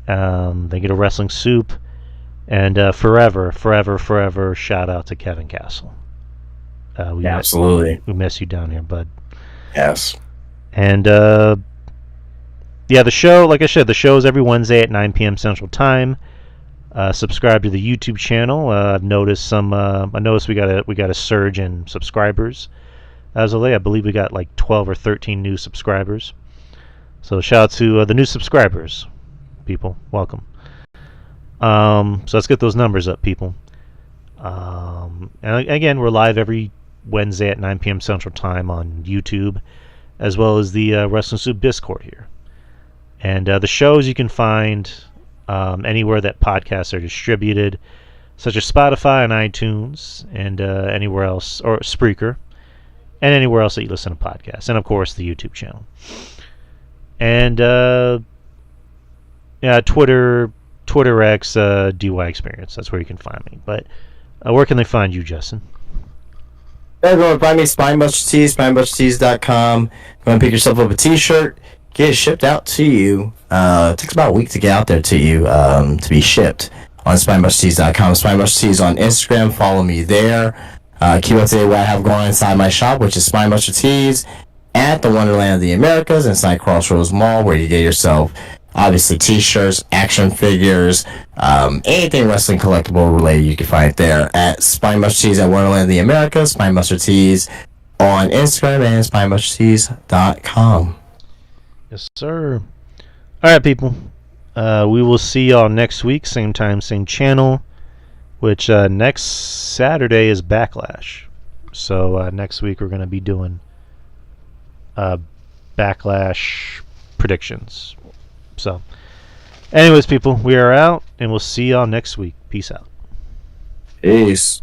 Thank you to Wrestling Soup. And forever shout out to Kevin Castle. Absolutely. We miss you down here, bud. Yes. And yeah, the show, like I said, the show is every Wednesday at 9 p.m. Central Time. Subscribe to the YouTube channel. I've noticed we got a surge in subscribers. As of late, I believe we got like 12 or 13 new subscribers. So shout out to the new subscribers, people. Welcome. So let's get those numbers up, people. And again, we're live every Wednesday at 9 p.m. Central Time on YouTube, as well as the Wrestling Soup Discord here. And the shows you can find anywhere that podcasts are distributed. such as Spotify and iTunes and anywhere else, or Spreaker, and anywhere else that you listen to podcasts, and of course the YouTube channel. And Twitter X DY Experience. That's where you can find me. But where can they find you, Justin? Everyone, find me Spinebuster Tees, SpinebusterTees.com. Go and pick yourself up a T-shirt, get it shipped out to you. It takes about a week to get out there to you to be shipped on SpinebusterTees.com. Spinebuster Tees on Instagram. Follow me there. Keep up to date what I have going on inside my shop, which is Spinebuster Tees at the Wonderland of the Americas inside Crossroads Mall, where you get yourself obviously T-shirts, action figures, anything wrestling collectible related, you can find it there at Spinebuster Tees at Wonderland of the Americas, Spinebuster Tees on Instagram, and SpinebusterTees.com. Yes, sir. All right, people. We will see y'all next week, same time, same channel, which next Saturday is Backlash. So next week we're going to be doing Backlash predictions. So, anyways, people, we are out, and we'll see y'all next week. Peace out. Peace.